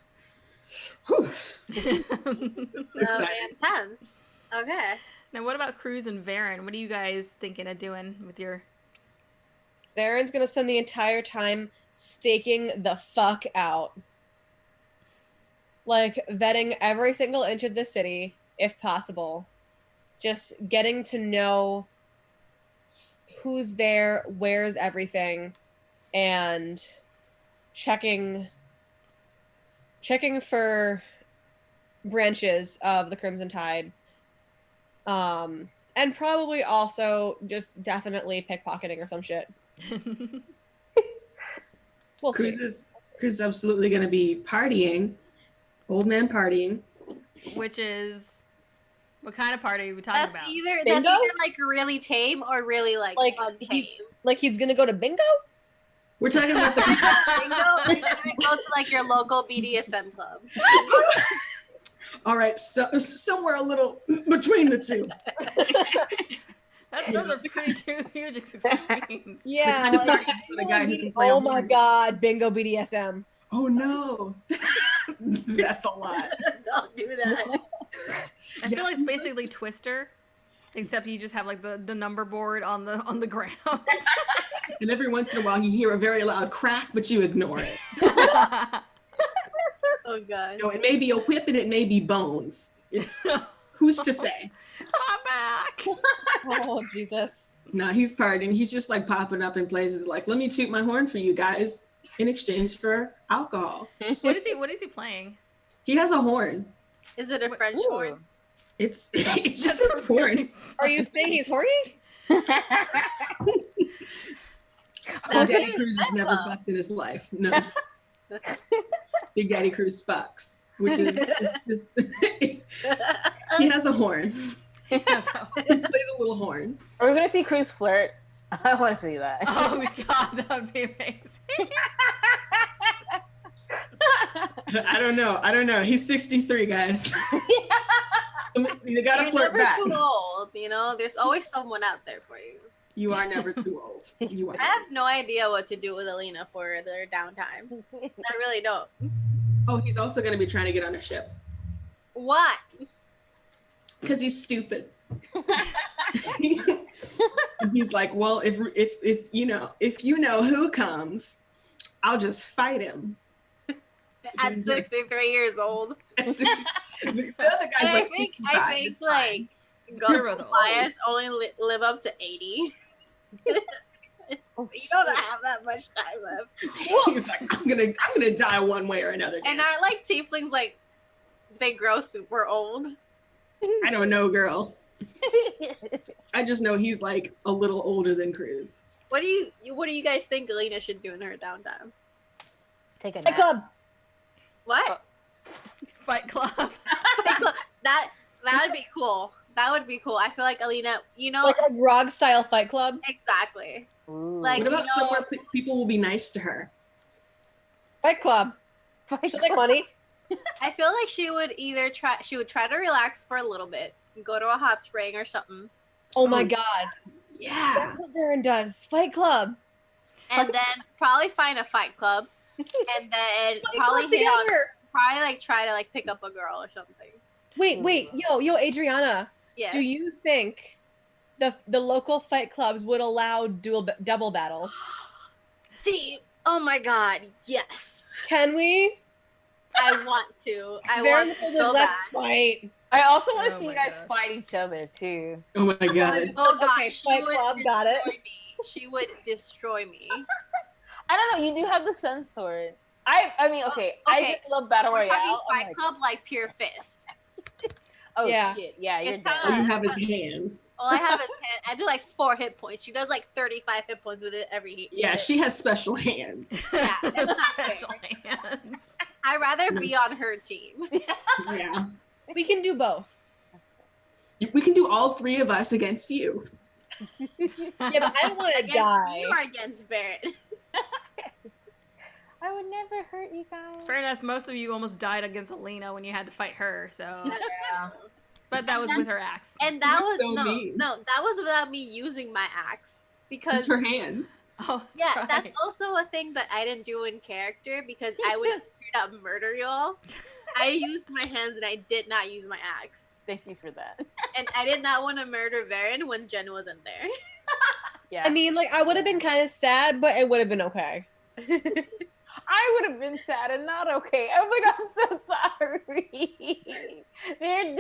Whew. This is exciting. Intense. Okay. Now, what about Cruz and Varen? What are you guys thinking of doing with your... Varen's going to spend the entire time staking the fuck out. Like, vetting every single inch of the city, if possible. Just getting to know who's there, where's everything, and checking for branches of the Crimson Tide. And probably also just definitely pickpocketing or some shit. We'll see. Cruz is absolutely gonna be partying. Old man partying. Which is... What kind of party are we talking That's about? either Bingo? like really tame or really like untame. Like he's gonna go to bingo? We're talking about the Bingo, or you're gonna go to like your local BDSM club. all right, so somewhere a little between the two. Those are pretty two huge extremes. Yeah. kind of like, parties for the guy who can play a oh my horn. god, bingo BDSM. Oh no. That's a lot. Don't do that. I feel like it's basically Twister, except you just have like the number board on the ground. And every once in a while you hear a very loud crack, but you ignore it. Oh god. No, it may be a whip and it may be bones. It's who's to say? I'm back. Oh Jesus. No, he's partying. He's just like popping up in places like, let me toot my horn for you guys in exchange for alcohol. What is he playing? He has a horn. Is it a French Ooh. horn? It's just his horn. Are you saying he's horny? Daddy Cruz has never fucked in his life. No. Big Daddy Cruz fucks, which is just he has a horn. He plays a little horn. Are we gonna see Cruz flirt? I want to see that. Oh my god, that would be amazing. I don't know. He's 63, guys. You gotta You're flirt never back. too old, you know? There's always someone out there for you. You are never too old. You are. I have no idea what to do with Alina for their downtime. I really don't. Oh, he's also gonna be trying to get on a ship. What? Because he's stupid. He's like, well, if you know who comes, I'll just fight him. At 63 years old. At 60, the other guy's like 65. I think it's like You're both Goliath only live up to 80. You don't have that much time left. He's like, I'm gonna die one way or another. And aren't like tieflings like they grow super old? I don't know, girl. I just know he's like a little older than Cruz. What do you guys think Alina should do in her downtime? Take a Fight nap. Club. What? Fight Club. that would be cool. That would be cool. I feel like Alina, you know, Like a Grog style Fight Club. exactly. Ooh. Like, What about you know, somewhere people will be nice to her? Fight Club. Fight She'll make money. I feel like she would try to relax for a little bit, go to a hot spring or something, Oh my Oh. god. Yeah. That's what Baron does. Fight Club. and then probably find a fight club, and then Fight probably Club hit on, together. probably like try to like pick up a girl or something. Wait, yo, Adriana. Yeah. Do you think the local fight clubs would allow double battles? Oh my god, yes. Can we? I want to. I Baron want to told so us, let's bad. fight. I also want to Oh see my you guys gosh. fight each other too. Oh my god. Oh god, Okay, she Fight would Club, got it. destroy me. She would destroy me. I don't know. You do have the sun sword. I mean, okay. I okay. just love battle We're talking royale. I'm Fight like, Club like pure fist. oh Yeah. shit, yeah, you're It's dead. All you have is hands. All I have is hand. I do like 4 hit points. She does like 35 hit points with it every hit. Yeah, she has special hands. Yeah, it's not Special fair. hands. I'd rather be on her team. Yeah. We can do both. We can do all 3 of us against you. Yeah, but I don't want to Against die. you or against Barrett. I would never hurt you guys. Fairness, most of you almost died against Alina when you had to fight her, so. Yeah. But that was with her axe. And that You're was so mean. no, that was without me using my axe. Because Just her hands. Oh, yeah, right. that's also a thing that I didn't do in character because I would have straight up murder y'all. I used my hands and I did not use my axe. Thank you for that. And I did not want to murder Varen when Jen wasn't there. Yeah. I mean, like, I would have been kind of sad, but it would have been okay. I would have been sad and not okay. I'm like, I'm so sorry. They're dead.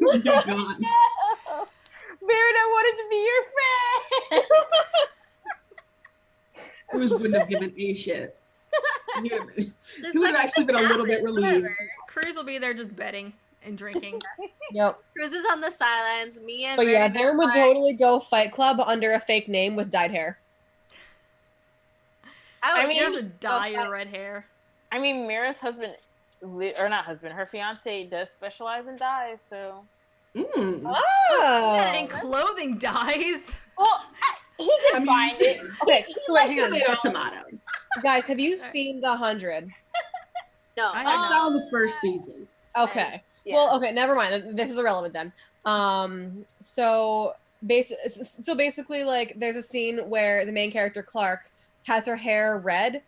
They're gone. No. Baron, I wanted to be your friend. Cruz wouldn't have given a shit. He would Just have like, actually been a little bit happens, relieved. whatever. Cruz will be there just betting and drinking. Yep. Cruz is on the sidelines. Me and But yeah, Varen Baron are would like, totally go Fight Club under a fake name with dyed hair. I I would You have mean, to just dye go your fight. red hair. I mean, Mira's husband, or not husband, her fiance does specialize in dyes, so. Mm. Oh. And clothing dyes. Well, he can find it. Okay, so wait, hang on. Tomato, tomato. Guys, have you seen The 100? No, I I know. saw the first season. Okay. Yeah. Well, okay, never mind. This is irrelevant then. So basically, like, there's a scene where the main character Clark has her hair red,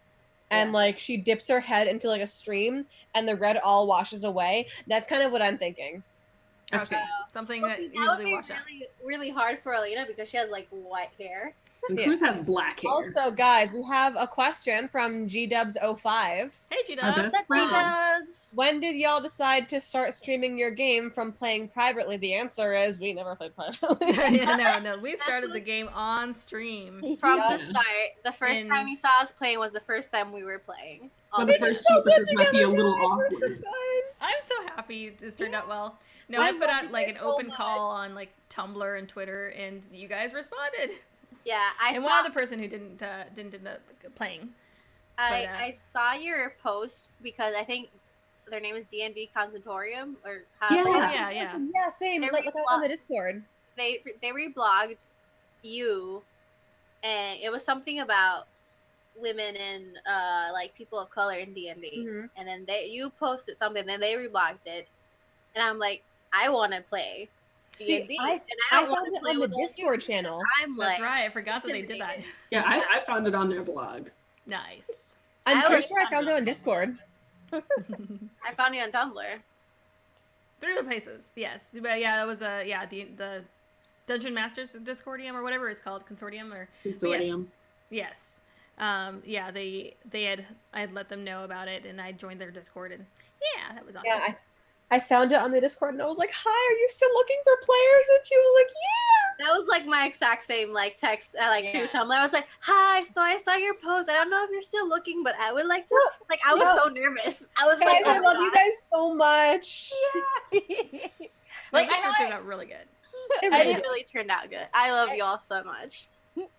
and Yeah. like she dips her head into like a stream, and the red all washes away. That's kind of what I'm thinking. That's Okay. right. Something that that would easily be wash out. really, really hard for Alina because she has like white hair. And Yeah. Cruz has black hair. Also, guys, we have a question from GDubs05. Hey, G Our Dubs. best friend. Does. When did y'all decide to start streaming your game from playing privately? The answer is we never played privately. no. We started the game on stream. From Yeah. the start, the first And- time you saw us playing was the first time we were playing. So the first 2 episodes might be a little awkward. I'm so happy this turned out well. No, I put out like an open call on like Tumblr and Twitter, and you guys responded. Yeah, I And saw. one other person who didn't end up playing. but, I saw your post because I think their name is D&D Consultorium or how Yeah. Yeah, same. They Like I was on the Discord. they reblogged you, and it was something about women and like people of color in D&D. Mhm. And then you posted something, then they reblogged it, and I'm like, I want to play See, D&D, I and I don't wanna found it play on the with all you Discord because channel. I'm That's like, right. I forgot that they did that. Yeah, I found it on their blog. Nice. I'm I pretty was- sure I found it on Discord. I found you on Tumblr. Through the places, yes. But yeah, it was the Dungeon Masters Discordium or whatever it's called, Consortium or Consortium. yes. yeah, I had let them know about it, and I joined their Discord, and yeah, that was awesome. Yeah, I found it on the Discord, and I was like, "Hi, are you still looking for players?" And she was like, "Yeah." That was like my exact same like text through Tumblr. I was like, "Hi, so I saw your post. I don't know if you're still looking, but I would like to." Like I was so nervous. I was Guys, like, I love you guys so much. Yeah. Like I know it turned out really good. It really turned out good. I love y'all so much.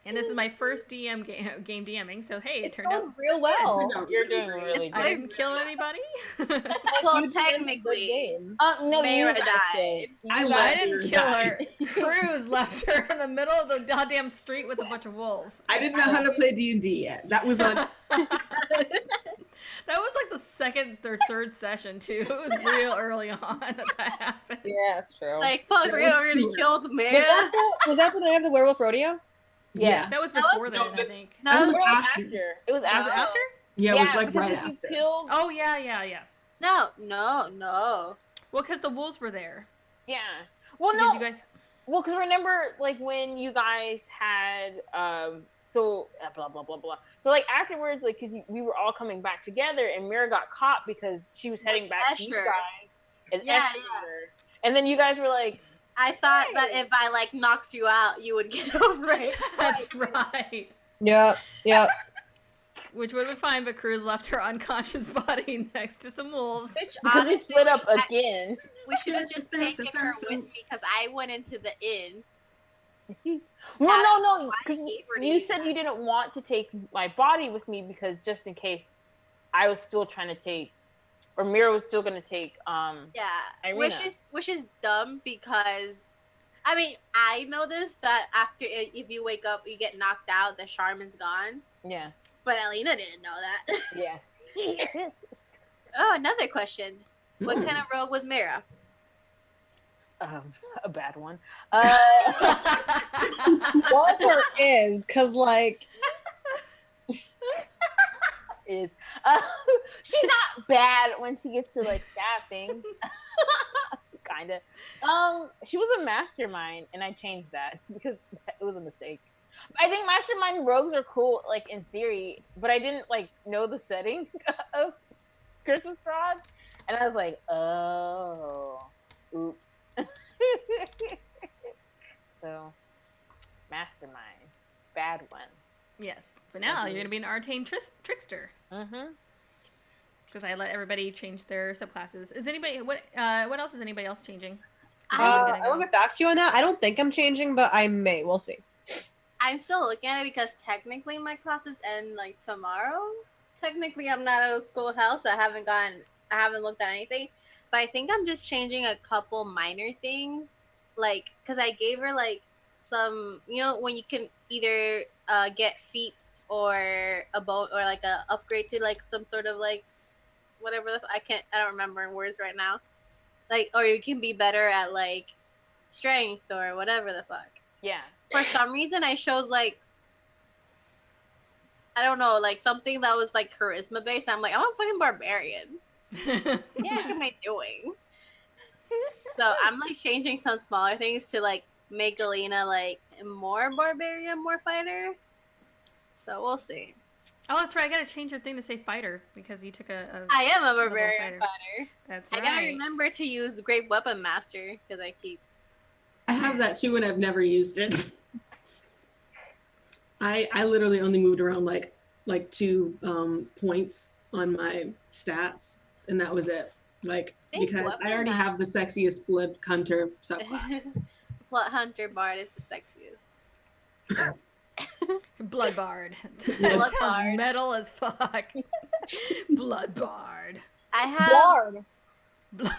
And this is my first game DMing, so hey, it turned out real well. You're doing really good. I didn't kill anybody. Well, technically, no, Mayra you died. I didn't kill her. Cruz left her in the middle of the goddamn street with a bunch of wolves. I didn't know how to play D&D yet. That was on. That was like the second or third session too. It was real early on that happened. Yeah, that's true. Like, fuck, we already killed Mayra. Was that the night of the werewolf rodeo? Yeah. That was before then, I think. No, it was after. It was Was it after? Yeah, it was like right because after. you killed. Oh yeah. No. Well, because the wolves were there. Yeah. Well, Because no. you guys. Well, because remember, like when you guys had blah blah blah blah. So like afterwards, like because we were all coming back together, and Mira got caught because she was heading back to you guys. And and then you guys were like, I thought that if I like knocked you out, you would get over it. That's right. Yeah. Which would have been fine, but Cruz left her unconscious body next to some wolves. because we split up again. We should have just taken her with me because I went into the inn. Well, no, because you said you didn't want to take my body with me because just in case I was still trying to take, or Mira was still going to take. Irina. Which is dumb because, I mean, I know this that after if you wake up, you get knocked out, the charm is gone. Yeah. But Alina didn't know that. Yeah. Oh, another question. What kind of rogue was Mira? A bad one. Was or is? Because, like... is. She's not bad when she gets to, like, stab things. Kinda. She was a mastermind, and I changed that because it was a mistake. I think mastermind rogues are cool, like, in theory, but I didn't, like, know the setting of Christmas Strahd, and I was like, oh, oops. So, mastermind, bad one. Yes, but now you're gonna be an arcane trickster. Mm-hmm. Because I let everybody change their subclasses. Is anybody what else is anybody else changing? I will get back to you on that. I don't think I'm changing, but I may. We'll see. I'm still looking at it because technically my classes end like tomorrow. Technically, I'm not at a schoolhouse. I haven't looked at anything. But I think I'm just changing a couple minor things, like because I gave her like some, when you can either get feats or a boat or like a upgrade to like some sort of like whatever I don't remember in words right now, like, or you can be better at like strength or whatever the fuck. Yeah. For some reason, I chose like, I don't know, like something that was like charisma based. I'm like, I'm a fucking barbarian. What am I doing? So I'm like changing some smaller things to like make Alina like more barbarian, more fighter. So we'll see. Oh, that's right. I gotta change your thing to say fighter because you took a I am a barbarian fighter. That's right. I gotta remember to use Great Weapon Master because I have that too, and I've never used it. I literally only moved around like 2 points on my stats, and that was it. Like, because I already have the sexiest Blood Hunter subclass. Blood Hunter Bard is the sexiest. Blood Bard. Blood That sounds Bard. metal as fuck. Blood Bard. I have. Bard.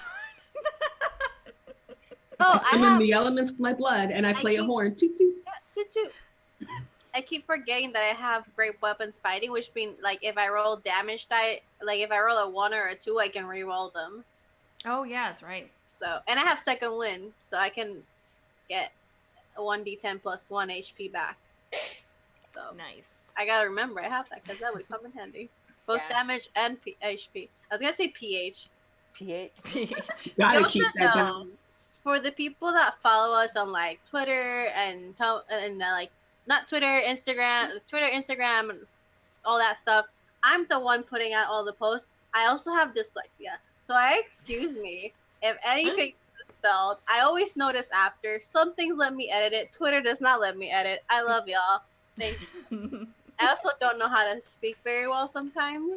I summon the elements with my blood, and I play a horn. Toot toot. Toot toot. I keep forgetting that I have great weapons fighting, which means like if I roll damage die, like if I roll a 1 or a 2, I can re-roll them. Oh yeah, that's right. So, and I have second wind, so I can get a 1d10 plus 1 HP back. So Nice. I gotta remember I have that because that would come in handy. Both damage and HP. I was gonna say PH. PH. Gotta keep that know. balance. For the people that follow us on like Twitter and like not Twitter, Instagram, all that stuff. I'm the one putting out all the posts. I also have dyslexia, so excuse me if anything is spelled. I always notice after. Some things let me edit it. Twitter does not let me edit. I love y'all. Thank you. I also don't know how to speak very well sometimes.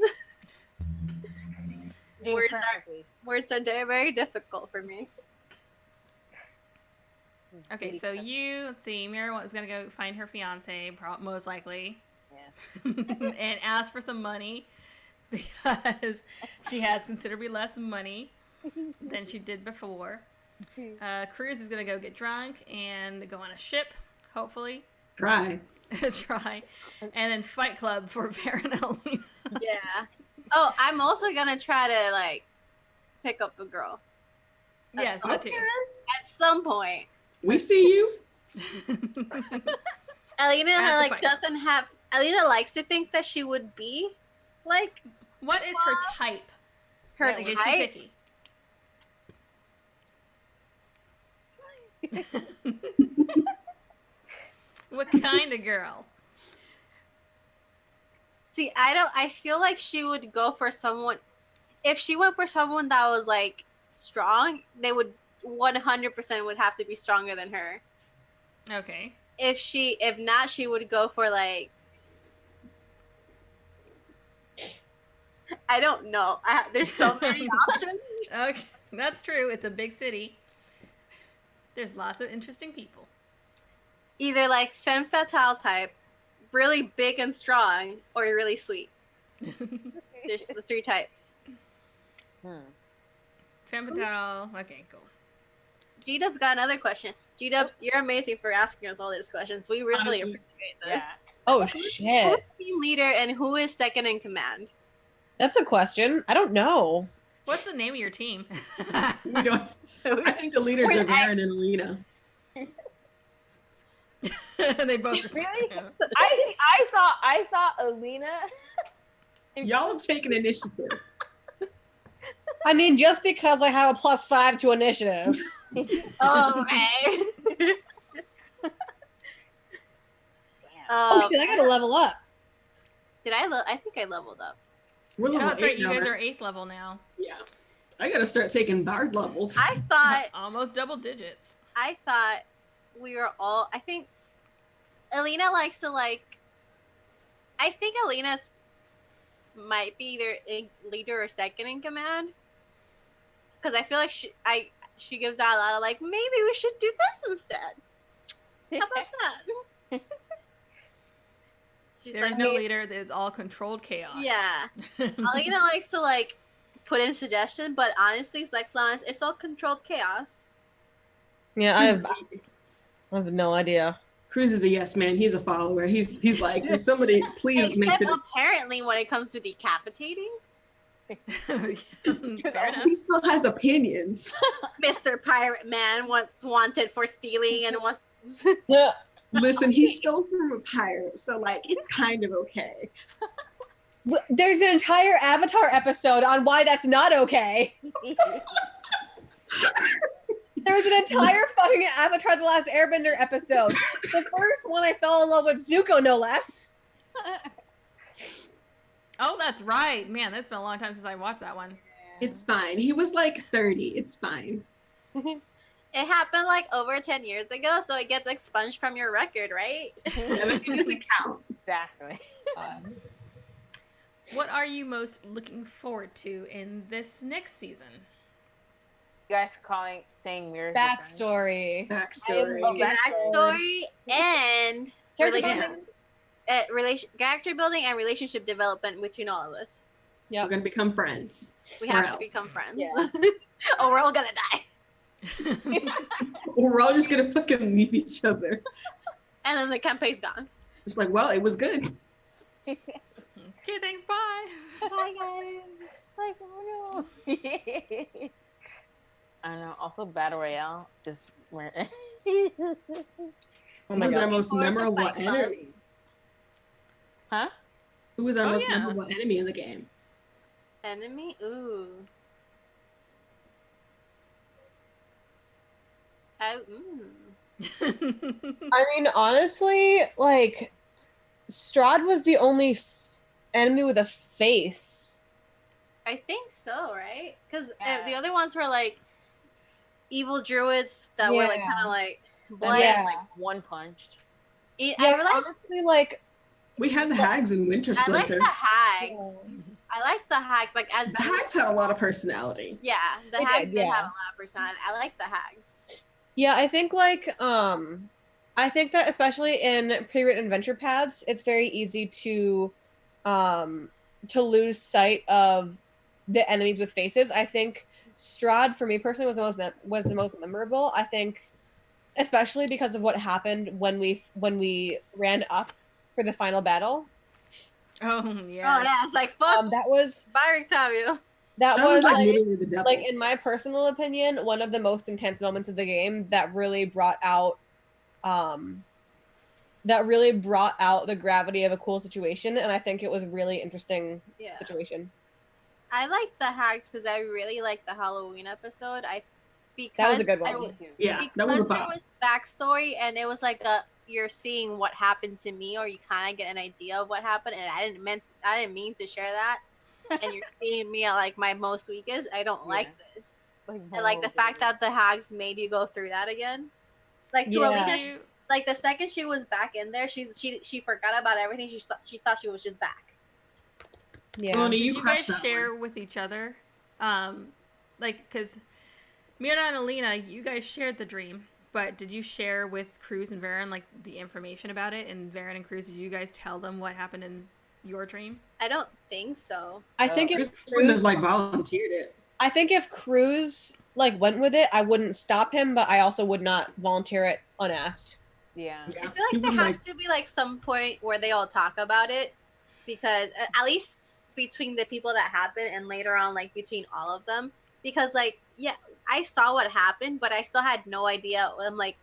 Words are very, very difficult for me. Okay, so let's see, Mira is gonna go find her fiance, most likely. Yeah. And ask for some money because she has considerably less money than she did before. Cruz is gonna go get drunk and go on a ship, hopefully. Try. And then Fight Club for Baron and Alina. Yeah. Oh, I'm also gonna try to like pick up a girl. Yes, that too. At some point. We see you. Alina Alina likes to think that she would be like. What is her type? Her type? Is she picky? What kind of girl? See, I feel like she would go for someone. If she went for someone that was like strong, they would 100% would have to be stronger than her. Okay. If not, she would go for like. I don't know. There's so many options. Okay, that's true. It's a big city. There's lots of interesting people. Either like femme fatale type, really big and strong, or you're really sweet. There's the 3 types. Femme fatale. Okay, cool. G-Dub's got another question. G-Dubs, you're amazing for asking us all these questions. We really appreciate this. Yeah. Oh, Who's shit. team leader and who is second in command? That's a question. I don't know. What's the name of your team? We don't. I think the leaders are Baron and Alina. They both just Really? I thought Alina. Y'all have taken initiative. I mean, just because I have a +5 to initiative. Oh, okay. Oh shit! I gotta level up. Did I think I leveled up. We're level that's right. 8 You now, guys right? are 8th level now. Yeah. I gotta start taking bard levels. I thought Almost double digits. we were all. I think Alina likes to like. I think Alina might be either a leader or second in command. Because I feel like she gives out a lot of like, maybe we should do this instead. How about that? She's There's like, no leader. It's all controlled chaos. Yeah. Alina likes to like put in suggestions, but honestly, it's all controlled chaos. Yeah, I have no idea. Cruz is a yes man. He's a follower. He's like, "Will somebody please make Except it." apparently when it comes to decapitating, Fair enough. He still has opinions. Mr. Pirate Man once wanted for stealing and wants. Yeah. Listen, he stole from a pirate, so like it's kind of okay. There's an entire Avatar episode on why that's not okay. There was an entire fucking Avatar The Last Airbender episode. The first one I fell in love with Zuko, no less. Oh, that's right. Man, that's been a long time since I watched that one. It's fine. He was like 30. It's fine. It happened like over 10 years ago, so it gets expunged from your record, right? Yeah, but it doesn't count. Exactly. What are you most looking forward to in this next season? You guys saying mirrors. Backstory. Backstory. Backstory and Yeah. character building and relationship development between all of us. Yeah. We're gonna become friends. We Or have to else. become friends. Yeah. Oh, we're all gonna die. Or we're all just gonna fucking leave each other. And then the campaign's gone. Just like, well, it was good. Okay, thanks. Bye. Bye, guys. Like, oh no. I don't know. Also, Battle Royale is where. Oh my Who's god. our most Forward to memorable Fight Club. enemy? Huh? Who was our Oh, most yeah. memorable enemy in the game? Enemy? Ooh. I mean, honestly, like, Strahd was the only enemy with a face. I think so, right? Because Yeah. the other ones were like evil druids that were like Yeah. kind of like That blood. Yeah. like one punched. Yeah, I really, honestly, like We had the hags in Winter I like Splinter. the hags. yeah. I like the hags. Like as The hags had a lot of personality. yeah, the They hags did, did yeah. have a lot of personality. I like the hags. Yeah, I think like I think that especially in pre-written adventure paths, it's very easy to lose sight of the enemies with faces. I think Strahd for me personally was the most memorable. I think especially because of what happened when we ran up for the final battle. Oh Oh yeah. yeah, it's like fuck. That was Bye, Octavio. that That was was like like, literally the devil. like in my personal opinion, one of the most intense moments of the game that really brought out the gravity of a cool situation, and I think it was a really interesting Yeah. situation. I like the hags because I really like the Halloween episode. That was a good I one. w- Yeah, that was a because pop. there was backstory and it was like you're seeing what happened to me, or you kind of get an idea of what happened, and I didn't mean to share that, and you're seeing me at like my most weakest. I don't like this, and like the fact that the hags made you go through that again, like to Yeah. Alina, like the second she was back in there, she forgot about everything. She thought she was just back. Yeah. Tony, Did you you crushed guys that share one. with each other? Like, because Mira and Alina, you guys shared the dream, but did you share with Cruz and Varen like the information about it? And Varen and Cruz, did you guys tell them what happened in your dream? I don't think so. I think Cruz if wouldn't have Cruz, like volunteered it. I think if Cruz like went with it, I wouldn't stop him, but I also would not volunteer it unasked. Yeah. Yeah. I feel He like there wouldn't has to be like some point where they all talk about it, because at least between the people that happened and later on like between all of them, because like yeah, I saw what happened, but I still had no idea. I'm like,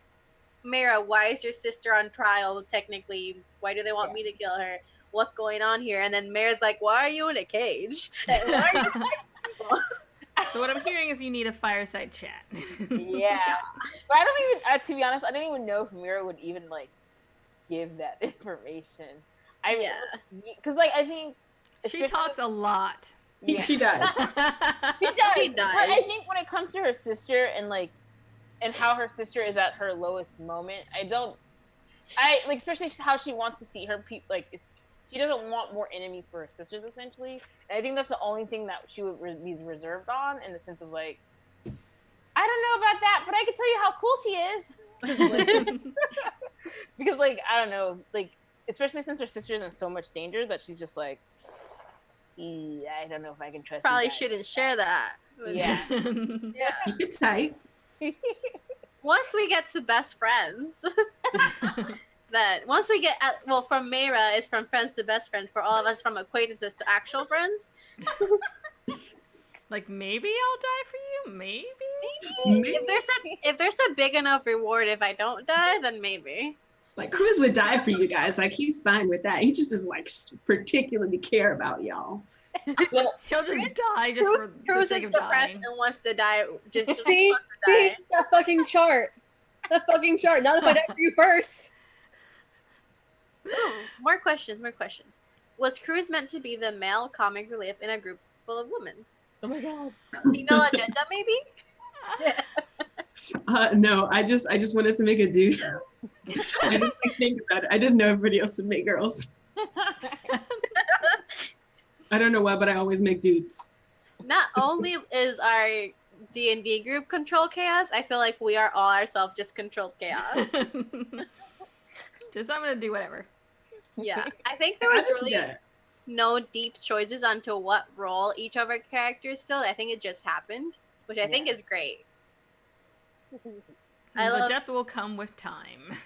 Mara, why is your sister on trial technically? Why do they want me to kill her? What's going on here? And then Mara's like, why are you in a cage? And why are you people? So what I'm hearing is you need a fireside chat. Yeah. But I don't even, to be honest, I don't even know if Mira would even like give that information. Yeah. Because like I think She talks a lot. Yeah. She does. She does. She does. But I think when it comes to her sister and like, and how her sister is at her lowest moment, I like, especially how she wants to see her people, like, she doesn't want more enemies for her sisters, essentially. And I think that's the only thing that she would be reserved on, in the sense of like, I don't know about that, but I can tell you how cool she is. Because like, I don't know, like, especially since her sister is in so much danger that she's just like, I don't know if I can trust Probably you guys. shouldn't share that. Yeah. Yeah. Keep it tight. Once we get to best friends, that once we get from Mayra, it's from friends to best friend. For all of us, from acquaintances to actual friends. Like, maybe I'll die for you. Maybe. If there's a big enough reward, if I don't die, then maybe. Like Cruz would die for you guys. Like he's fine with that. He just doesn't like particularly care about y'all. He'll just die just for the Cruz sake is of depressed dying. and wants to die. Just See wants to die. that fucking chart. That fucking chart. Not if I die for you first. More questions. Was Cruz meant to be the male comic relief in a group full of women? Oh my god. Female agenda, maybe? No, I just wanted to make a dude. I didn't think about it. I didn't know everybody else would make girls. I don't know why, but I always make dudes. Not only is our D&D group control chaos, I feel like we are all ourselves just controlled chaos. Just I'm gonna do whatever. Yeah, I think there was really Yeah. no deep choices onto what role each of our characters filled. I think it just happened, which I think is great. I The love- depth will come with time.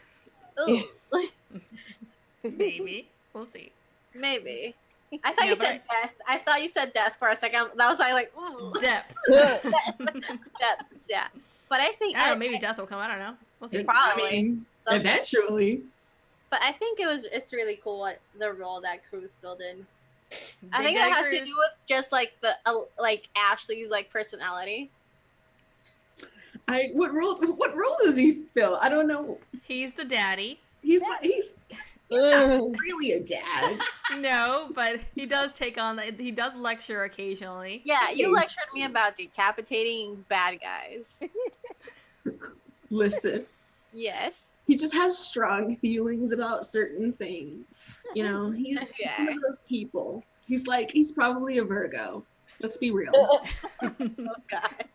Ooh, Maybe. We'll see. maybe. I thought Yeah, you but said death. I thought you said death for a second. That was like ooh. Depth. Death, yeah. But I think I don't know, maybe death will come. I don't know. We'll see. Probably. I mean, eventually. But I think it's really cool what the role that Cruz filled in. I Big think that Daddy has to Cruz. do with just like the like Ashley's like personality. What role does he fill? I don't know. He's the daddy. He's Really a dad. No, but he does take on. He does lecture occasionally. Yeah, you lectured me about decapitating bad guys. Listen, Yes. he just has strong feelings about certain things. You know, he's one of those people. He's probably a Virgo. Let's be real. Oh God.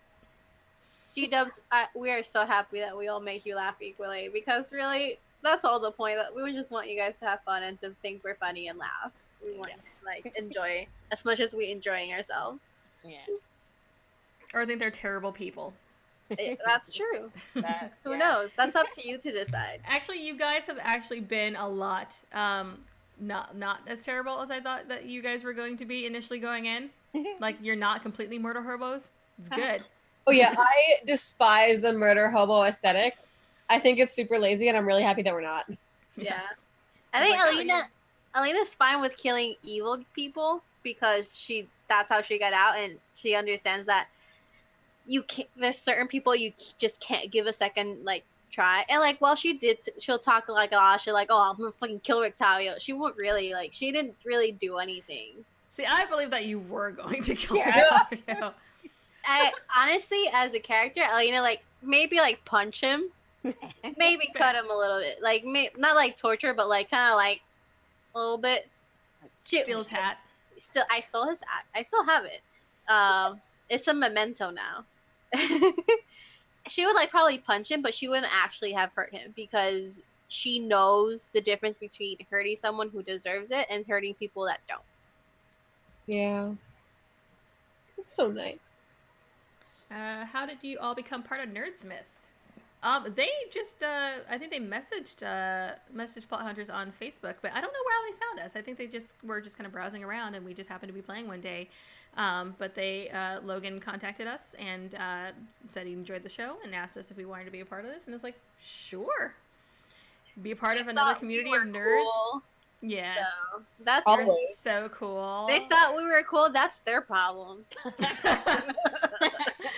G-dubs, we are so happy that we all make you laugh equally, because really, that's all the point. That we would just want you guys to have fun and to think we're funny and laugh. We want to like enjoy as much as we enjoying ourselves. Yeah. Or think they're terrible people. That's true. Who knows? That's up to you to decide. Actually, you guys have actually been a lot not as terrible as I thought that you guys were going to be initially going in. Like, you're not completely murder hobos. It's good. Oh yeah, I despise the murder hobo aesthetic. I think it's super lazy, and I'm really happy that we're not. Yeah. Yes. I think Like, Alina's fine with killing evil people because that's how she got out, and she understands that there's certain people you just can't give a second like try. And like, well, she'll talk like a lot of shit, like, oh, I'm gonna fucking kill Rictavio. She won't really, like, she didn't really do anything. See, I believe that you were going to kill Rictavio. I honestly, as a character, Alina, like, maybe like punch him, maybe cut him a little bit, like not like torture, but like kind of like a little bit. Steal his hat. I stole his hat. I still have it. It's a memento now. She would like probably punch him, but she wouldn't actually have hurt him because she knows the difference between hurting someone who deserves it and hurting people that don't. Yeah. That's so nice. How did you all become part of Nerdsmith? They just, I think they messaged Plot Hunters on Facebook, but I don't know how they found us. I think they were just kind of browsing around, and we just happened to be playing one day. But Logan contacted us and said he enjoyed the show and asked us if we wanted to be a part of this, and I was like, sure. Be a part of another community of nerds. Cool. Yes. So, that's Always. So cool. They thought we were cool. That's their problem.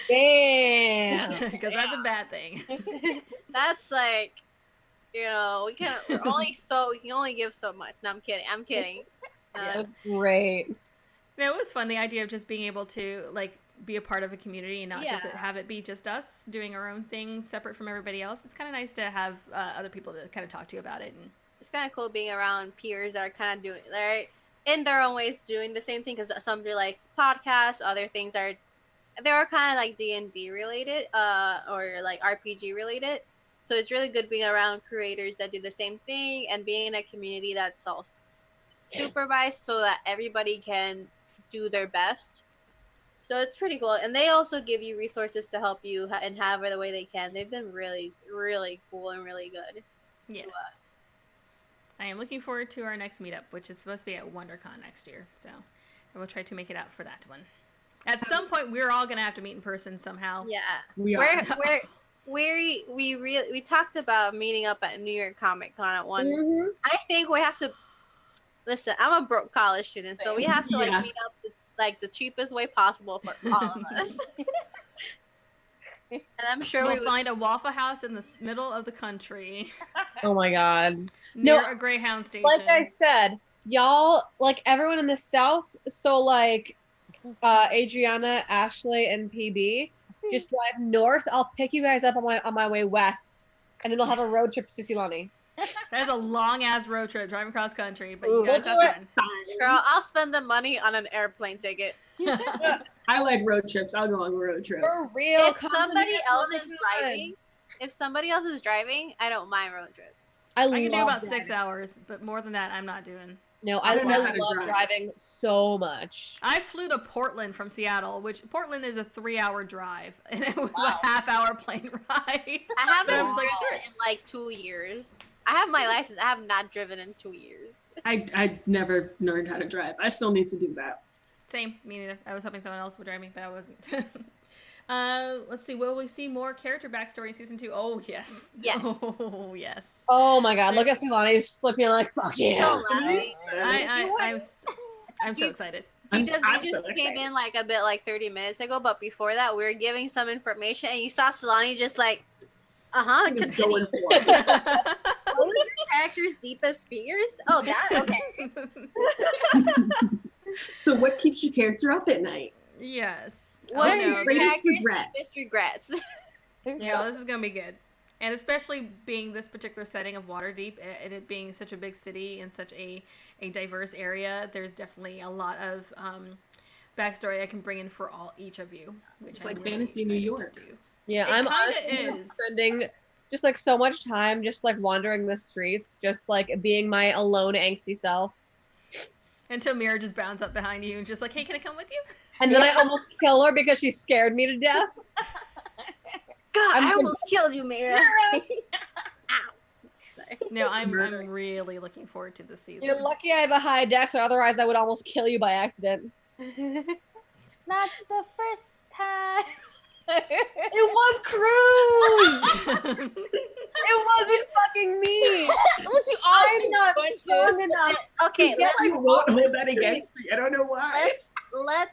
Damn. Because that's a bad thing. That's like, we can only give so much. No, I'm kidding. That's great. No, it was fun, the idea of just being able to like be a part of a community and not just have it be just us doing our own thing separate from everybody else. It's kind of nice to have other people to kind of talk to you about it. And it's kind of cool being around peers that are kind of doing, they're in their own ways doing the same thing, because some do like podcasts, other things they're kind of like D&D related, or like RPG related. So it's really good being around creators that do the same thing and being in a community that's all supervised so that everybody can do their best. So it's pretty cool. And they also give you resources to help you in however way they can. They've been really, really cool and really good to us. I am looking forward to our next meetup, which is supposed to be at WonderCon next year. So I will try to make it out for that one. At some point, we're all going to have to meet in person somehow. Yeah. We are. We talked about meeting up at New York Comic Con at one. Mm-hmm. I think we have to listen. I'm a broke college student, so we have to like meet up the cheapest way possible for all of us. And I'm sure we'll find a Waffle House in the middle of the country. Oh my god. Near a Greyhound station. Like I said, y'all, like everyone in the South, so like Adriana, Ashley, and PB, just drive north. I'll pick you guys up on my way west, and then we'll have a road trip to Sisilani. That is a long ass road trip driving cross country, but you guys have fun. Girl, I'll spend the money on an airplane ticket. I like road trips. I'll go on a road trip. For real. If somebody else is driving, I don't mind road trips. I can do about 6 hours, but more than that, I'm not doing. No, I love driving so much. I flew to Portland from Seattle, which Portland is a 3-hour drive, and it was a half-hour plane ride. I haven't driven in like 2 years. I have my license. I have not driven in 2 years. I never learned how to drive. I still need to do that. Same, me neither. I was hoping someone else would drive me, but I wasn't. Let's see. Will we see more character backstory in season 2? Oh yes. Yes. Oh yes. Oh my god! Look at Silani just looking like fuck yeah. I'm so excited. You just came in like a bit like 30 minutes ago, but before that we were giving some information, and you saw Silani just like, just going for it. What was your character's deepest fears? Oh, that okay. So what keeps your character up at night? Yes. What What's are his your greatest character's regrets? deepest regrets? Yeah, this is gonna be good. And especially being this particular setting of Waterdeep and it being such a big city and such a diverse area, there's definitely a lot of backstory I can bring in for each of you. Which It's I'm like really Fantasy New excited York. to do. Yeah, It I'm kinda honestly is. spending just like so much time just like wandering the streets, just like being my alone angsty self. Until Mira just bounds up behind you and just like, hey, can I come with you? And then I almost kill her because she scared me to death. God, I'm I almost killed you, Mira. No, I'm really looking forward to this season. You're lucky I have a high dex, or otherwise I would almost kill you by accident. Not the first time. It was Cruz! It wasn't fucking me! I'm not strong enough. Okay, Yes, you won't hold that against me. I don't know why. let's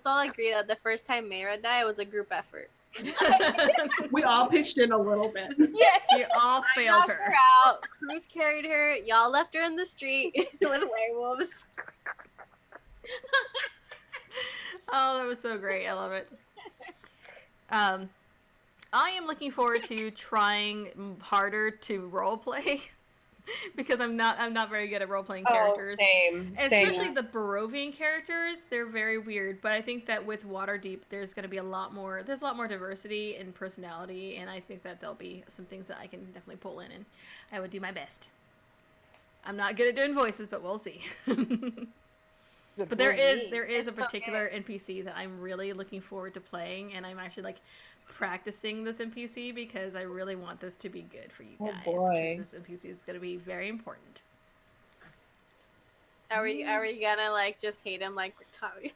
all agree that the first time Mira died was a group effort. We all pitched in a little bit. Yeah. You all I failed knocked her. her out. Cruz carried her. Y'all left her in the street with werewolves. Oh, that was so great. I love it. I am looking forward to trying harder to roleplay because I'm not very good at role-playing characters. Same. Especially the Barovian characters, they're very weird. But I think that with Waterdeep, there's going to be a lot more diversity in personality, and I think that there'll be some things that I can definitely pull in, and I would do my best. I'm not good at doing voices, but we'll see. But there is a particular NPC that I'm really looking forward to playing, and I'm actually like practicing this NPC because I really want this to be good for you guys. Oh boy. Because this NPC is going to be very important. Are we gonna like just hate him like Tommy?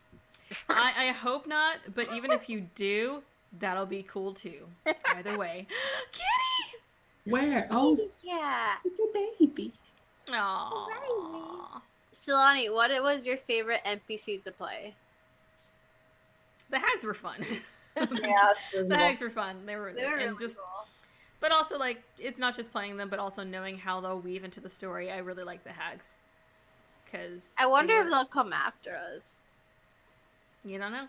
I hope not, but even if you do, that'll be cool too. Either way. Kitty! Where? Oh, Yeah. it's a baby. Aww. Silani, what was your favorite NPC to play? The hags were fun. Yeah, that's The hags were fun. They were They were and really just cool. but also like it's not just playing them, but also knowing how they'll weave into the story. I really like the hags. Cause I wonder if they they'll come after us. you don't know.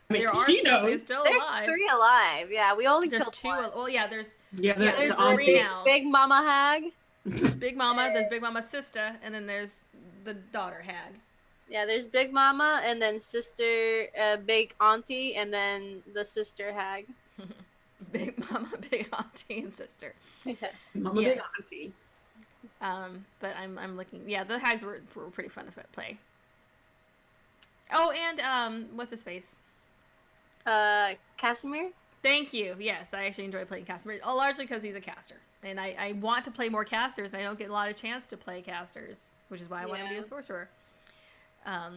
I mean, There are she still, knows. they're still There's alive. 3 alive. Yeah, we only There's killed 2. 1. Well, yeah, there's Yeah, Yeah, the there's auntie. three now. Big Mama Hag. Big Mama. There's Big Mama's sister, and then there's the daughter hag. Yeah, there's Big Mama and then sister, Big Auntie, and then the sister Hag. Big Mama, Big Auntie, and sister. Mama Yes. Big Auntie. But I'm looking. Yeah, the hags were pretty fun to play. Oh, and what's his face? Casimir. Thank you. Yes, I actually enjoy playing Casimir, largely because he's a caster, and I want to play more casters, and I don't get a lot of chance to play casters, which is why I want to be a sorcerer. What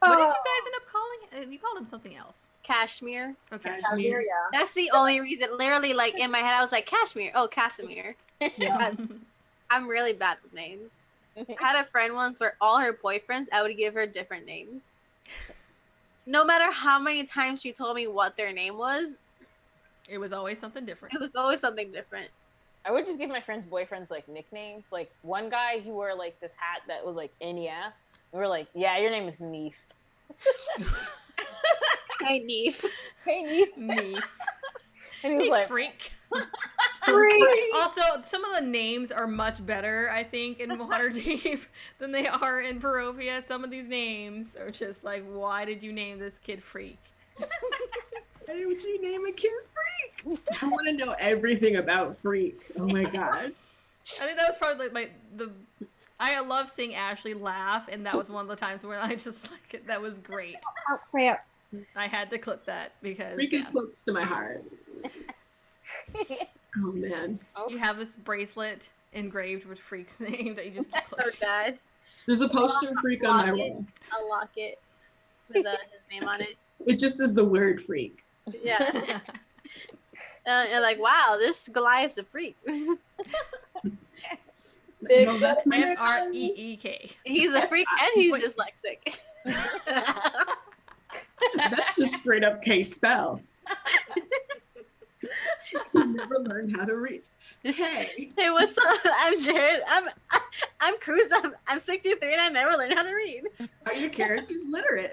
did you guys end up calling? You called him something else. Cashmere. Okay. Cashmere. Yeah. That's the only reason. Literally, like in my head, I was like Cashmere. Oh, Casimir. Yeah. I'm really bad with names. I had a friend once where all her boyfriends, I would give her different names. No matter how many times she told me what their name was, It was always something different. it was always something different. I would just give my friends' boyfriends like nicknames. Like one guy, he wore like this hat that was like NEF. We were like, "Yeah, your name is Neef." Hey, Neef. Hey, Neef. Neef. And he was Hey, like, freak. Freak. Also, some of the names are much better, I think, in Waterdeep than they are in Barovia. Some of these names are just like, why did you name this kid Freak? Why would you name a kid Freak? I want to know everything about Freak. Oh my god. I think that was probably like I love seeing Ashley laugh, and that was one of the times where I just like it. That was great. Oh, crap. I had to clip that because Freak is close to my heart. Oh man. you have this bracelet engraved with Freak's name that you just keep So close to. bad. There's a poster of Freak on my wall. I'll lock it with his name on it. It just says the word Freak. Yeah. And like, wow, this Goliath's a freak. No, that's my Freek. He's a freak and he's Wait. dyslexic. That's just straight up K spell. You never learned how to read. Hey. Hey, what's up? I'm Jared. I'm Cruz. I'm 63 and I never learned how to read. Are your characters literate?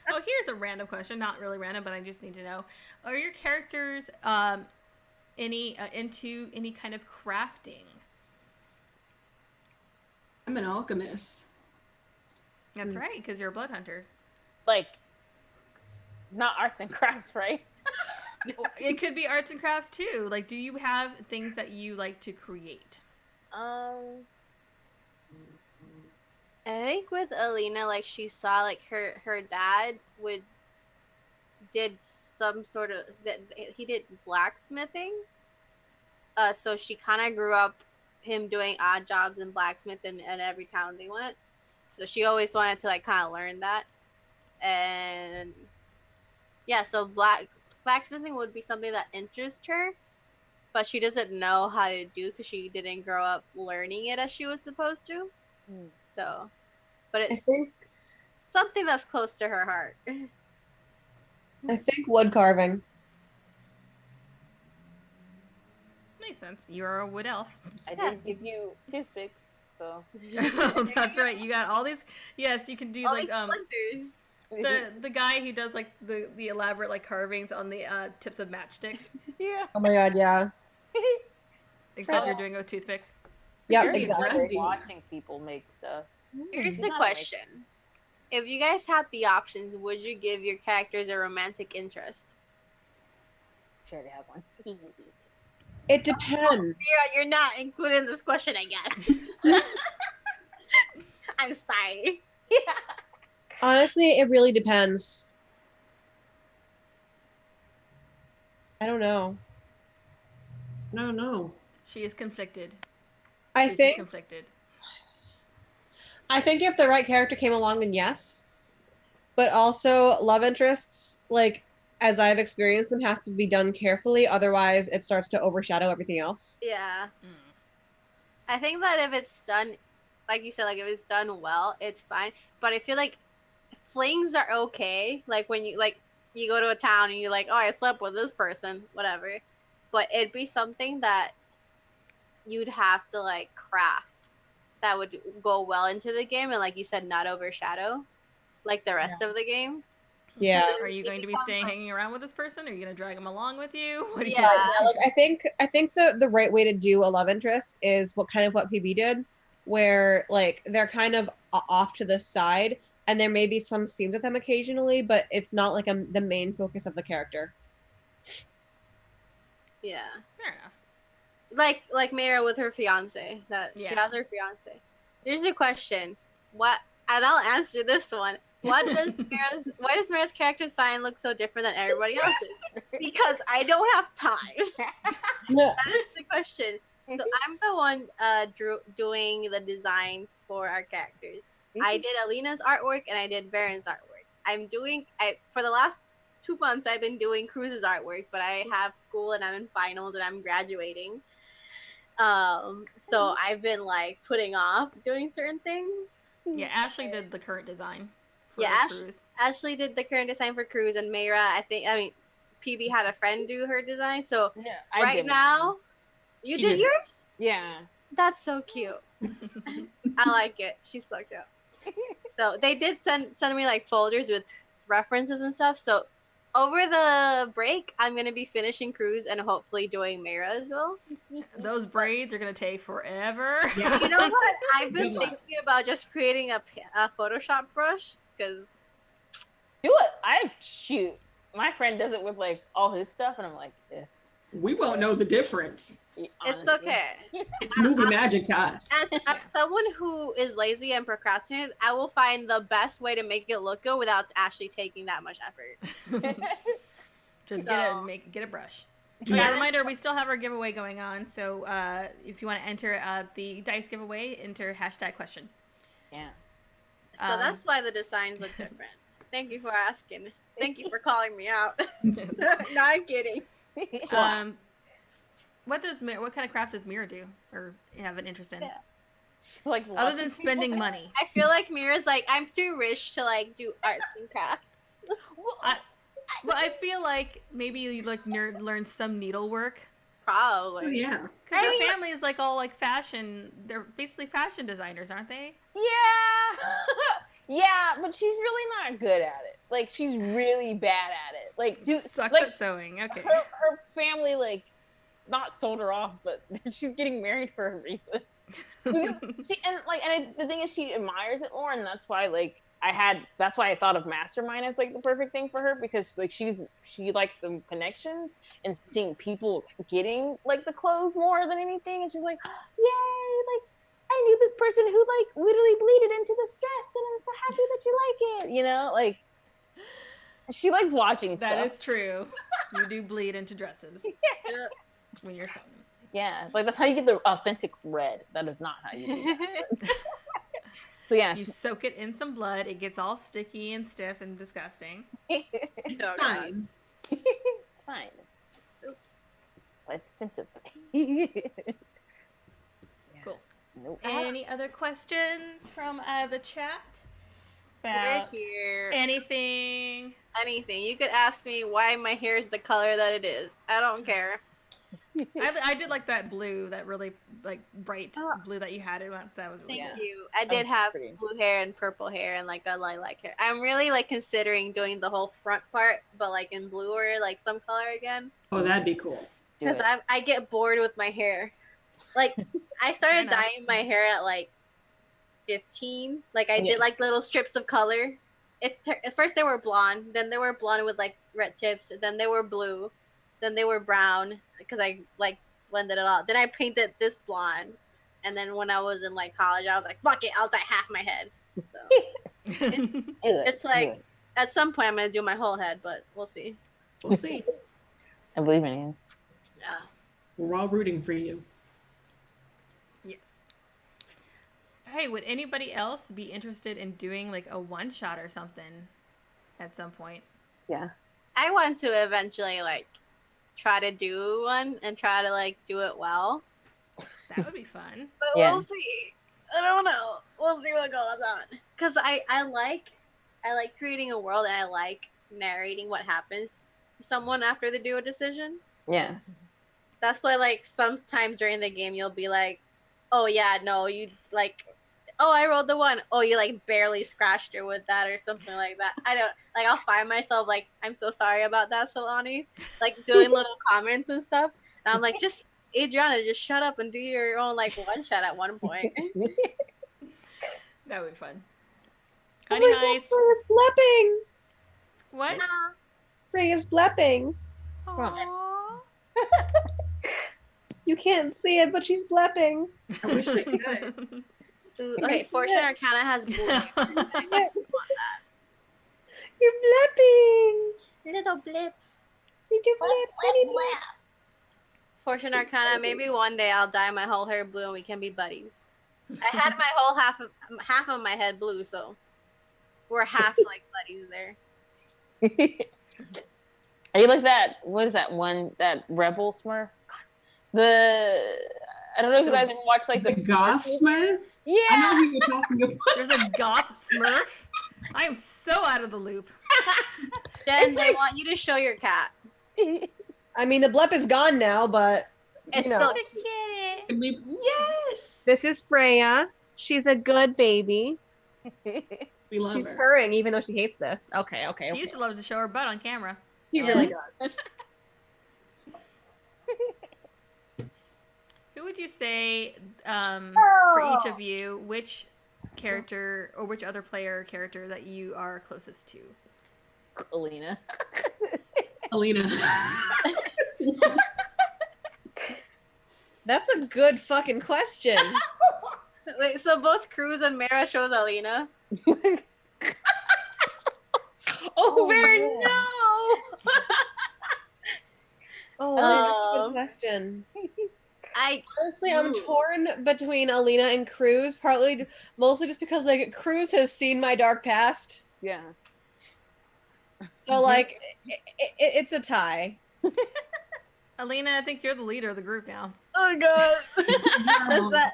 Oh, here's a random question. Not really random, but I just need to know: are your characters into any kind of crafting? I'm an alchemist. That's right, because you're a blood hunter. Like, not arts and crafts, right? It could be arts and crafts too. Like, do you have things that you like to create? I think with Alina, like she saw like her dad did some sort of he did blacksmithing. So she kind of grew up him doing odd jobs in blacksmith in every town they went. So she always wanted to like kind of learn that. And yeah, so blacksmithing would be something that interests her, but she doesn't know how to do because she didn't grow up learning it as she was supposed to. So, but it's something that's close to her heart. I think wood carving. Makes sense. You're a wood elf. I did give you toothpicks, so. Oh, that's right. You got all these. Yes, you can do All like these splinters. the guy who does like the elaborate like carvings on the tips of matchsticks. Yeah. Oh my god, yeah. Except you're doing it with toothpicks. Yep, You're exactly. interested in watching people make stuff. Here's the Not question. If you guys had the options, would you give your characters a romantic interest? Sure, they have one. It depends. You're not included in this question, I guess. I'm sorry. Honestly, it really depends. I don't know. No. She is conflicted. I She's think conflicted. if the right character came along, then yes. But also, love interests, like as I've experienced them, have to be done carefully. Otherwise, it starts to overshadow everything else. Yeah. I think that if it's done, like you said, like if it's done well, it's fine. But I feel like flings are okay. Like when you go to a town and you're like, oh, I slept with this person, whatever. But it'd be something that you'd have to like craft that would go well into the game and, like you said, not overshadow like the rest of the game. Yeah. Are you going to be hanging around with this person? Are you going to drag them along with you? What do you Yeah, like I think the right way to do a love interest is what PB did, where like they're kind of off to the side, and there may be some scenes with them occasionally, but it's not like the main focus of the character. Yeah. Fair enough. Like Mara with her fiance. She has her fiance. Here's a question. And I'll answer this one. Why does Mara's character design look so different than everybody else's? Because I don't have time. That is the question. So I'm the one doing the designs for our characters. I did Alina's artwork and I did Baron's artwork. For the last 2 months I've been doing Cruz's artwork, but I have school and I'm in finals and I'm graduating. So I've been like putting off doing certain things. Yeah, Ashley did the current design. Ashley did the current design for Cruz, and Mayra, PB had a friend do her design. So right now, you did yours? Yeah. That's so cute. I like it. She's so cute. So they did send me like folders with references and stuff. So over the break, I'm going to be finishing Cruz and hopefully doing Mayra as well. Those braids are going to take forever. Yeah. You know what? I've been thinking about just creating a Photoshop brush because... Do it. My friend does it with like all his stuff, and I'm like, this. We won't know the difference. It's okay. It's movie magic to us. As someone who is lazy and procrastinates, I will find the best way to make it look good without actually taking that much effort. Just get a brush. Yeah, reminder, we still have our giveaway going on. So if you want to enter the dice giveaway, enter #question. Yeah. So that's why the designs look different. Thank you for asking. Thank you for calling me out. No, I'm kidding. What kind of craft does Mira do or have an interest in? Yeah. Like other than spending money. I feel like Mira's like, I'm too rich to like do arts and crafts. I feel like maybe you like learn some needlework. Probably. Oh, yeah. Because her family is like all like fashion. They're basically fashion designers, aren't they? Yeah. Yeah, but she's really not good at it. Like, she's really bad at it. Like, Sucks like at sewing. Okay. her family, like, not sold her off, but she's getting married for a reason. The thing is, she admires it more, and that's why, like, that's why I thought of Mastermind as, like, the perfect thing for her, because, like, she likes the connections and seeing people getting, like, the clothes more than anything, and she's like, yay, like, I knew this person who, like, literally bleeded into this dress, and I'm so happy that you like it, you know? Like, she likes watching stuff. That is true. You do bleed into dresses when you're sewing. Yeah, like, that's how you get the authentic red. That is not how you do that. So, yeah. You soak it in some blood, it gets all sticky and stiff and disgusting. It's fine. It's fine. Oops. It's sensitive. Cool. Nope. Any other questions from the chat? We're About here. anything? Anything. You could ask me why my hair is the color that it is. I don't care. I did like that blue, that really like bright blue that you had it once. That was really Thank good. you. I did have pretty. blue hair and purple hair and like a lilac hair. I'm really like considering doing the whole front part, but like in blue or like some color again. Oh, that'd be cool. Because I get bored with my hair. Like I started dyeing my hair at like 15. Like I did like little strips of color. At first they were blonde, then they were blonde with like red tips, then they were blue, then they were brown because I like blended it all. Then I painted this blonde, and then when I was in like college, I was like, "Fuck it, I'll dye half my head." So it's like at some point I'm gonna do my whole head, but we'll see. We'll see. I believe in you. Yeah. We're all rooting for you. Yes. Hey, would anybody else be interested in doing like a one-shot or something at some point? Yeah. I want to eventually like try to do one and try to like do it well. That would be fun. But Yeah. we'll see. I don't know. We'll see what goes on. Cause I like creating a world and I like narrating what happens to someone after they do a decision. Yeah. That's why like sometimes during the game you'll be like, oh yeah, no, you like, oh I rolled the one. Oh, you like barely scratched her with that or something like that. I don't like. I'll find myself like, I'm so sorry about that, Solani. Like doing little comments and stuff. And I'm like, just Adriana, just shut up and do your own like one shot at one point. That would be fun. Oh Honey my God, Heist. Ray is blepping. What? Ray is blepping. Aww. You can't see it, but she's blepping. I wish we could. Ooh, okay, Fortune Arcana has blue. You're blepping. Little blips. Little blip, honey blip. Fortune Arcana, maybe one day I'll dye my whole hair blue and we can be buddies. I had my whole half of my head blue, so we're half like buddies there. Are you like that? What is that one? That Rebel Smurf? I don't know if you guys ever watched like The goth Smurf? Yeah. I know who you're talking about. There's a goth Smurf? I am so out of the loop. Jen, they want you to show your cat. I mean, the blep is gone now, but It's you know. still The kitty. And yes! This is Freya. She's a good baby. We love She's her. purring even though she hates this. Okay. She used to love to show her butt on camera. She really does. Who would you say, for each of you, which character or which other player character that you are closest to? Alina. Alina. That's a good fucking question. Wait, so both Cruz and Mara shows Alina? Oh, very man. no. Oh, that's a good question. Honestly, I'm Ooh. torn between Alina and Cruz, mostly just because like Cruz has seen my dark past, Yeah. so like it's a tie. Alina, I think you're the leader of the group now. Oh god.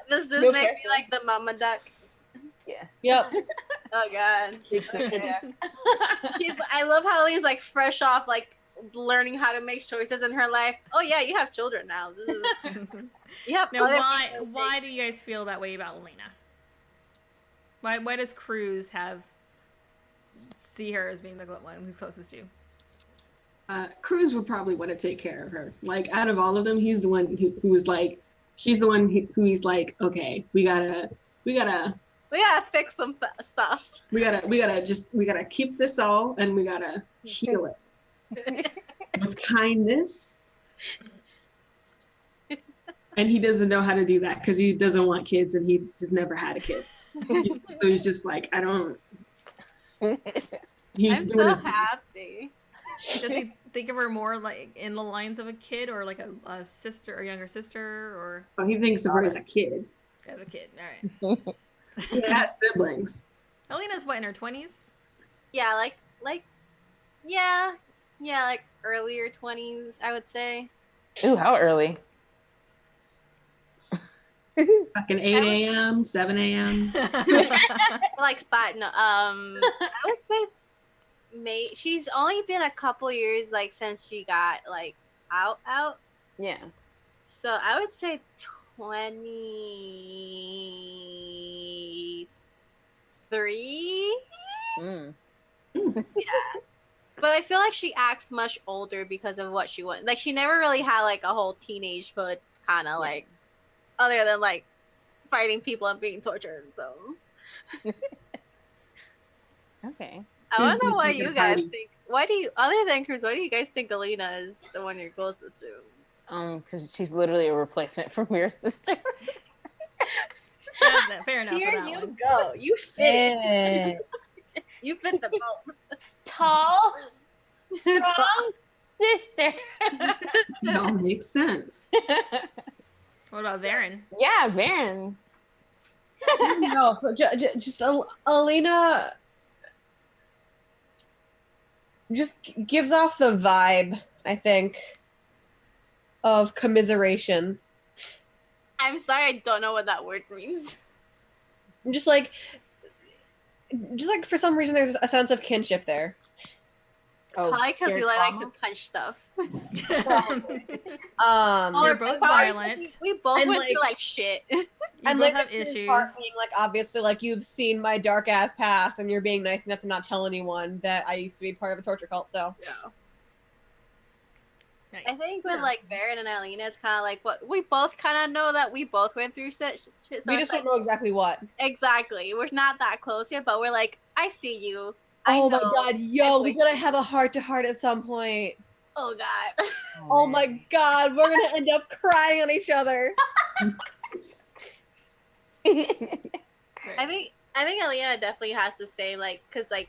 Does this No make pressure. me like the mama duck? Yes. Yep. Oh god. Big sister duck. I love how he's like fresh off like learning how to make choices in her life. Oh yeah, you have children now. This is you have Now, other why do you guys feel that way about Elena? Why does Cruz see her as being the one who's closest to you? Cruz would probably want to take care of her. Like, out of all of them, he's the one who was like, she's the one who he's like, okay, we gotta fix some stuff. We gotta keep this all, and we gotta heal it with kindness. And he doesn't know how to do that because he doesn't want kids, and he just never had a kid. So he's just like, I don't. He's I'm doing so happy. Does he think of her more like in the lines of a kid, or like a sister or younger sister, or? Oh, he thinks of her as a kid. As a kid, all right. He has siblings. Elena's what, in her 20s? Yeah, like earlier 20s, I would say. Ooh, how early? Fucking 8 a.m., 7 a.m. Like 5. No, I would say she's only been a couple years like since she got like out. Yeah. So I would say 23. Mm. Yeah. But I feel like she acts much older because of what she went. Like, she never really had like a whole teenagehood kind of like, other than like fighting people and being tortured. So. Okay. I want to know what you guys think. Other than Cruz, why do you guys think Alina is the one you're closest to? Because she's literally a replacement for Mira's sister. Fair enough. Here you go. You fit. You fit the mold. Tall, strong sister. It all makes sense. What about Varen? Yeah, Varen. No, just Alina just gives off the vibe, I think, of commiseration. I'm sorry, I don't know what that word means. Just like for some reason there's a sense of kinship there. Probably because you like to punch stuff. You're both probably violent. We both And, went like- through like shit. You And both like have the issues. part being, like, obviously, like, you've seen my dark ass past, and you're being nice enough to not tell anyone that I used to be part of a torture cult. So Nice. I think with like Varen and Alina, it's kind of like what we both kind of know that we both went through shit. So we it's just like, don't know exactly what. exactly. We're not that close yet, but we're like, I see you. I Oh know. my god, yo, we gotta have a heart to heart at some point. Oh god. Oh my god, we're gonna end up crying on each other. I think Alina definitely has to say like, cause like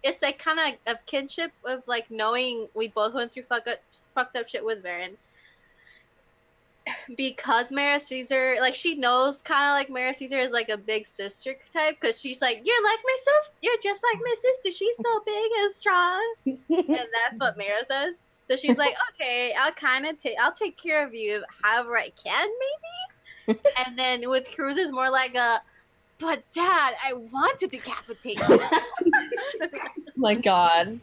it's like kind of kinship of like knowing we both went through fucked up shit with Varen. Because Mara Caesar, like she knows kind of like Mara Caesar is like a big sister type, because she's like, you're like my sister, you're just like my sister. She's so big and strong, and that's what Mara says. So she's like, okay, I'll take care of you however I can, maybe. And then with Cruz is more like but Dad, I want to decapitate you. Oh my god.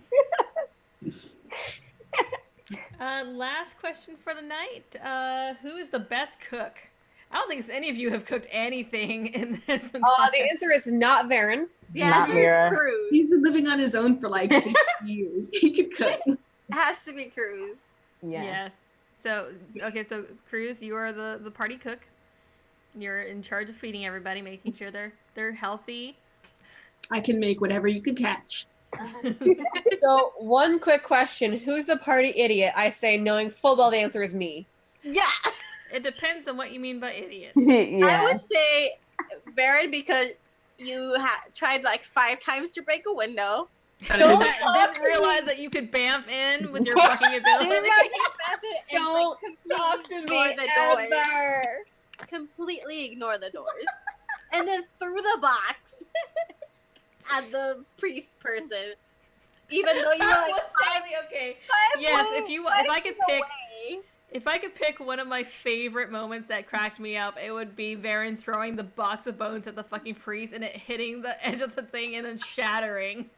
Last question for the night. Who is the best cook? I don't think any of you have cooked anything in this entire... The answer is not Varen. Yeah, Not it's Mira. Cruz. He's been living on his own for like 50 years. He could cook. It has to be Cruz. Yeah. Yes. So, okay, so Cruz, you are the party cook. You're in charge of feeding everybody, making sure they're healthy. I can make whatever you could catch. So, one quick question. Who's the party idiot? I say, knowing full well the answer is me. Yeah. It depends on what you mean by idiot. Yeah. I would say Baron, because you tried like 5 times to break a window. Don't Didn't realize that you could bamf in with your fucking ability. Don't talk to me ever. Completely ignore the doors. And then threw the box at the priest person. Even though you were like okay. Yes, if I could pick, If I could pick one of my favorite moments that cracked me up, it would be Varen throwing the box of bones at the fucking priest and it hitting the edge of the thing and then shattering.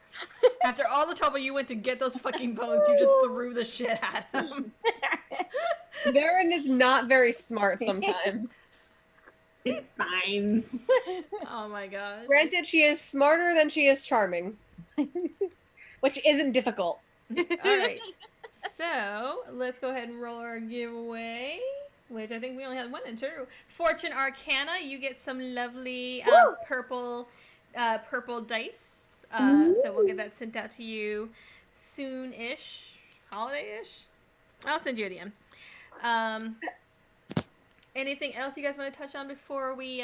After all the trouble you went to get those fucking bones, you just threw the shit at him. Varen is not very smart sometimes. It's fine. Oh my god. Granted, she is smarter than she is charming. Which isn't difficult. Alright. So, let's go ahead and roll our giveaway. Which I think we only had one enter. Fortune Arcana, you get some lovely purple dice. So we'll get that sent out to you soon-ish. Holiday-ish? I'll send you a DM. Anything else you guys want to touch on before we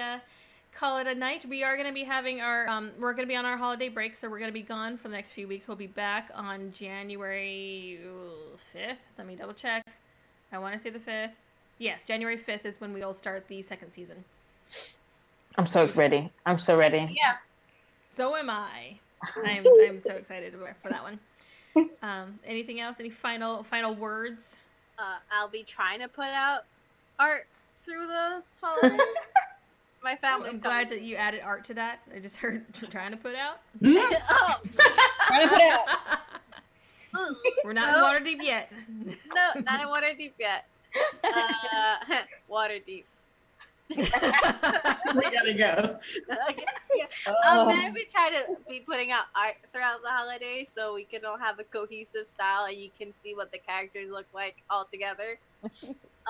call it a night? We are going to be having our, we're going to be on our holiday break, so we're going to be gone for the next few weeks. We'll be back on January 5th. Let me double check. I want to say the 5th. Yes, January 5th is when we'll start the second season. I'm so ready. I'm so ready. Yeah. So am I. I'm so excited for that one. Anything else? Any final words? I'll be trying to put out art through the holidays. My family's I'm glad that you added art to that. I just heard trying to put out. Oh. Trying to put out. We're not in water deep yet. No, not in water deep yet. Water deep. We gotta go. I'm gonna be trying to be putting out art throughout the holidays so we can all have a cohesive style and you can see what the characters look like all together.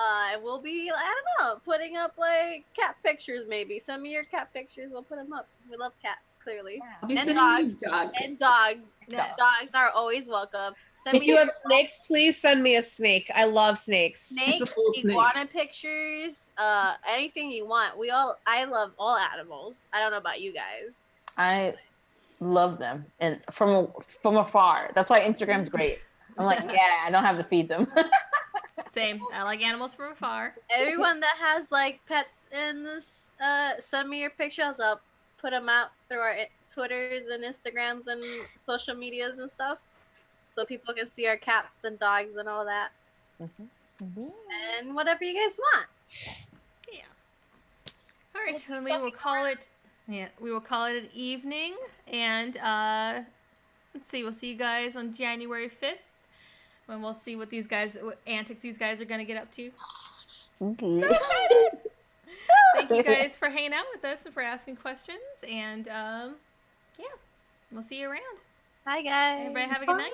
And we'll be, I don't know, putting up like cat pictures maybe. Some of your cat pictures, we'll put them up. We love cats, clearly. I'll be And sending dogs. you dog. And dogs. Yes. Dogs are always welcome. Send If me you your have snakes, please send me a snake. I love snakes. snakes, Just a full snake. iguana pictures, anything you want. I love all animals. I don't know about you guys. I love them, and from afar. That's why Instagram's great. I'm like, yeah, I don't have to feed them. Same. I like animals from afar. Everyone that has like pets in this, send me your pictures. I'll put them out through our Twitters and Instagrams and social medias and stuff, so people can see our cats and dogs and all that, and whatever you guys want. Yeah. All right. Then we will call it. Yeah, we will call it an evening, and let's see. We'll see you guys on January 5th. When we'll see what antics these guys are going to get up to. So excited! Thank you guys for hanging out with us and for asking questions. And, yeah, we'll see you around. Bye, guys. Everybody have a good night.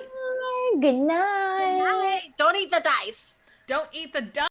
Good night. Good night. Don't eat the dice. Don't eat the